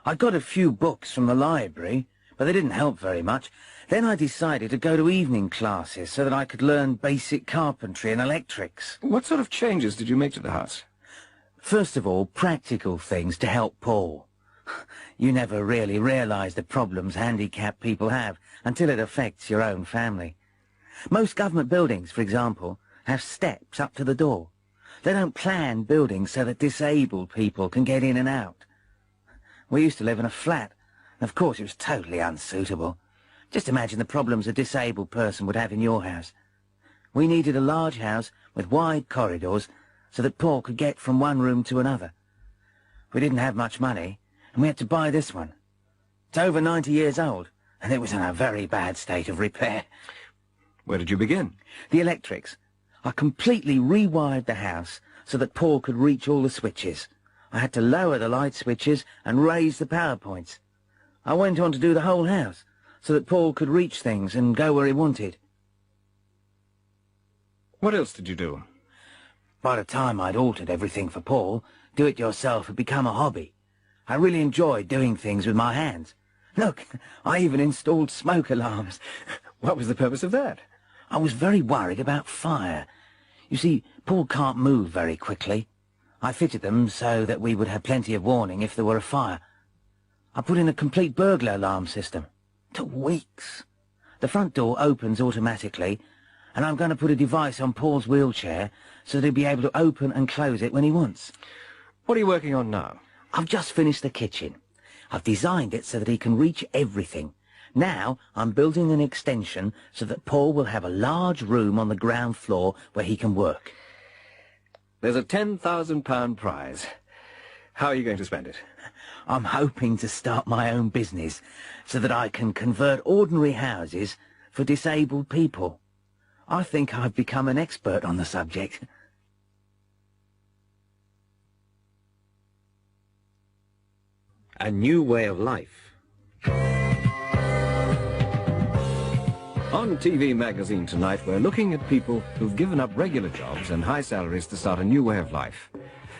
I got a few books from the library, but they didn't help very much. Then I decided to go to evening classes so that I could learn basic carpentry and electrics. What sort of changes did you make to the house? First of all, practical things to help Paul. You never really realise the problems handicapped people have until it affects your own family. Most government buildings, for example, have steps up to the door. They don't plan buildings so that disabled people can get in and out. We used to live in a flat. Of course, it was totally unsuitable. Just imagine the problems a disabled person would have in your house. We needed a large house with wide corridors so that Paul could get from one room to another. We didn't have much money, and we had to buy this one. It's over 90 years old, and it was in a very bad state of repair. Where did you begin? The electrics. I completely rewired the house so that Paul could reach all the switches. I had to lower the light switches and raise the power points. I went on to do the whole house so that Paul could reach things and go where he wanted. What else did you do? By the time I'd altered everything for Paul, do-it-yourself had become a hobby. I really enjoyed doing things with my hands. Look, I even installed smoke alarms. What was the purpose of that? I was very worried about fire. You see, Paul can't move very quickly. I fitted them so that we would have plenty of warning if there were a fire. I put in a complete burglar alarm system. It took weeks. The front door opens automatically, and I'm going to put a device on Paul's wheelchair so that he'll be able to open and close it when he wants. What are you working on now? I've just finished the kitchen. I've designed it so that he can reach everything. Now I'm building an extension so that Paul will have a large room on the ground floor where he can work. There's a £10,000 prize. How are you going to spend it? I'm hoping to start my own business so that I can convert ordinary houses for disabled people. I think I've become an expert on the subject. A new way of life. On TV Magazine tonight, we're looking at people who've given up regular jobs and high salaries to start a new way of life.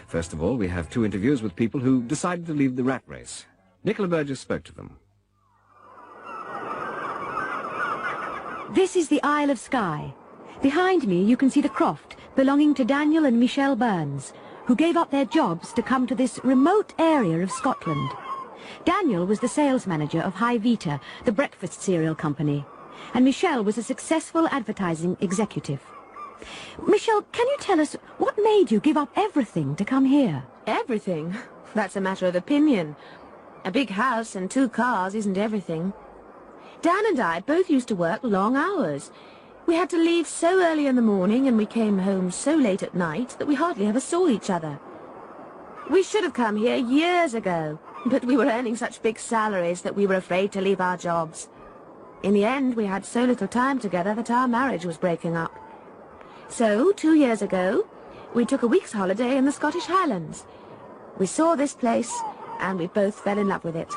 First of all, we have 2 interviews with people who decided to leave the rat race. Nicola Burgess spoke to them. This is the Isle of Skye. Behind me you can see the croft belonging to Daniel and Michelle Burns, who gave up their jobs to come to this remote area of Scotland. Daniel was the sales manager of High Vita, the breakfast cereal company, and Michelle was a successful advertising executive. Michelle, can you tell us what made you give up everything to come here? Everything? That's a matter of opinion. A big house and 2 cars isn't everything. Dan and I both used to work long hours. We had to leave so early in the morning and we came home so late at night that we hardly ever saw each other. We should have come here years ago, but we were earning such big salaries that we were afraid to leave our jobs. In the end, we had so little time together that our marriage was breaking up. So, 2 years ago, we took a week's holiday in the Scottish Highlands. We saw this place, and we both fell in love with it.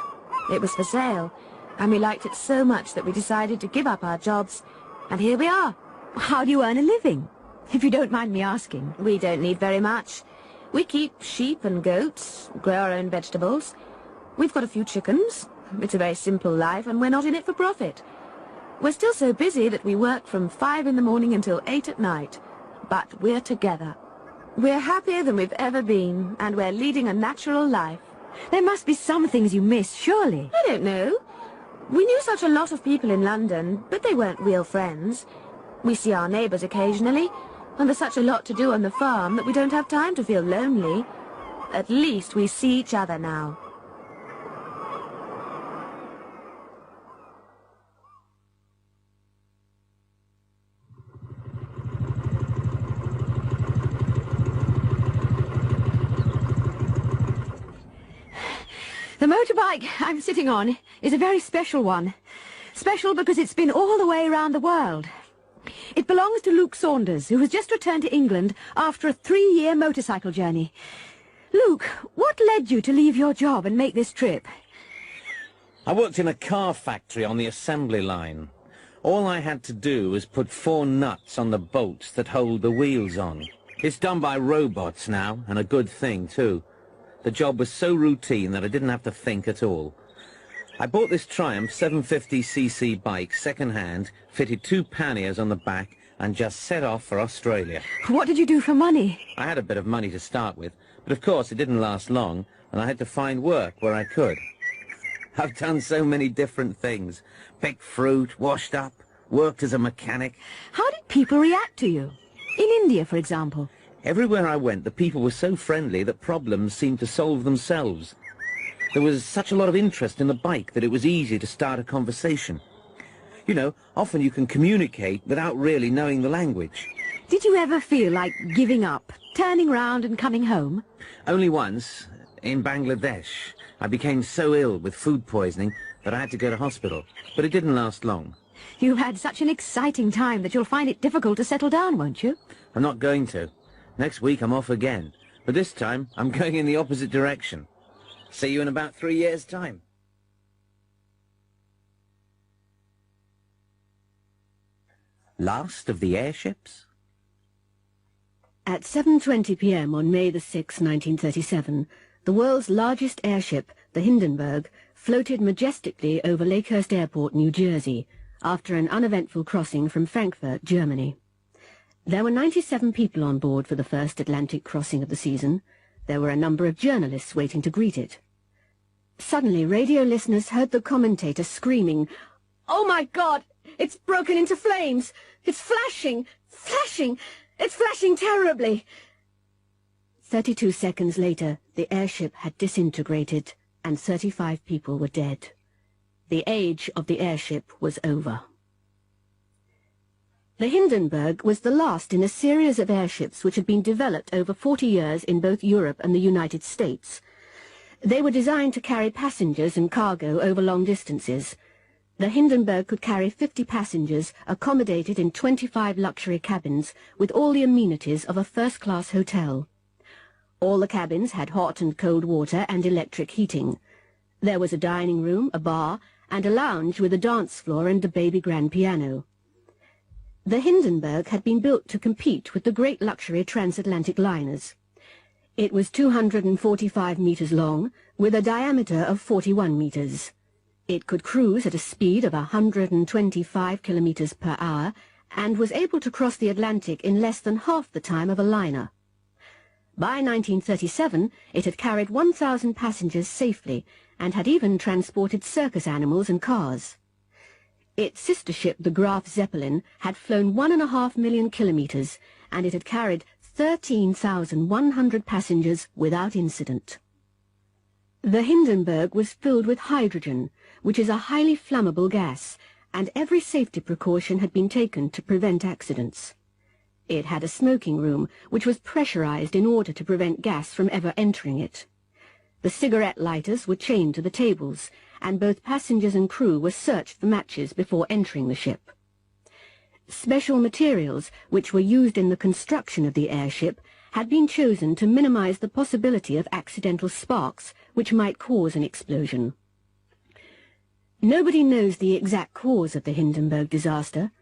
It was for sale, and we liked it so much that we decided to give up our jobs, and here we are. How do you earn a living, if you don't mind me asking? We don't need very much. We keep sheep and goats, grow our own vegetables. We've got a few chickens. It's a very simple life, and we're not in it for profit. We're still so busy that we work from 5 in the morning until 8 at night. But we're together. We're happier than we've ever been, and we're leading a natural life. There must be some things you miss, surely. I don't know. We knew such a lot of people in London, but they weren't real friends. We see our neighbours occasionally, and there's such a lot to do on the farm that we don't have time to feel lonely. At least we see each other now. The motorbike I'm sitting on is a very special one. Special because it's been all the way around the world. It belongs to Luke Saunders, who has just returned to England after a 3-year motorcycle journey. Luke, what led you to leave your job and make this trip? I worked in a car factory on the assembly line. All I had to do was put 4 nuts on the bolts that hold the wheels on. It's done by robots now, and a good thing, too. The job was so routine that I didn't have to think at all. I bought this Triumph 750cc bike second-hand, fitted 2 panniers on the back, and just set off for Australia. What did you do for money? I had a bit of money to start with, but of course it didn't last long, and I had to find work where I could. I've done so many different things. Picked fruit, washed up, worked as a mechanic. How did people react to you? In India, for example. Everywhere I went, the people were so friendly that problems seemed to solve themselves. There was such a lot of interest in the bike that it was easy to start a conversation. You know, often you can communicate without really knowing the language. Did you ever feel like giving up, turning round and coming home? Only once, in Bangladesh. I became so ill with food poisoning that I had to go to hospital, but it didn't last long. You've had such an exciting time that you'll find it difficult to settle down, won't you? I'm not going to. Next week I'm off again, but this time I'm going in the opposite direction. See you in about 3 years' time. Last of the airships? At 7:20 p.m. on May the 6th, 1937, the world's largest airship, the Hindenburg, floated majestically over Lakehurst Airport, New Jersey, after an uneventful crossing from Frankfurt, Germany. There were 97 people on board for the first Atlantic crossing of the season. There were a number of journalists waiting to greet it. Suddenly, radio listeners heard the commentator screaming, "Oh my God! It's broken into flames! It's flashing! Flashing! It's flashing terribly!" 32 seconds later, the airship had disintegrated, and 35 people were dead. The age of the airship was over. The Hindenburg was the last in a series of airships which had been developed over 40 years in both Europe and the United States. They were designed to carry passengers and cargo over long distances. The Hindenburg could carry 50 passengers, accommodated in 25 luxury cabins, with all the amenities of a first-class hotel. All the cabins had hot and cold water and electric heating. There was a dining room, a bar, and a lounge with a dance floor and a baby grand piano. The Hindenburg had been built to compete with the great luxury transatlantic liners. It was 245 meters long, with a diameter of 41 meters. It could cruise at a speed of 125 kilometers per hour and was able to cross the Atlantic in less than half the time of a liner. By 1937, it had carried 1,000 passengers safely and had even transported circus animals and cars. Its sister ship, the Graf Zeppelin, had flown 1.5 million kilometers, and it had carried 13,100 passengers without incident. The Hindenburg was filled with hydrogen, which is a highly flammable gas, and every safety precaution had been taken to prevent accidents. It had a smoking room, which was pressurized in order to prevent gas from ever entering it. The cigarette lighters were chained to the tables, and both passengers and crew were searched for matches before entering the ship. Special materials, which were used in the construction of the airship, had been chosen to minimize the possibility of accidental sparks, which might cause an explosion. Nobody knows the exact cause of the Hindenburg disaster.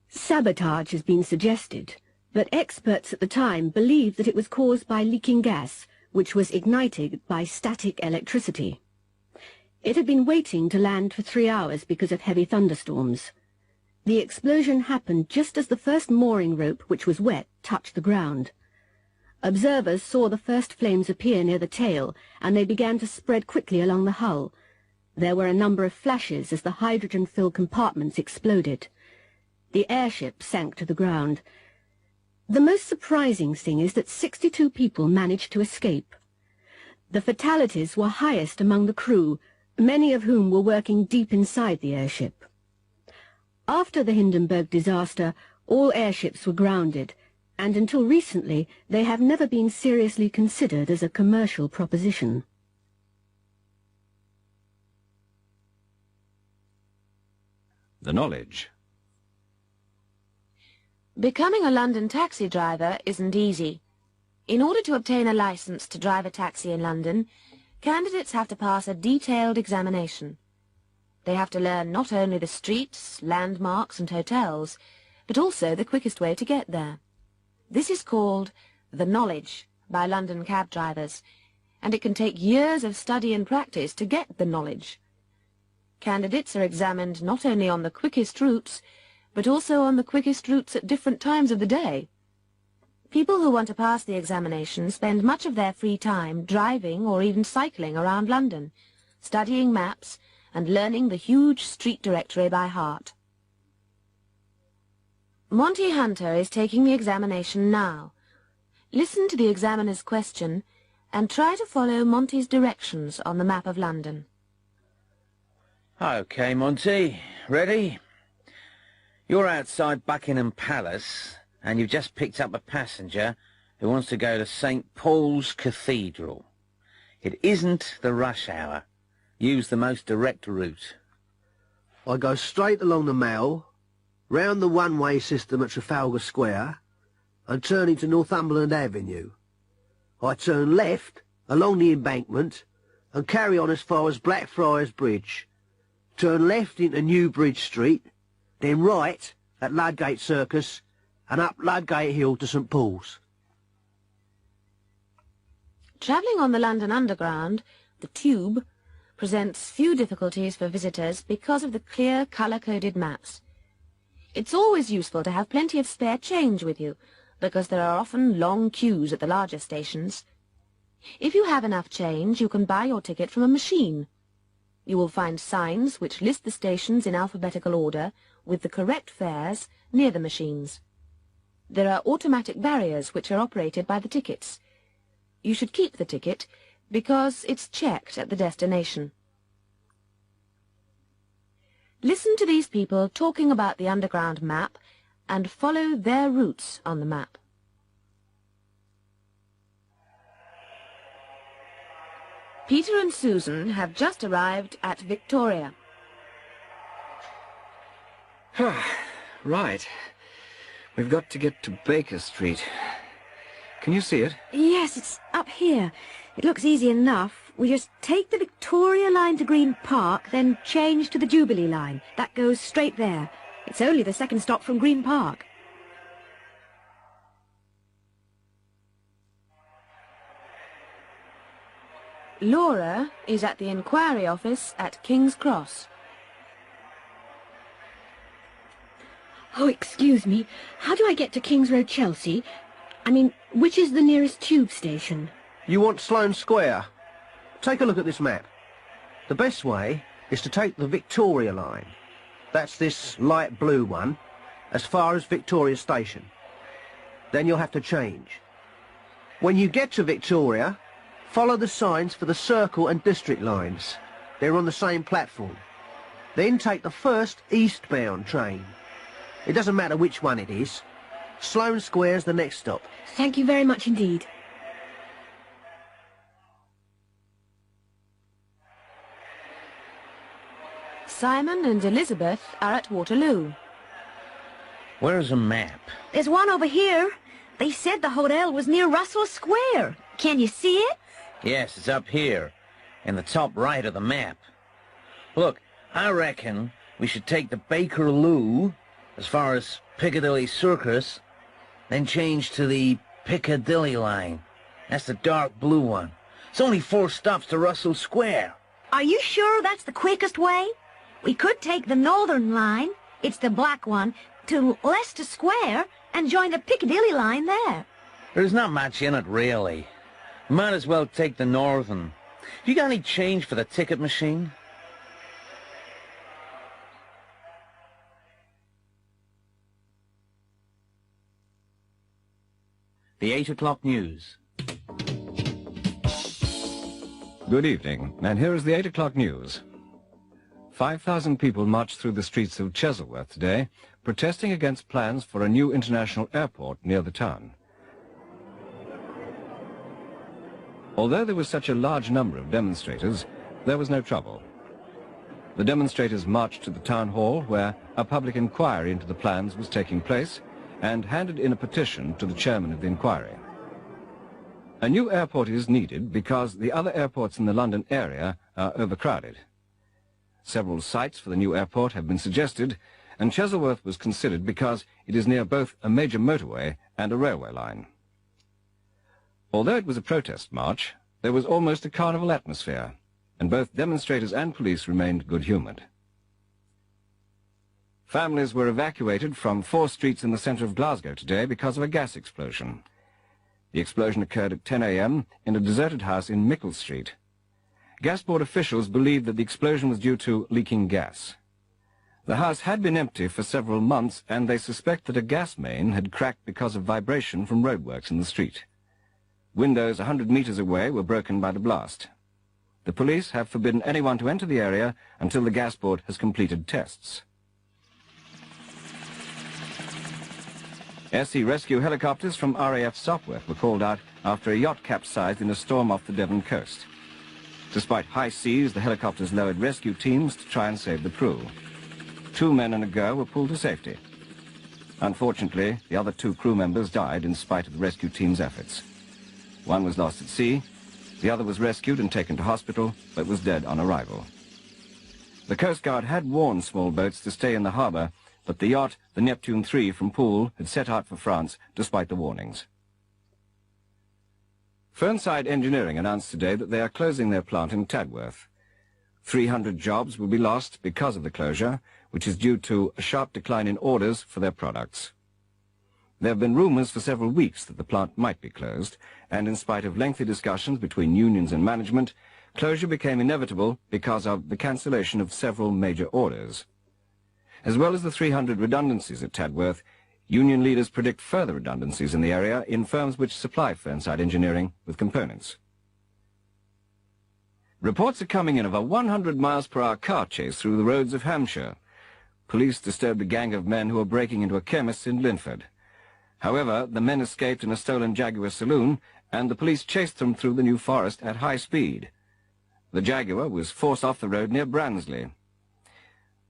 Sabotage has been suggested, but experts at the time believed that it was caused by leaking gas, which was ignited by static electricity. It had been waiting to land for 3 hours because of heavy thunderstorms. The explosion happened just as the first mooring rope, which was wet, touched the ground. Observers saw the first flames appear near the tail, and they began to spread quickly along the hull. There were a number of flashes as the hydrogen-filled compartments exploded. The airship sank to the ground. The most surprising thing is that 62 people managed to escape. The fatalities were highest among the crew, many of whom were working deep inside the airship. After the Hindenburg disaster, all airships were grounded, and until recently they have never been seriously considered as a commercial proposition. The knowledge. Becoming a London taxi driver isn't easy. In order to obtain a license to drive a taxi in London, candidates have to pass a detailed examination. They have to learn not only the streets, landmarks and hotels, but also the quickest way to get there. This is called the knowledge by London cab drivers, and it can take years of study and practice to get the knowledge. Candidates are examined not only on the quickest routes, but also on the quickest routes at different times of the day. People who want to pass the examination spend much of their free time driving or even cycling around London, studying maps and learning the huge street directory by heart. Monty Hunter is taking the examination now. Listen to the examiner's question and try to follow Monty's directions on the map of London. Okay, Monty. Ready? You're outside Buckingham Palace, and you've just picked up a passenger who wants to go to St. Paul's Cathedral. It isn't the rush hour. Use the most direct route. I go straight along the Mall, round the one-way system at Trafalgar Square, and turn into Northumberland Avenue. I turn left along the embankment and carry on as far as Blackfriars Bridge. Turn left into Newbridge Street, then right at Ludgate Circus and up Ludgate Hill to St. Paul's. Travelling on the London Underground, the Tube, presents few difficulties for visitors because of the clear, colour-coded maps. It's always useful to have plenty of spare change with you, because there are often long queues at the larger stations. If you have enough change, you can buy your ticket from a machine. You will find signs which list the stations in alphabetical order with the correct fares near the machines. There are automatic barriers which are operated by the tickets. You should keep the ticket because it's checked at the destination. Listen to these people talking about the underground map and follow their routes on the map. Peter and Susan have just arrived at Victoria. Right. We've got to get to Baker Street. Can you see it? Yes, it's up here. It looks easy enough. We just take the Victoria line to Green Park, then change to the Jubilee line. That goes straight there. It's only the second stop from Green Park. Laura is at the inquiry office at King's Cross. Oh, excuse me. How do I get to King's Road, Chelsea? I mean, which is the nearest tube station? You want Sloane Square? Take a look at this map. The best way is to take the Victoria line. That's this light blue one, as far as Victoria Station. Then you'll have to change. When you get to Victoria, follow the signs for the Circle and District lines. They're on the same platform. Then take the first eastbound train. It doesn't matter which one it is. Sloane Square's the next stop. Thank you very much indeed. Simon and Elizabeth are at Waterloo. Where's a map? There's one over here. They said the hotel was near Russell Square. Can you see it? Yes, it's up here, in the top right of the map. Look, I reckon we should take the Bakerloo as far as Piccadilly Circus, then change to the Piccadilly line. That's the dark blue one. It's only 4 stops to Russell Square. Are you sure that's the quickest way? We could take the Northern line, it's the black one, to Leicester Square and join the Piccadilly line there. There's not much in it, really. Might as well take the Northern. You got any change for the ticket machine? The 8 o'clock news. Good evening, and here is the 8 o'clock news. 5,000 people marched through the streets of Chesilworth today, protesting against plans for a new international airport near the town. Although there was such a large number of demonstrators, there was no trouble. The demonstrators marched to the town hall, where a public inquiry into the plans was taking place, and handed in a petition to the chairman of the inquiry. A new airport is needed because the other airports in the London area are overcrowded. Several sites for the new airport have been suggested, and Chesilworth was considered because it is near both a major motorway and a railway line. Although it was a protest march, there was almost a carnival atmosphere, and both demonstrators and police remained good-humoured. Families were evacuated from 4 streets in the centre of Glasgow today because of a gas explosion. The explosion occurred at 10 a.m. in a deserted house in Mickle Street. Gas board officials believe that the explosion was due to leaking gas. The house had been empty for several months, and they suspect that a gas main had cracked because of vibration from roadworks in the street. Windows 100 metres away were broken by the blast. The police have forbidden anyone to enter the area until the gas board has completed tests. SC rescue helicopters from RAF Sopwith were called out after a yacht capsized in a storm off the Devon coast. Despite high seas, the helicopters lowered rescue teams to try and save the crew. 2 men and a girl were pulled to safety. Unfortunately, the other 2 crew members died in spite of the rescue team's efforts. One was lost at sea, the other was rescued and taken to hospital, but was dead on arrival. The Coast Guard had warned small boats to stay in the harbour, but the yacht, the Neptune III from Poole, had set out for France despite the warnings. Fernside Engineering announced today that they are closing their plant in Tadworth. 300 jobs will be lost because of the closure, which is due to a sharp decline in orders for their products. There have been rumours for several weeks that the plant might be closed, and in spite of lengthy discussions between unions and management, closure became inevitable because of the cancellation of several major orders. As well as the 300 redundancies at Tadworth, union leaders predict further redundancies in the area in firms which supply Fernside Engineering with components. Reports are coming in of a 100 miles-per-hour car chase through the roads of Hampshire. Police disturbed a gang of men who were breaking into a chemist's in Linford. However, the men escaped in a stolen Jaguar saloon, and the police chased them through the New Forest at high speed. The Jaguar was forced off the road near Bransley.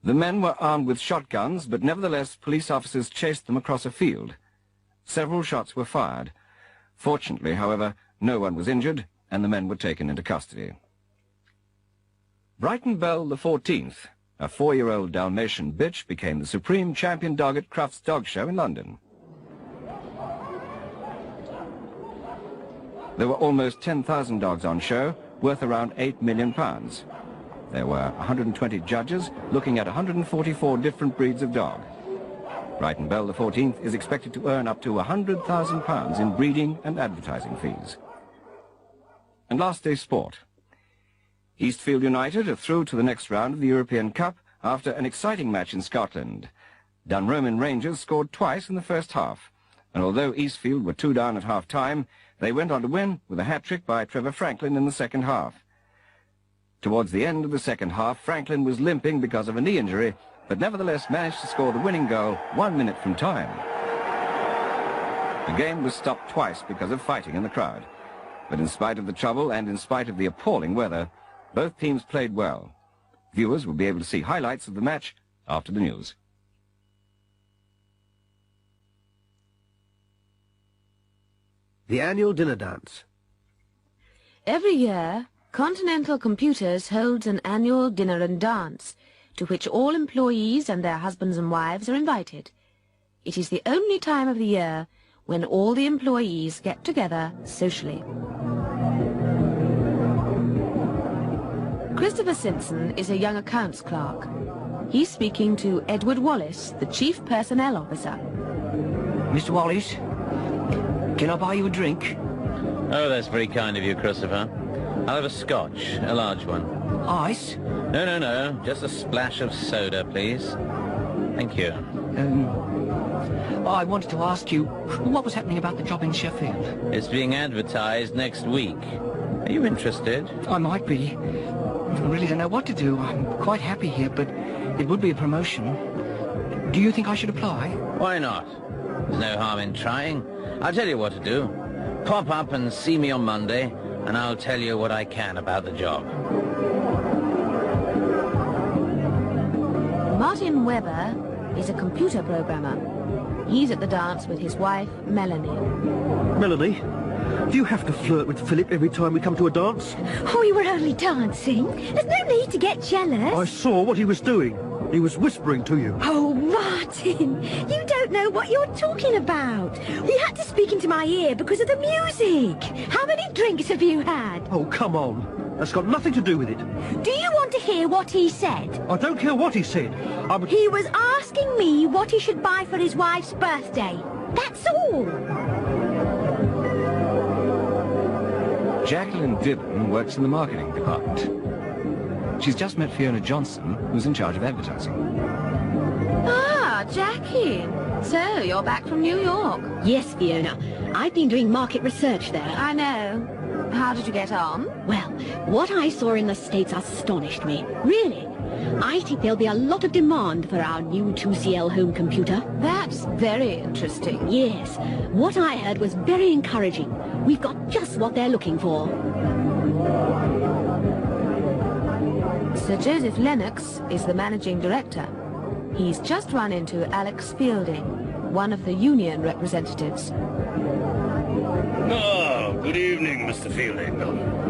The men were armed with shotguns, but nevertheless police officers chased them across a field. Several shots were fired. Fortunately, however, no one was injured, and the men were taken into custody. Brighton Belle the 14th, a 4-year-old Dalmatian bitch, became the supreme champion dog at Crufts Dog Show in London. There were almost 10,000 dogs on show, worth around £8 million. There were 120 judges looking at 144 different breeds of dog. Brighton Bell XIV is expected to earn up to £100,000 in breeding and advertising fees. And last day's sport. Eastfield United are through to the next round of the European Cup after an exciting match in Scotland. Dunroman Rangers scored twice in the first half, and although Eastfield were 2 down at half-time, they went on to win with a hat-trick by Trevor Franklin in the second half. Towards the end of the second half, Franklin was limping because of a knee injury, but nevertheless managed to score the winning goal 1 minute from time. The game was stopped twice because of fighting in the crowd, but in spite of the trouble and in spite of the appalling weather, both teams played well. Viewers will be able to see highlights of the match after the news. The annual dinner dance. Every year, Continental Computers holds an annual dinner and dance, to which all employees and their husbands and wives are invited. It is the only time of the year when all the employees get together socially. Christopher Simpson is a young accounts clerk. He's speaking to Edward Wallace, the Chief Personnel Officer. Mr. Wallace, can I buy you a drink? Oh, that's very kind of you, Christopher. I'll have a scotch, a large one. Ice? No, just a splash of soda, please. Thank you. I wanted to ask you, what was happening about the job in Sheffield? It's being advertised next week. Are you interested? I might be. I really don't know what to do. I'm quite happy here, but it would be a promotion. Do you think I should apply? Why not? There's no harm in trying. I'll tell you what to do. Pop up and see me on Monday, and I'll tell you what I can about the job. Martin Webber is a computer programmer. He's at the dance with his wife, Melanie. Melanie, do you have to flirt with Philip every time we come to a dance? Oh, we were only dancing. There's no need to get jealous. I saw what he was doing. He was whispering to you. Oh, Martin, you don't know what you're talking about. He had to speak into my ear because of the music. How many drinks have you had? Oh, come on. That's got nothing to do with it. Do you want to hear what he said? I don't care what he said. He was asking me what he should buy for his wife's birthday. That's all. Jacqueline Dibben works in the marketing department. She's just met Fiona Johnson, who's in charge of advertising. Ah, Jackie. So, you're back from New York? Yes, Fiona. I've been doing market research there. I know. How did you get on? Well, what I saw in the States astonished me. Really. I think there'll be a lot of demand for our new 2CL home computer. That's very interesting. Yes. What I heard was very encouraging. We've got just what they're looking for. Sir Joseph Lennox is the managing director. He's just run into Alex Fielding, one of the union representatives. Oh, good evening, Mr. Fielding.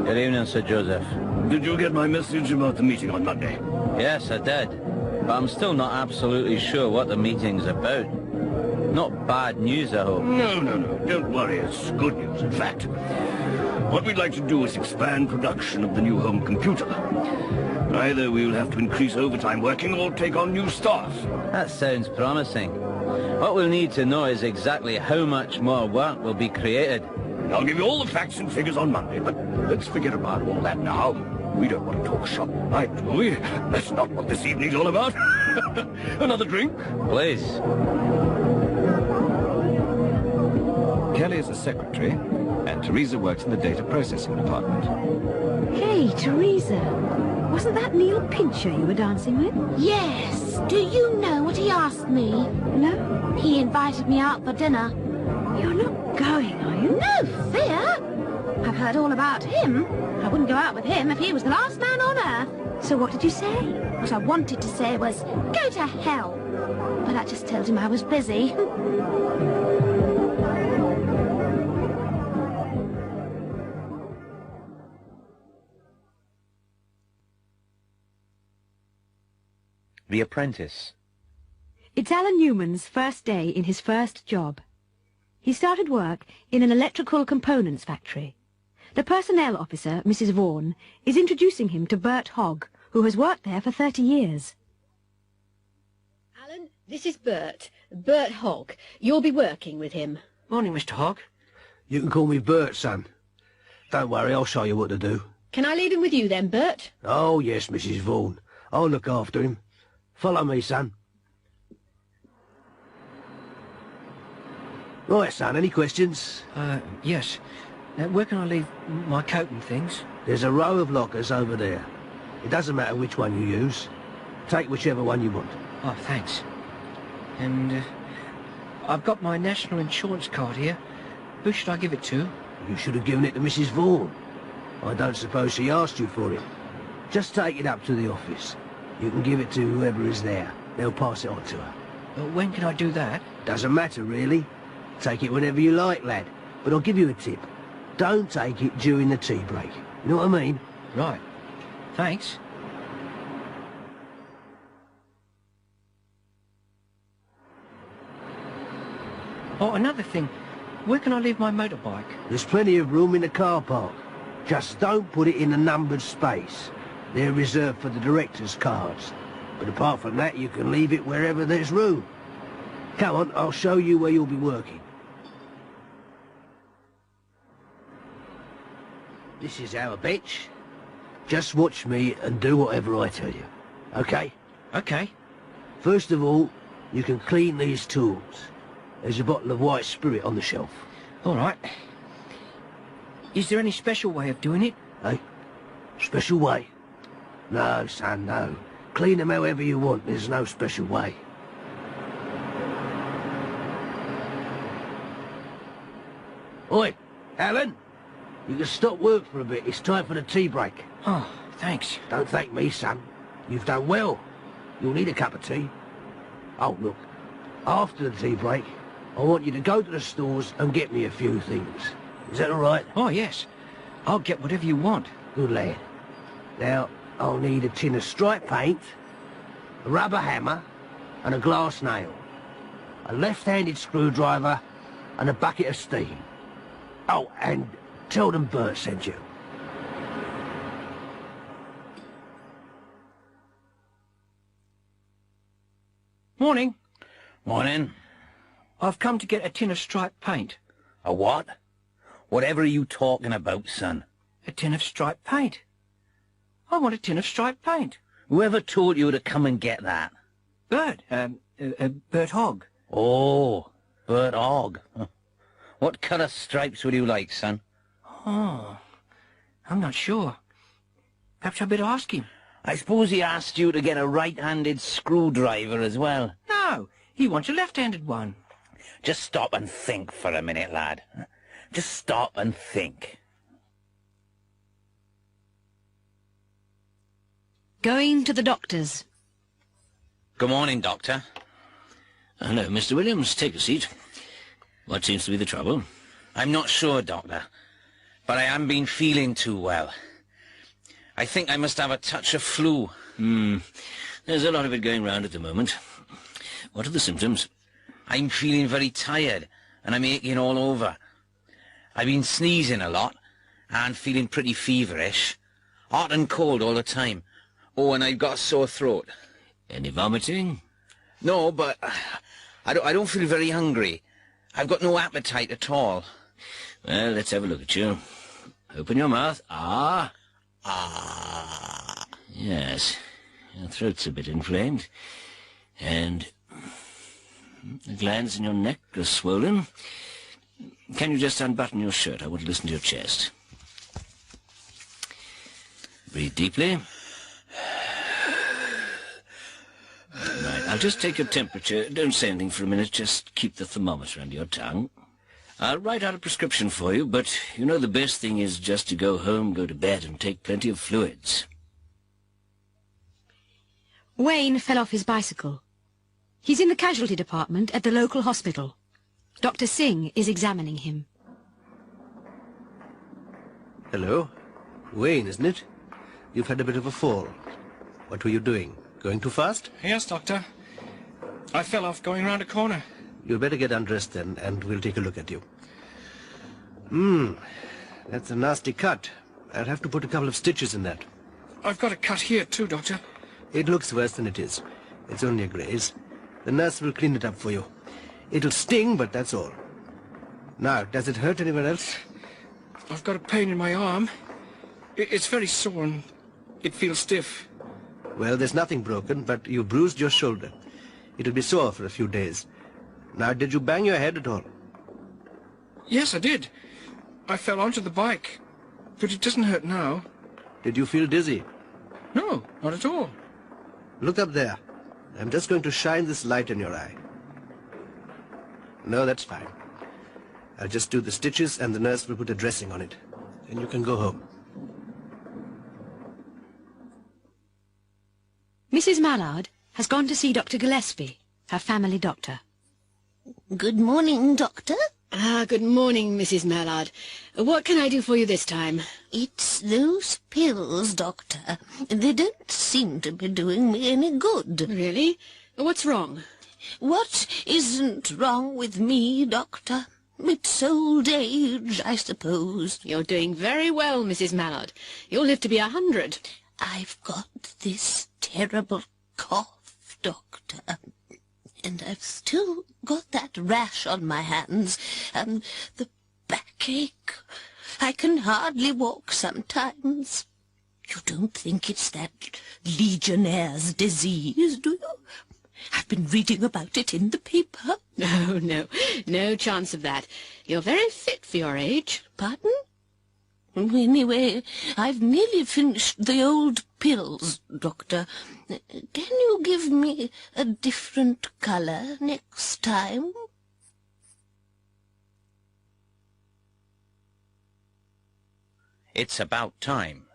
Good evening, Sir Joseph. Did you get my message about the meeting on Monday? Yes, I did. But I'm still not absolutely sure what the meeting's about. Not bad news, I hope. No. Don't worry. It's good news, in fact. What we'd like to do is expand production of the new home computer. Either we'll have to increase overtime working or take on new staff. That sounds promising. What we'll need to know is exactly how much more work will be created. I'll give you all the facts and figures on Monday, but let's forget about all that now. We don't want to talk shop all night, do we? That's not what this evening's all about. Another drink? Please. Kelly is a secretary, and Teresa works in the data processing department. Hey, Teresa. Wasn't that Neil Pincher you were dancing with? Yes. Do you know what he asked me? No. He invited me out for dinner. You're not going, are you? No fear. I've heard all about him. I wouldn't go out with him if he was the last man on earth. So what did you say? What I wanted to say was, go to hell. But I just told him I was busy. The Apprentice. It's Alan Newman's first day in his first job. He started work in an electrical components factory. The personnel officer, Mrs. Vaughan, is introducing him to Bert Hogg, who has worked there for 30 years. Alan, this is Bert. Bert Hogg. You'll be working with him. Morning, Mr. Hogg. You can call me Bert, son. Don't worry, I'll show you what to do. Can I leave him with you then, Bert? Oh, yes, Mrs. Vaughan. I'll look after him. Follow me, son. Right, son, any questions? Yes. Where can I leave my coat and things? There's a row of lockers over there. It doesn't matter which one you use. Take whichever one you want. Oh, thanks. And, I've got my national insurance card here. Who should I give it to? You should have given it to Mrs. Vaughan. I don't suppose she asked you for it. Just take it up to the office. You can give it to whoever is there. They'll pass it on to her. When can I do that? Doesn't matter, really. Take it whenever you like, lad. But I'll give you a tip. Don't take it during the tea break. You know what I mean? Right. Thanks. Oh, another thing. Where can I leave my motorbike? There's plenty of room in the car park. Just don't put it in a numbered space. They're reserved for the directors' cars. But apart from that, you can leave it wherever there's room. Come on, I'll show you where you'll be working. This is our bench. Just watch me and do whatever I tell you. Okay? Okay. First of all, you can clean these tools. There's a bottle of white spirit on the shelf. All right. Is there any special way of doing it? Eh? Special way? No, son, no. Clean them however you want. There's no special way. Oi, Alan. You can stop work for a bit. It's time for the tea break. Oh, thanks. Don't thank me, son. You've done well. You'll need a cup of tea. Oh, look. After the tea break, I want you to go to the stores and get me a few things. Is that all right? Oh, yes. I'll get whatever you want. Good lad. Now, I'll need a tin of striped paint, a rubber hammer, and a glass nail, a left-handed screwdriver, and a bucket of steam. Oh, and tell them Bert sent you. Morning. Morning. I've come to get a tin of striped paint. A what? Whatever are you talking about, son? A tin of striped paint. I want a tin of striped paint. Whoever told you to come and get that? Bert. Bert Hogg. Oh, Bert Hogg. What colour stripes would you like, son? Oh, I'm not sure. Perhaps I'd better ask him. I suppose he asked you to get a right-handed screwdriver as well. No, he wants a left-handed one. Just stop and think for a minute, lad. Just stop and think. Going to the doctor's. Good morning, Doctor. Hello, Mr. Williams. Take a seat. What seems to be the trouble? I'm not sure, Doctor, but I haven't been feeling too well. I think I must have a touch of flu. There's a lot of it going round at the moment. What are the symptoms? I'm feeling very tired, and I'm aching all over. I've been sneezing a lot, and feeling pretty feverish. Hot and cold all the time. Oh, and I've got a sore throat. Any vomiting? No, but I don't feel very hungry. I've got no appetite at all. Well, let's have a look at you. Open your mouth. Ah. Ah. Yes. Your throat's a bit inflamed. And the glands in your neck are swollen. Can you just unbutton your shirt? I want to listen to your chest. Breathe deeply. Right, I'll just take your temperature. Don't say anything for a minute. Just keep the thermometer under your tongue. I'll write out a prescription for you, but you know the best thing is just to go home, go to bed, and take plenty of fluids. Wayne fell off his bicycle. He's in the casualty department at the local hospital. Dr. Singh is examining him. Hello. Wayne, isn't it? You've had a bit of a fall. What were you doing? Going too fast? Yes, Doctor. I fell off going round a corner. You'd better get undressed then, and we'll take a look at you. That's a nasty cut. I'll have to put a couple of stitches in that. I've got a cut here too, Doctor. It looks worse than it is. It's only a graze. The nurse will clean it up for you. It'll sting, but that's all. Now, does it hurt anywhere else? I've got a pain in my arm. It's very sore and it feels stiff. Well, there's nothing broken, but you bruised your shoulder. It'll be sore for a few days. Now, did you bang your head at all? Yes, I did. I fell onto the bike, but it doesn't hurt now. Did you feel dizzy? No, not at all. Look up there. I'm just going to shine this light in your eye. No, that's fine. I'll just do the stitches and the nurse will put a dressing on it. And you can go home. Mrs. Mallard has gone to see Dr. Gillespie, her family doctor. Good morning, Doctor. Good morning, Mrs. Mallard. What can I do for you this time? It's those pills, Doctor. They don't seem to be doing me any good. Really? What's wrong? What isn't wrong with me, Doctor? It's old age, I suppose. You're doing very well, Mrs. Mallard. You'll live to be 100. I've got this terrible cough, Doctor. And I've still got that rash on my hands, and the backache. I can hardly walk sometimes. You don't think it's that Legionnaire's disease, do you? I've been reading about it in the paper. No chance of that. You're very fit for your age. Pardon? Anyway, I've nearly finished the old pills, Doctor. Can you give me a different colour next time? It's about time.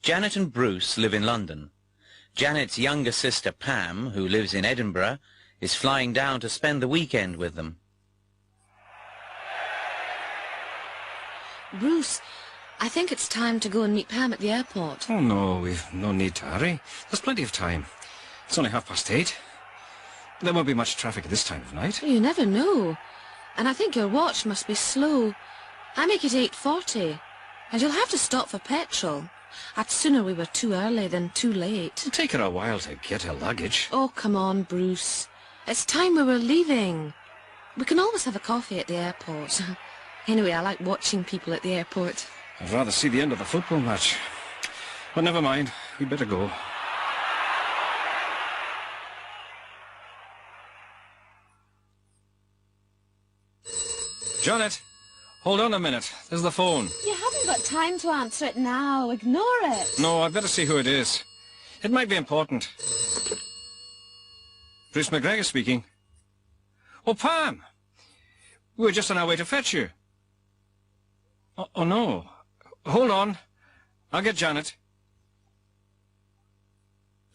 Janet and Bruce live in London. Janet's younger sister, Pam, who lives in Edinburgh, is flying down to spend the weekend with them. Bruce, I think it's time to go and meet Pam at the airport. Oh, no, we've no need to hurry. There's plenty of time. It's only 8:30. There won't be much traffic at this time of night. You never know. And I think your watch must be slow. I make it 8:40, and you'll have to stop for petrol. I'd sooner we were too early than too late. It'll take her a while to get her luggage. Oh, come on, Bruce. It's time we were leaving. We can always have a coffee at the airport. Anyway, I like watching people at the airport. I'd rather see the end of the football match. But never mind, we'd better go. Janet, hold on a minute. There's the phone. You haven't got time to answer it now. Ignore it. No, I'd better see who it is. It might be important. Bruce McGregor speaking. Oh, Pam! We were just on our way to fetch you. Oh, no. Hold on. I'll get Janet.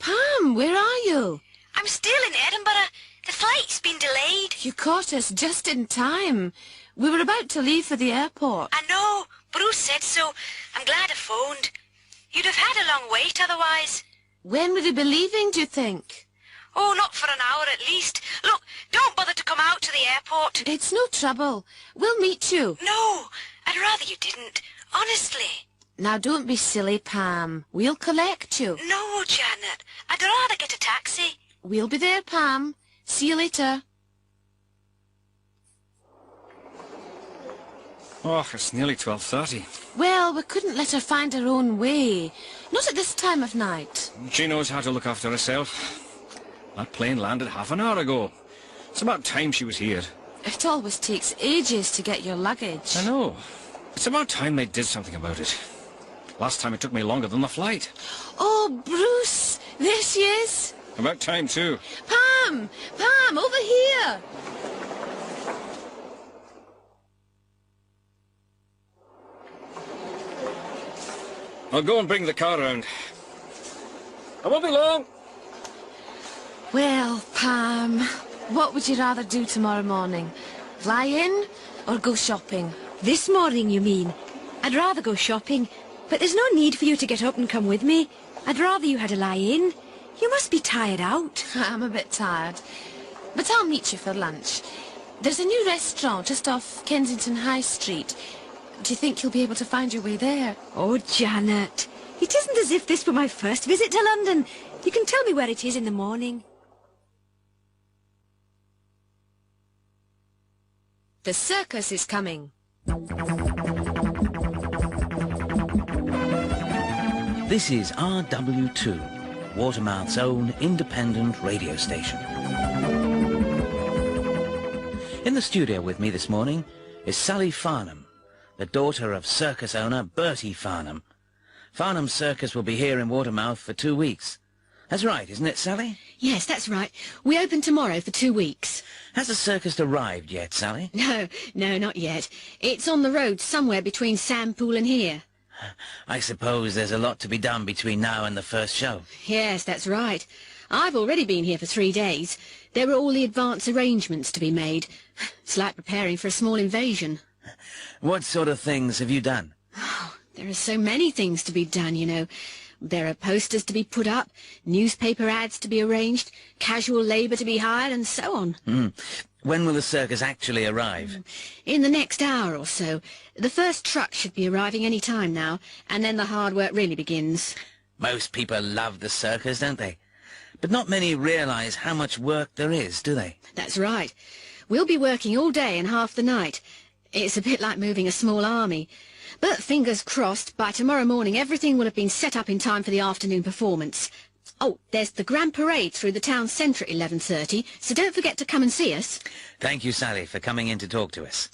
Pam, where are you? I'm still in Edinburgh. The flight's been delayed. You caught us just in time. We were about to leave for the airport. I know. Bruce said so. I'm glad I phoned. You'd have had a long wait otherwise. When would you be leaving, do you think? Oh, not for an hour at least. Look, don't bother to come out to the airport. It's no trouble. We'll meet you. No, I'd rather you didn't. Honestly. Now, don't be silly, Pam. We'll collect you. No, Janet. I'd rather get a taxi. We'll be there, Pam. See you later. Oh, it's nearly 12:30. Well, we couldn't let her find her own way. Not at this time of night. She knows how to look after herself. That plane landed half an hour ago. It's about time she was here. It always takes ages to get your luggage. I know. It's about time they did something about it. Last time it took me longer than the flight. Oh, Bruce! There she is! About time, too. Pam! Pam, over here! I'll go and bring the car round. I won't be long. Well, Pam, what would you rather do tomorrow morning? Fly in or go shopping? This morning, you mean? I'd rather go shopping, but there's no need for you to get up and come with me. I'd rather you had a lie in. You must be tired out. I'm a bit tired, but I'll meet you for lunch. There's a new restaurant just off Kensington High Street. Do you think you'll be able to find your way there? Oh, Janet, it isn't as if this were my first visit to London. You can tell me where it is in the morning. The circus is coming. This is RW2, Watermouth's own independent radio station. In the studio with me this morning is Sally Farnham, the daughter of circus owner Bertie Farnham. Farnham Circus will be here in Watermouth for 2 weeks. That's right, isn't it, Sally? Yes, that's right. We open tomorrow for 2 weeks. Has the circus arrived yet, Sally? No, not yet. It's on the road somewhere between Sandpool and here. I suppose there's a lot to be done between now and the first show. Yes, that's right. I've already been here for 3 days. There are all the advance arrangements to be made. It's like preparing for a small invasion. What sort of things have you done? Oh, there are so many things to be done, you know. There are posters to be put up, newspaper ads to be arranged, casual labour to be hired, and so on. When will the circus actually arrive? In the next hour or so. The first truck should be arriving any time now, and then the hard work really begins. Most people love the circus, don't they? But not many realise how much work there is, do they? That's right. We'll be working all day and half the night. It's a bit like moving a small army. But fingers crossed, by tomorrow morning everything will have been set up in time for the afternoon performance. Oh, there's the grand parade through the town centre at 11:30, so don't forget to come and see us. Thank you, Sally, for coming in to talk to us.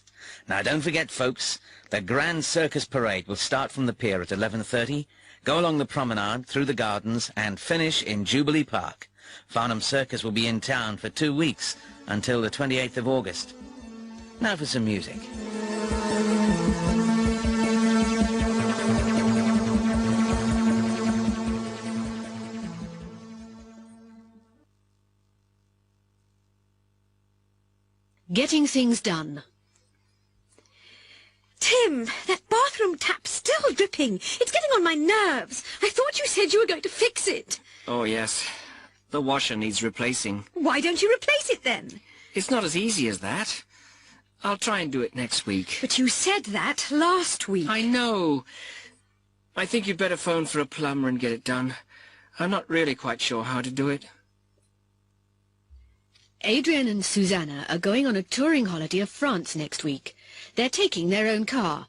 Now, don't forget, folks, the grand circus parade will start from the pier at 11:30, go along the promenade, through the gardens, and finish in Jubilee Park. Farnham Circus will be in town for 2 weeks, until the 28th of August. Now for some music. Getting things done. Tim, that bathroom tap's still dripping. It's getting on my nerves. I thought you said you were going to fix it. Oh, yes. The washer needs replacing. Why don't you replace it then? It's not as easy as that. I'll try and do it next week. But you said that last week. I know. I think you'd better phone for a plumber and get it done. I'm not really quite sure how to do it. Adrian and Susanna are going on a touring holiday of France next week. They're taking their own car.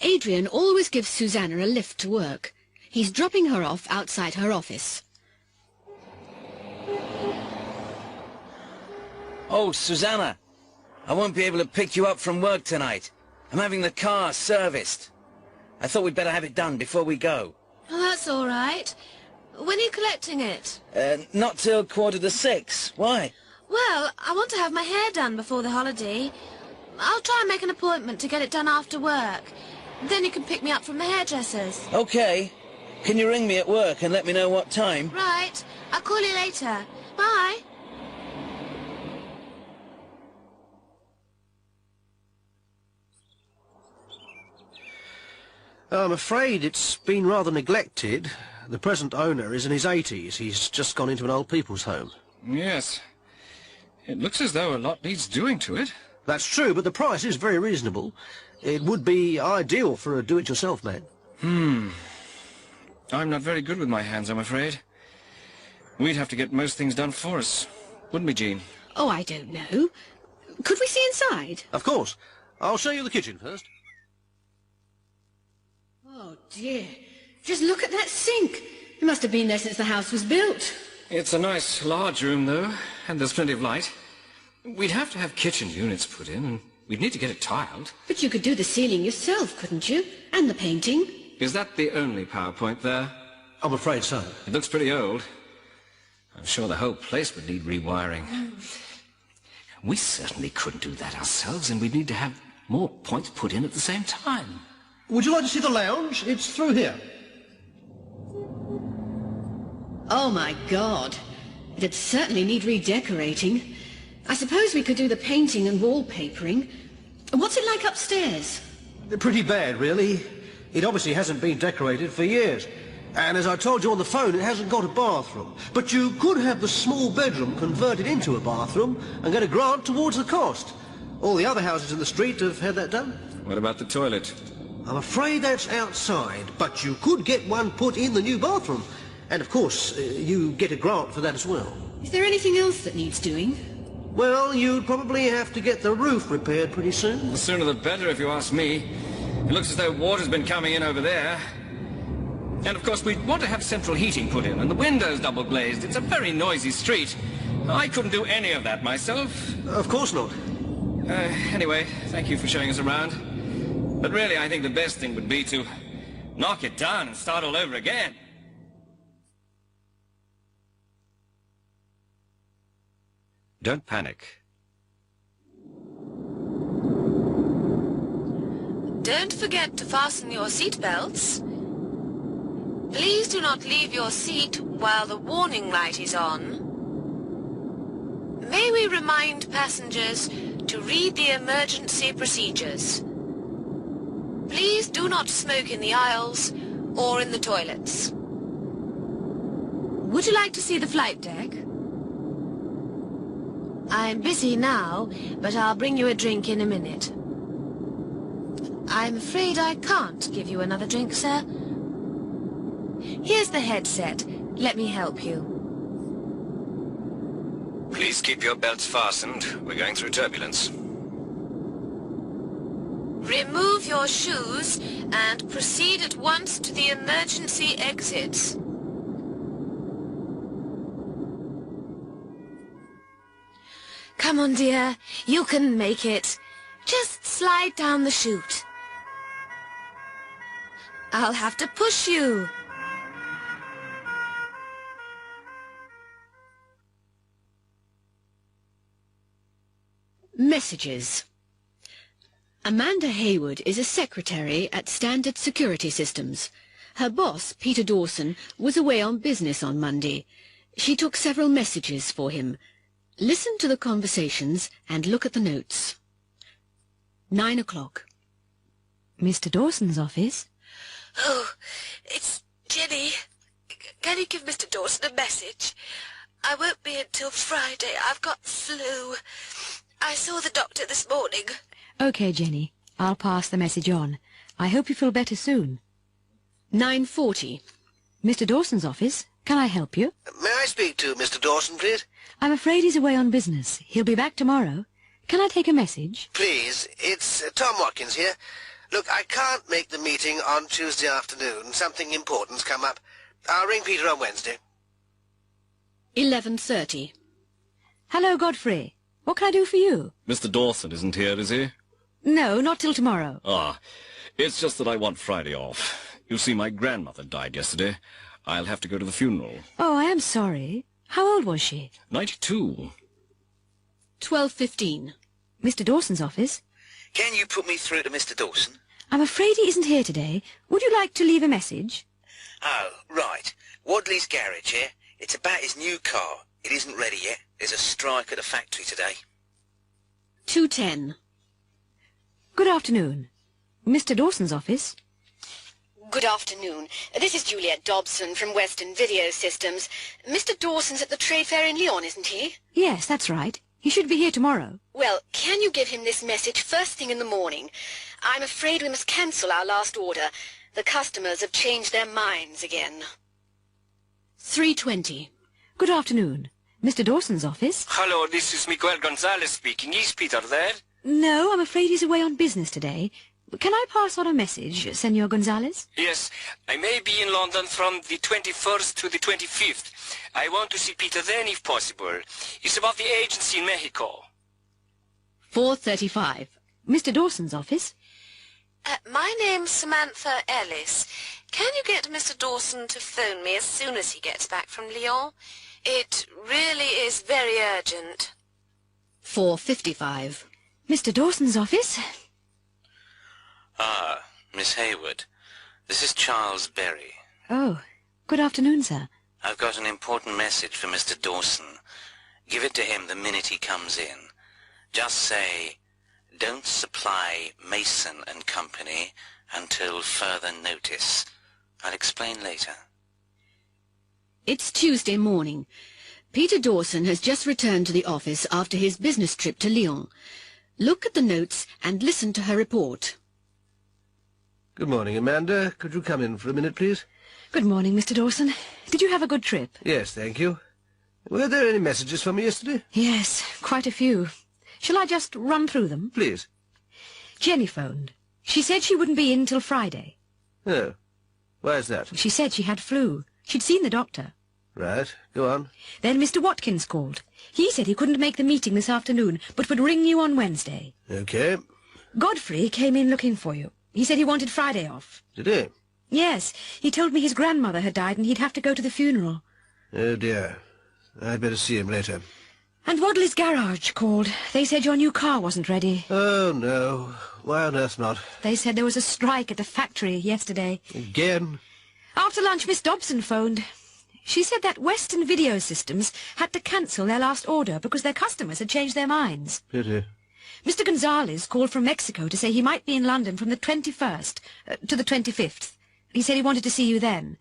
Adrian always gives Susanna a lift to work. He's dropping her off outside her office. Oh, Susanna, I won't be able to pick you up from work tonight. I'm having the car serviced. I thought we'd better have it done before we go. Oh, that's all right. When are you collecting it? Not till 6:15. Why? Well, I want to have my hair done before the holiday. I'll try and make an appointment to get it done after work. Then you can pick me up from the hairdresser's. Okay. Can you ring me at work and let me know what time? Right. I'll call you later. Bye. I'm afraid it's been rather neglected. The present owner is in his 80s. He's just gone into an old people's home. Yes. It looks as though a lot needs doing to it. That's true, but the price is very reasonable. It would be ideal for a do-it-yourself man. I'm not very good with my hands, I'm afraid. We'd have to get most things done for us, wouldn't we, Jean? Oh, I don't know. Could we see inside? Of course. I'll show you the kitchen first. Oh, dear. Just look at that sink. It must have been there since the house was built. It's a nice, large room, though, and there's plenty of light. We'd have to have kitchen units put in, and we'd need to get it tiled. But you could do the ceiling yourself, couldn't you? And the painting. Is that the only PowerPoint there? I'm afraid so. It looks pretty old. I'm sure the whole place would need rewiring. We certainly couldn't do that ourselves, and we'd need to have more points put in at the same time. Would you like to see the lounge? It's through here. Oh, my God. It'd certainly need redecorating. I suppose we could do the painting and wallpapering. What's it like upstairs? Pretty bad, really. It obviously hasn't been decorated for years. And as I told you on the phone, it hasn't got a bathroom. But you could have the small bedroom converted into a bathroom and get a grant towards the cost. All the other houses in the street have had that done. What about the toilet? I'm afraid that's outside, but you could get one put in the new bathroom. And, of course, you get a grant for that as well. Is there anything else that needs doing? Well, you'd probably have to get the roof repaired pretty soon. The sooner the better, if you ask me. It looks as though water's been coming in over there. And, of course, we'd want to have central heating put in, and the windows double-glazed. It's a very noisy street. I couldn't do any of that myself. Of course not. Anyway, thank you for showing us around. But really, I think the best thing would be to knock it down and start all over again. Don't panic. Don't forget to fasten your seatbelts. Please do not leave your seat while the warning light is on. May we remind passengers to read the emergency procedures. Please do not smoke in the aisles or in the toilets. Would you like to see the flight deck? I'm busy now, but I'll bring you a drink in a minute. I'm afraid I can't give you another drink, sir. Here's the headset. Let me help you. Please keep your belts fastened. We're going through turbulence. Remove your shoes and proceed at once to the emergency exits. Come on, dear. You can make it. Just slide down the chute. I'll have to push you. Messages. Amanda Hayward is a secretary at Standard Security Systems. Her boss, Peter Dawson, was away on business on Monday. She took several messages for him. Listen to the conversations and look at the notes. 9 o'clock. Mr. Dawson's office? Oh, it's Jenny. Can you give Mr. Dawson a message? I won't be until Friday. I've got flu. I saw the doctor this morning. OK, Jenny. I'll pass the message on. I hope you feel better soon. 9:40. Mr. Dawson's office. Can I help you? May I speak to Mr. Dawson, please? I'm afraid he's away on business. He'll be back tomorrow. Can I take a message? Please, it's Tom Watkins here. Look, I can't make the meeting on Tuesday afternoon. Something important's come up. I'll ring Peter on Wednesday. 11:30. Hello, Godfrey. What can I do for you? Mr. Dawson isn't here, is he? No, not till tomorrow. Ah, it's just that I want Friday off. You see, my grandmother died yesterday. I'll have to go to the funeral. Oh, I am sorry. How old was she? 92. 12:15. Mr. Dawson's office. Can you put me through to Mr. Dawson? I'm afraid he isn't here today. Would you like to leave a message? Oh, right. Wadley's garage here. It's about his new car. It isn't ready yet. There's a strike at the factory today. 2:10. Good afternoon. Mr. Dawson's office. Good afternoon. This is Juliet Dobson from Western Video Systems. Mr. Dawson's at the trade fair in Lyon, isn't he? Yes, that's right. He should be here tomorrow. Well, can you give him this message first thing in the morning? I'm afraid we must cancel our last order. The customers have changed their minds again. 3:20. Good afternoon. Mr. Dawson's office. Hello, this is Miguel Gonzalez speaking. Is Peter there? No, I'm afraid he's away on business today. Can I pass on a message, Senor Gonzalez? Yes, I may be in London from the 21st to the 25th. I want to see Peter then if possible. It's about the agency in Mexico. 4:35. Mr. Dawson's office. My name's Samantha Ellis. Can you get Mr. Dawson to phone me as soon as he gets back from Lyon? It really is very urgent. 4:55. Mr. Dawson's office. Ah, Miss Hayward. This is Charles Berry. Oh, good afternoon, sir. I've got an important message for Mr. Dawson. Give it to him the minute he comes in. Just say, don't supply Mason and Company until further notice. I'll explain later. It's Tuesday morning. Peter Dawson has just returned to the office after his business trip to Lyon. Look at the notes and listen to her report. Good morning, Amanda. Could you come in for a minute, please? Good morning, Mr. Dawson. Did you have a good trip? Yes, thank you. Were there any messages from me yesterday? Yes, quite a few. Shall I just run through them? Please. Jenny phoned. She said she wouldn't be in till Friday. Oh. Why's that? She said she had flu. She'd seen the doctor. Right, go on. Then Mr. Watkins called. He said he couldn't make the meeting this afternoon, but would ring you on Wednesday. Okay. Godfrey came in looking for you. He said he wanted Friday off. Did he? Yes, he told me his grandmother had died and he'd have to go to the funeral. Oh, dear. I'd better see him later. And Wadley's garage called. They said your new car wasn't ready. Oh, no. Why on earth not? They said there was a strike at the factory yesterday. Again? After lunch, Miss Dobson phoned. She said that Western Video Systems had to cancel their last order because their customers had changed their minds. Pity. Mr. Gonzales called from Mexico to say he might be in London from the 21st to the 25th. He said he wanted to see you then.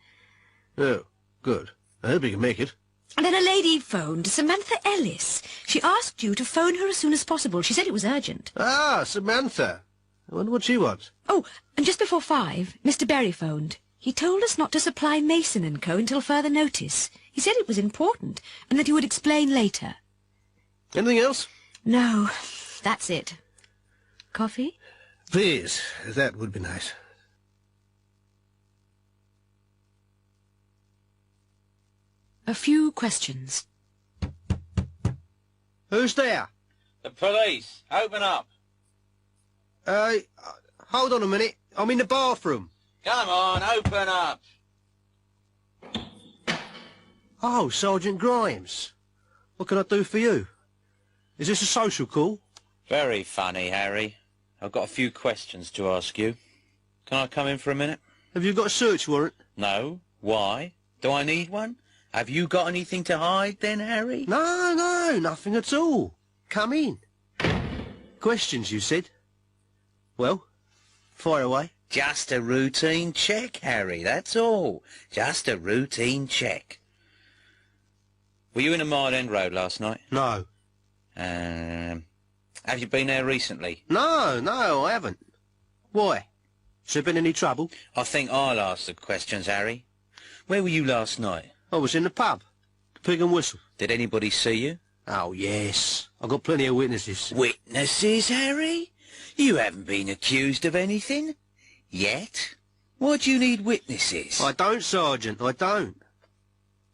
Oh, good. I hope he can make it. And then a lady phoned, Samantha Ellis. She asked you to phone her as soon as possible. She said it was urgent. Ah, Samantha. I wonder what she wants. Oh, and just before 5, Mr. Berry phoned. He told us not to supply Mason and Co. until further notice. He said it was important, and that he would explain later. Anything else? No, that's it. Coffee? Please, that would be nice. A few questions. Who's there? The police. Open up. Hold on a minute. I'm in the bathroom. Come on, open up. Oh, Sergeant Grimes. What can I do for you? Is this a social call? Very funny, Harry. I've got a few questions to ask you. Can I come in for a minute? Have you got a search warrant? No. Why? Do I need one? Have you got anything to hide then, Harry? No, nothing at all. Come in. Questions, you said? Well, fire away. Just a routine check, Harry, that's all. Just a routine check. Were you in a Mile End Road last night? No. Have you been there recently? No, I haven't. Why? Has there been any trouble? I think I'll ask the questions, Harry. Where were you last night? I was in the pub. The Pig and Whistle. Did anybody see you? Oh, yes. I've got plenty of witnesses. Witnesses, Harry? You haven't been accused of anything? Yet? Why do you need witnesses? I don't, Sergeant, I don't.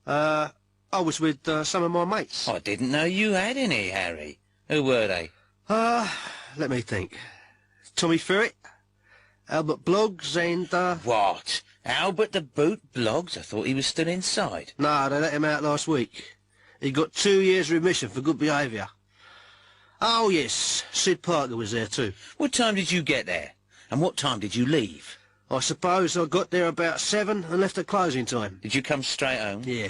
I was with some of my mates. I didn't know you had any, Harry. Who were they? Let me think. Tommy Ferret, Albert Bloggs and, What? Albert the Boot Bloggs? I thought he was still inside. No, they let him out last week. He got 2 years remission for good behaviour. Oh, yes, Sid Parker was there too. What time did you get there? And what time did you leave? I suppose I got there about 7 and left at closing time. Did you come straight home? Yeah.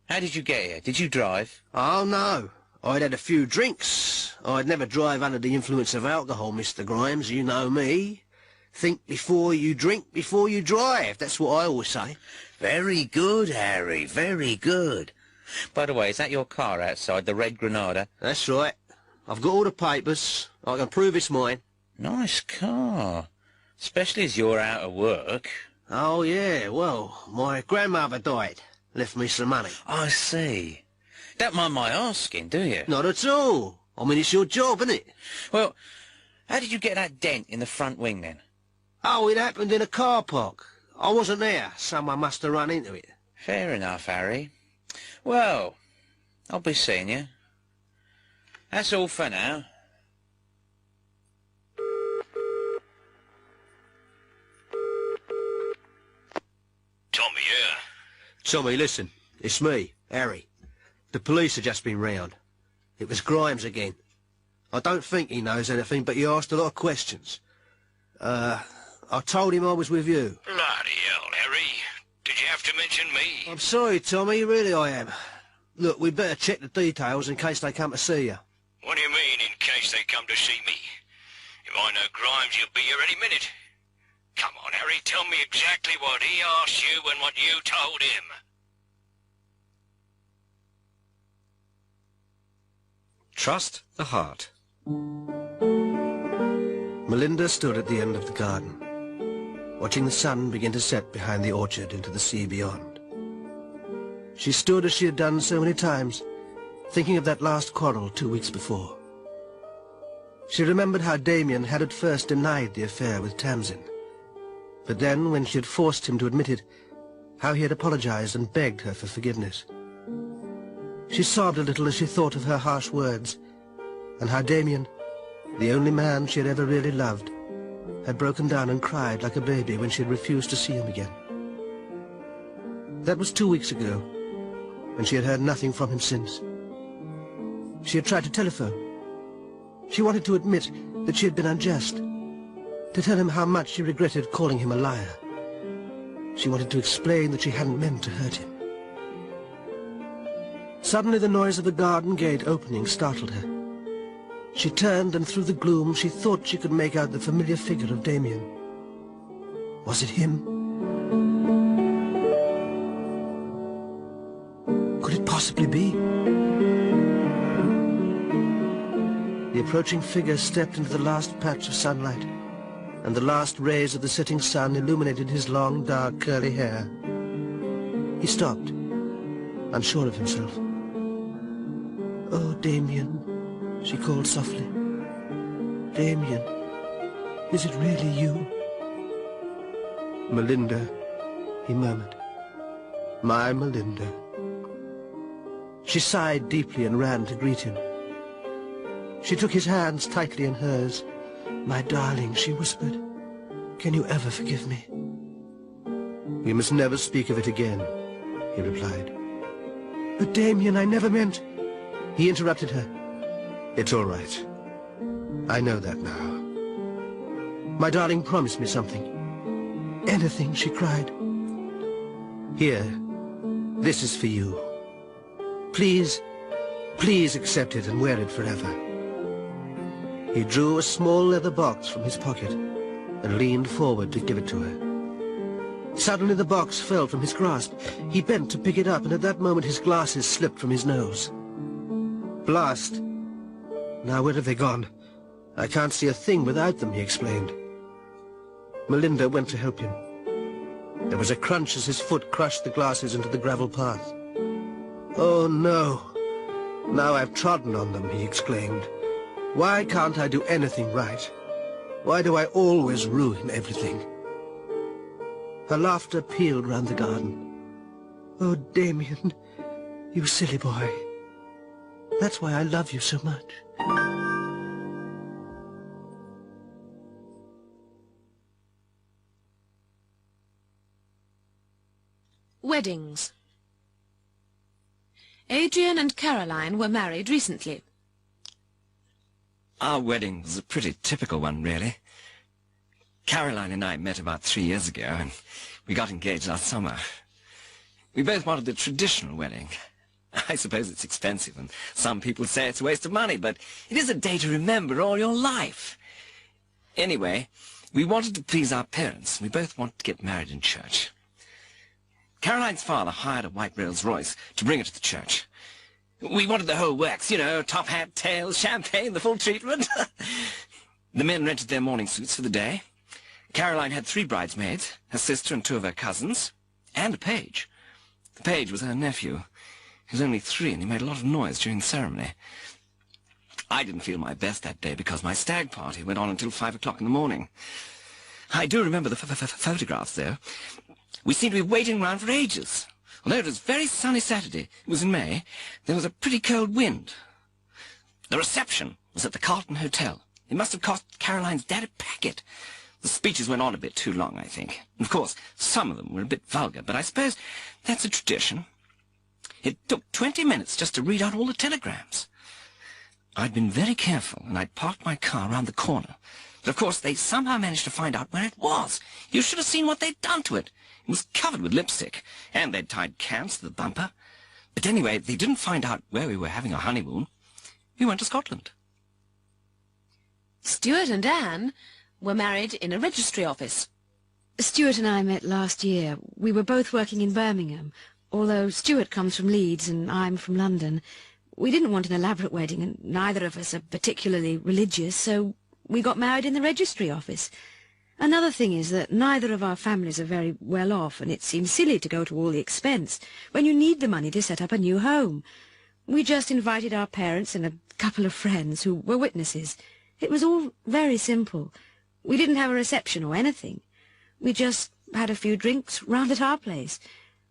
How did you get here? Did you drive? Oh, no. I'd had a few drinks. I'd never drive under the influence of alcohol, Mr. Grimes. You know me. Think before you drink, before you drive. That's what I always say. Very good, Harry. Very good. By the way, is that your car outside, the Red Granada? That's right. I've got all the papers. I can prove it's mine. Nice car. Especially as you're out of work. Oh, yeah. Well, my grandmother died. Left me some money. I see. Don't mind my asking, do you? Not at all. I mean, it's your job, isn't it? Well, how did you get that dent in the front wing, then? Oh, it happened in a car park. I wasn't there. Someone must have run into it. Fair enough, Harry. Well, I'll be seeing you. That's all for now. Tommy here. Tommy, listen. It's me, Harry. The police have just been round. It was Grimes again. I don't think he knows anything, but he asked a lot of questions. I told him I was with you. Bloody hell, Harry. Did you have to mention me? I'm sorry, Tommy, really I am. Look, we'd better check the details in case they come to see you. What do you mean, in case they come to see me? If I know Grimes, he'll be here any minute. Come on, Harry, tell me exactly what he asked you and what you told him. Trust the heart. Melinda stood at the end of the garden. watching the sun begin to set behind the orchard into the sea beyond. She stood as she had done so many times, thinking of that last quarrel 2 weeks before. She remembered how Damien had at first denied the affair with Tamsin. But then, when she had forced him to admit it, how he had apologized and begged her for forgiveness. She sobbed a little as she thought of her harsh words, and how Damien, the only man she had ever really loved, had broken down and cried like a baby when she had refused to see him again. That was 2 weeks ago, and she had heard nothing from him since. She had tried to telephone. She wanted to admit that she had been unjust, to tell him how much she regretted calling him a liar. She wanted to explain that she hadn't meant to hurt him. Suddenly the noise of the garden gate opening startled her. She turned, and through the gloom she thought she could make out the familiar figure of Damien. Was it him? Could it possibly be? The approaching figure stepped into the last patch of sunlight, and the last rays of the setting sun illuminated his long, dark, curly hair. He stopped, unsure of himself. "Oh, Damien," she called softly. "Damien, is it really you?" "Melinda," he murmured. "My Melinda." She sighed deeply and ran to greet him. She took his hands tightly in hers. "My darling," she whispered, "can you ever forgive me?" "We must never speak of it again," he replied. "But Damien, I never meant—" He interrupted her. "It's all right. I know that now. My darling, promise me something." "Anything," she cried. "Here, this is for you. Please, please accept it and wear it forever." He drew a small leather box from his pocket and leaned forward to give it to her. Suddenly the box fell from his grasp. He bent to pick it up, and at that moment his glasses slipped from his nose. "Blast! Now where have they gone? I can't see a thing without them," he explained. Melinda went to help him. There was a crunch as his foot crushed the glasses into the gravel path. "Oh, no! Now I've trodden on them," he exclaimed. "Why can't I do anything right? Why do I always ruin everything?" Her laughter pealed round the garden. "Oh, Damien, you silly boy. That's why I love you so much." Weddings. Adrian and Caroline were married recently. Our wedding was a pretty typical one, really. Caroline and I met about 3 years ago, and we got engaged last summer. We both wanted the traditional wedding. I suppose it's expensive, and some people say it's a waste of money, but it is a day to remember all your life. Anyway, we wanted to please our parents, and we both wanted to get married in church. Caroline's father hired a white Rolls Royce to bring her to the church. We wanted the whole works, you know, top hat, tails, champagne, the full treatment. The men rented their morning suits for the day. Caroline had 3 bridesmaids, her sister and 2 of her cousins, and a page. The page was her nephew. He was only 3, and he made a lot of noise during the ceremony. I didn't feel my best that day because my stag party went on until 5 o'clock in the morning. I do remember the photographs, though. We seemed to be waiting around for ages. Although it was a very sunny Saturday, it was in May, there was a pretty cold wind. The reception was at the Carlton Hotel. It must have cost Caroline's dad a packet. The speeches went on a bit too long, I think. Of course, some of them were a bit vulgar, but I suppose that's a tradition. It took 20 minutes just to read out all the telegrams. I'd been very careful, and I'd parked my car around the corner. But of course, they somehow managed to find out where it was. You should have seen what they'd done to it. It was covered with lipstick, and they'd tied cans to the bumper. But anyway, they didn't find out where we were having our honeymoon. We went to Scotland. Stuart and Anne were married in a registry office. Stuart and I met last year. We were both working in Birmingham, although Stuart comes from Leeds and I'm from London. We didn't want an elaborate wedding, and neither of us are particularly religious, so we got married in the registry office. Another thing is that neither of our families are very well off, and it seems silly to go to all the expense when you need the money to set up a new home. We just invited our parents and a couple of friends who were witnesses. It was all very simple. We didn't have a reception or anything. We just had a few drinks round at our place.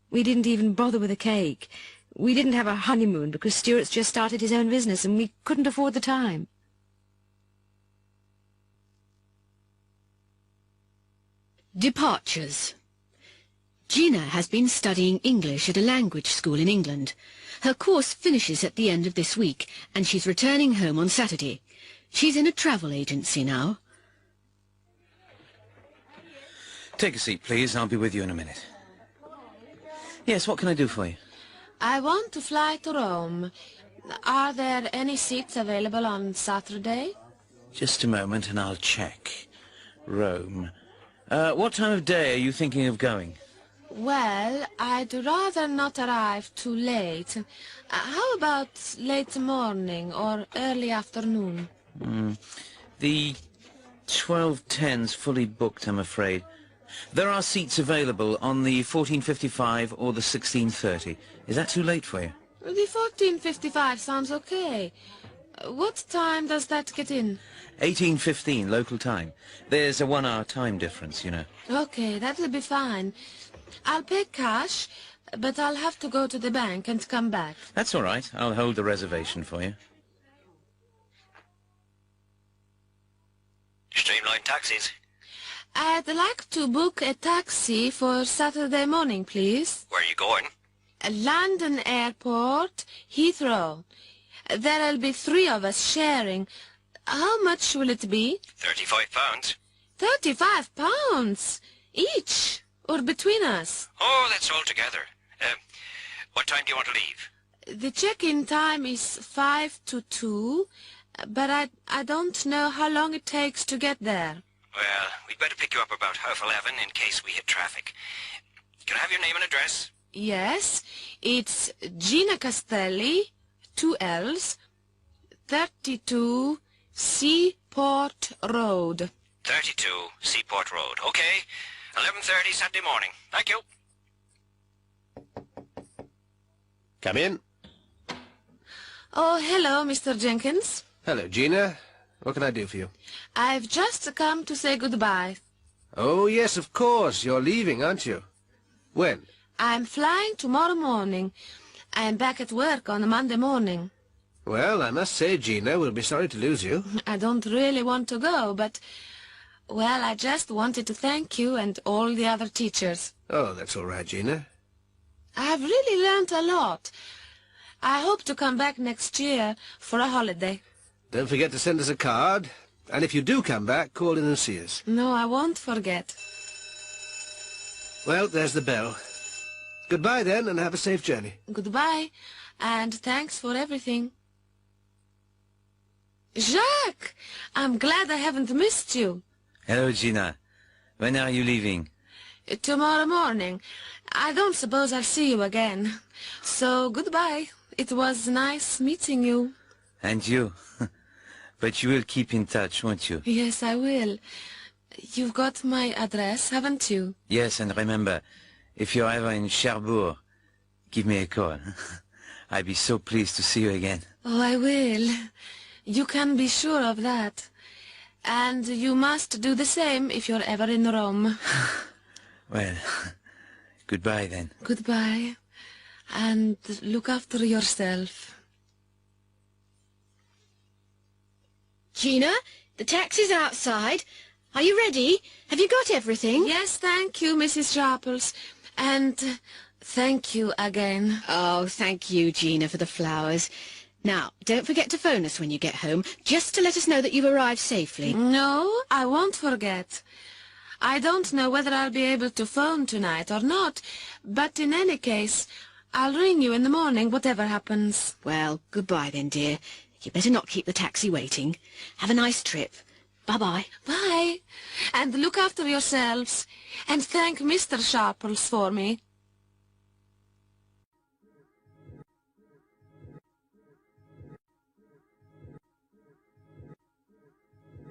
We didn't even bother with a cake. We didn't have a honeymoon because Stuart's just started his own business and we couldn't afford the time. Departures. Gina has been studying English at a language school in England. Her course finishes at the end of this week, and she's returning home on Saturday. She's in a travel agency now. Take a seat, please. I'll be with you in a minute. Yes, what can I do for you? I want to fly to Rome. Are there any seats available on Saturday? Just a moment and I'll check. Rome. What time of day are you thinking of going? Well, I'd rather not arrive too late. How about late morning or early afternoon? The 12:10's fully booked, I'm afraid. There are seats available on the 14:55 or the 16:30. Is that too late for you? The 14:55 sounds okay. What time does that get in? 18:15 local time. There's a 1-hour time difference, you know. Okay, that'll be fine. I'll pay cash, but I'll have to go to the bank and come back. That's all right. I'll hold the reservation for you. Streamline taxis. I'd like to book a taxi for Saturday morning, please. Where are you going? London Airport, Heathrow. There'll be 3 of us sharing. How much will it be? £35. £35 each, or between us? Oh, that's all together. What time do you want to leave? The check-in time is 5 to 2, but I don't know how long it takes to get there. Well, we'd better pick you up about 11:30 in case we hit traffic. Can I have your name and address? Yes, it's Gina Castelli, 2 L's, 32 Seaport Road. 32 Seaport Road. Okay, 11:30 Saturday morning. Thank you. Come in. Oh, hello, Mr. Jenkins. Hello, Gina. What can I do for you? I've just come to say goodbye. Oh, yes, of course. You're leaving, aren't you? When? I'm flying tomorrow morning. I'm back at work on a Monday morning. Well, I must say, Gina, we'll be sorry to lose you. I don't really want to go, but... Well, I just wanted to thank you and all the other teachers. Oh, that's all right, Gina. I've really learnt a lot. I hope to come back next year for a holiday. Don't forget to send us a card. And if you do come back, call in and see us. No, I won't forget. Well, there's the bell. Goodbye, then, and have a safe journey. Goodbye, and thanks for everything. Jacques! I'm glad I haven't missed you. Hello, Gina. When are you leaving? Tomorrow morning. I don't suppose I'll see you again. So, goodbye. It was nice meeting you. And you. But you will keep in touch, won't you? Yes, I will. You've got my address, haven't you? Yes, and remember, if you're ever in Cherbourg, give me a call. I'd be so pleased to see you again. Oh, I will. You can be sure of that. And you must do the same if you're ever in Rome. Well, goodbye then. Goodbye. And look after yourself. Gina, the taxi's outside. Are you ready? Have you got everything? Yes, thank you, Mrs. Sharples. And thank you again. Oh, thank you, Gina, for the flowers. Now, don't forget to phone us when you get home, just to let us know that you've arrived safely. No, I won't forget. I don't know whether I'll be able to phone tonight or not, but in any case, I'll ring you in the morning, whatever happens. Well, goodbye then, dear. You better not keep the taxi waiting. Have a nice trip. Bye-bye. Bye. And look after yourselves. And thank Mr. Sharples for me.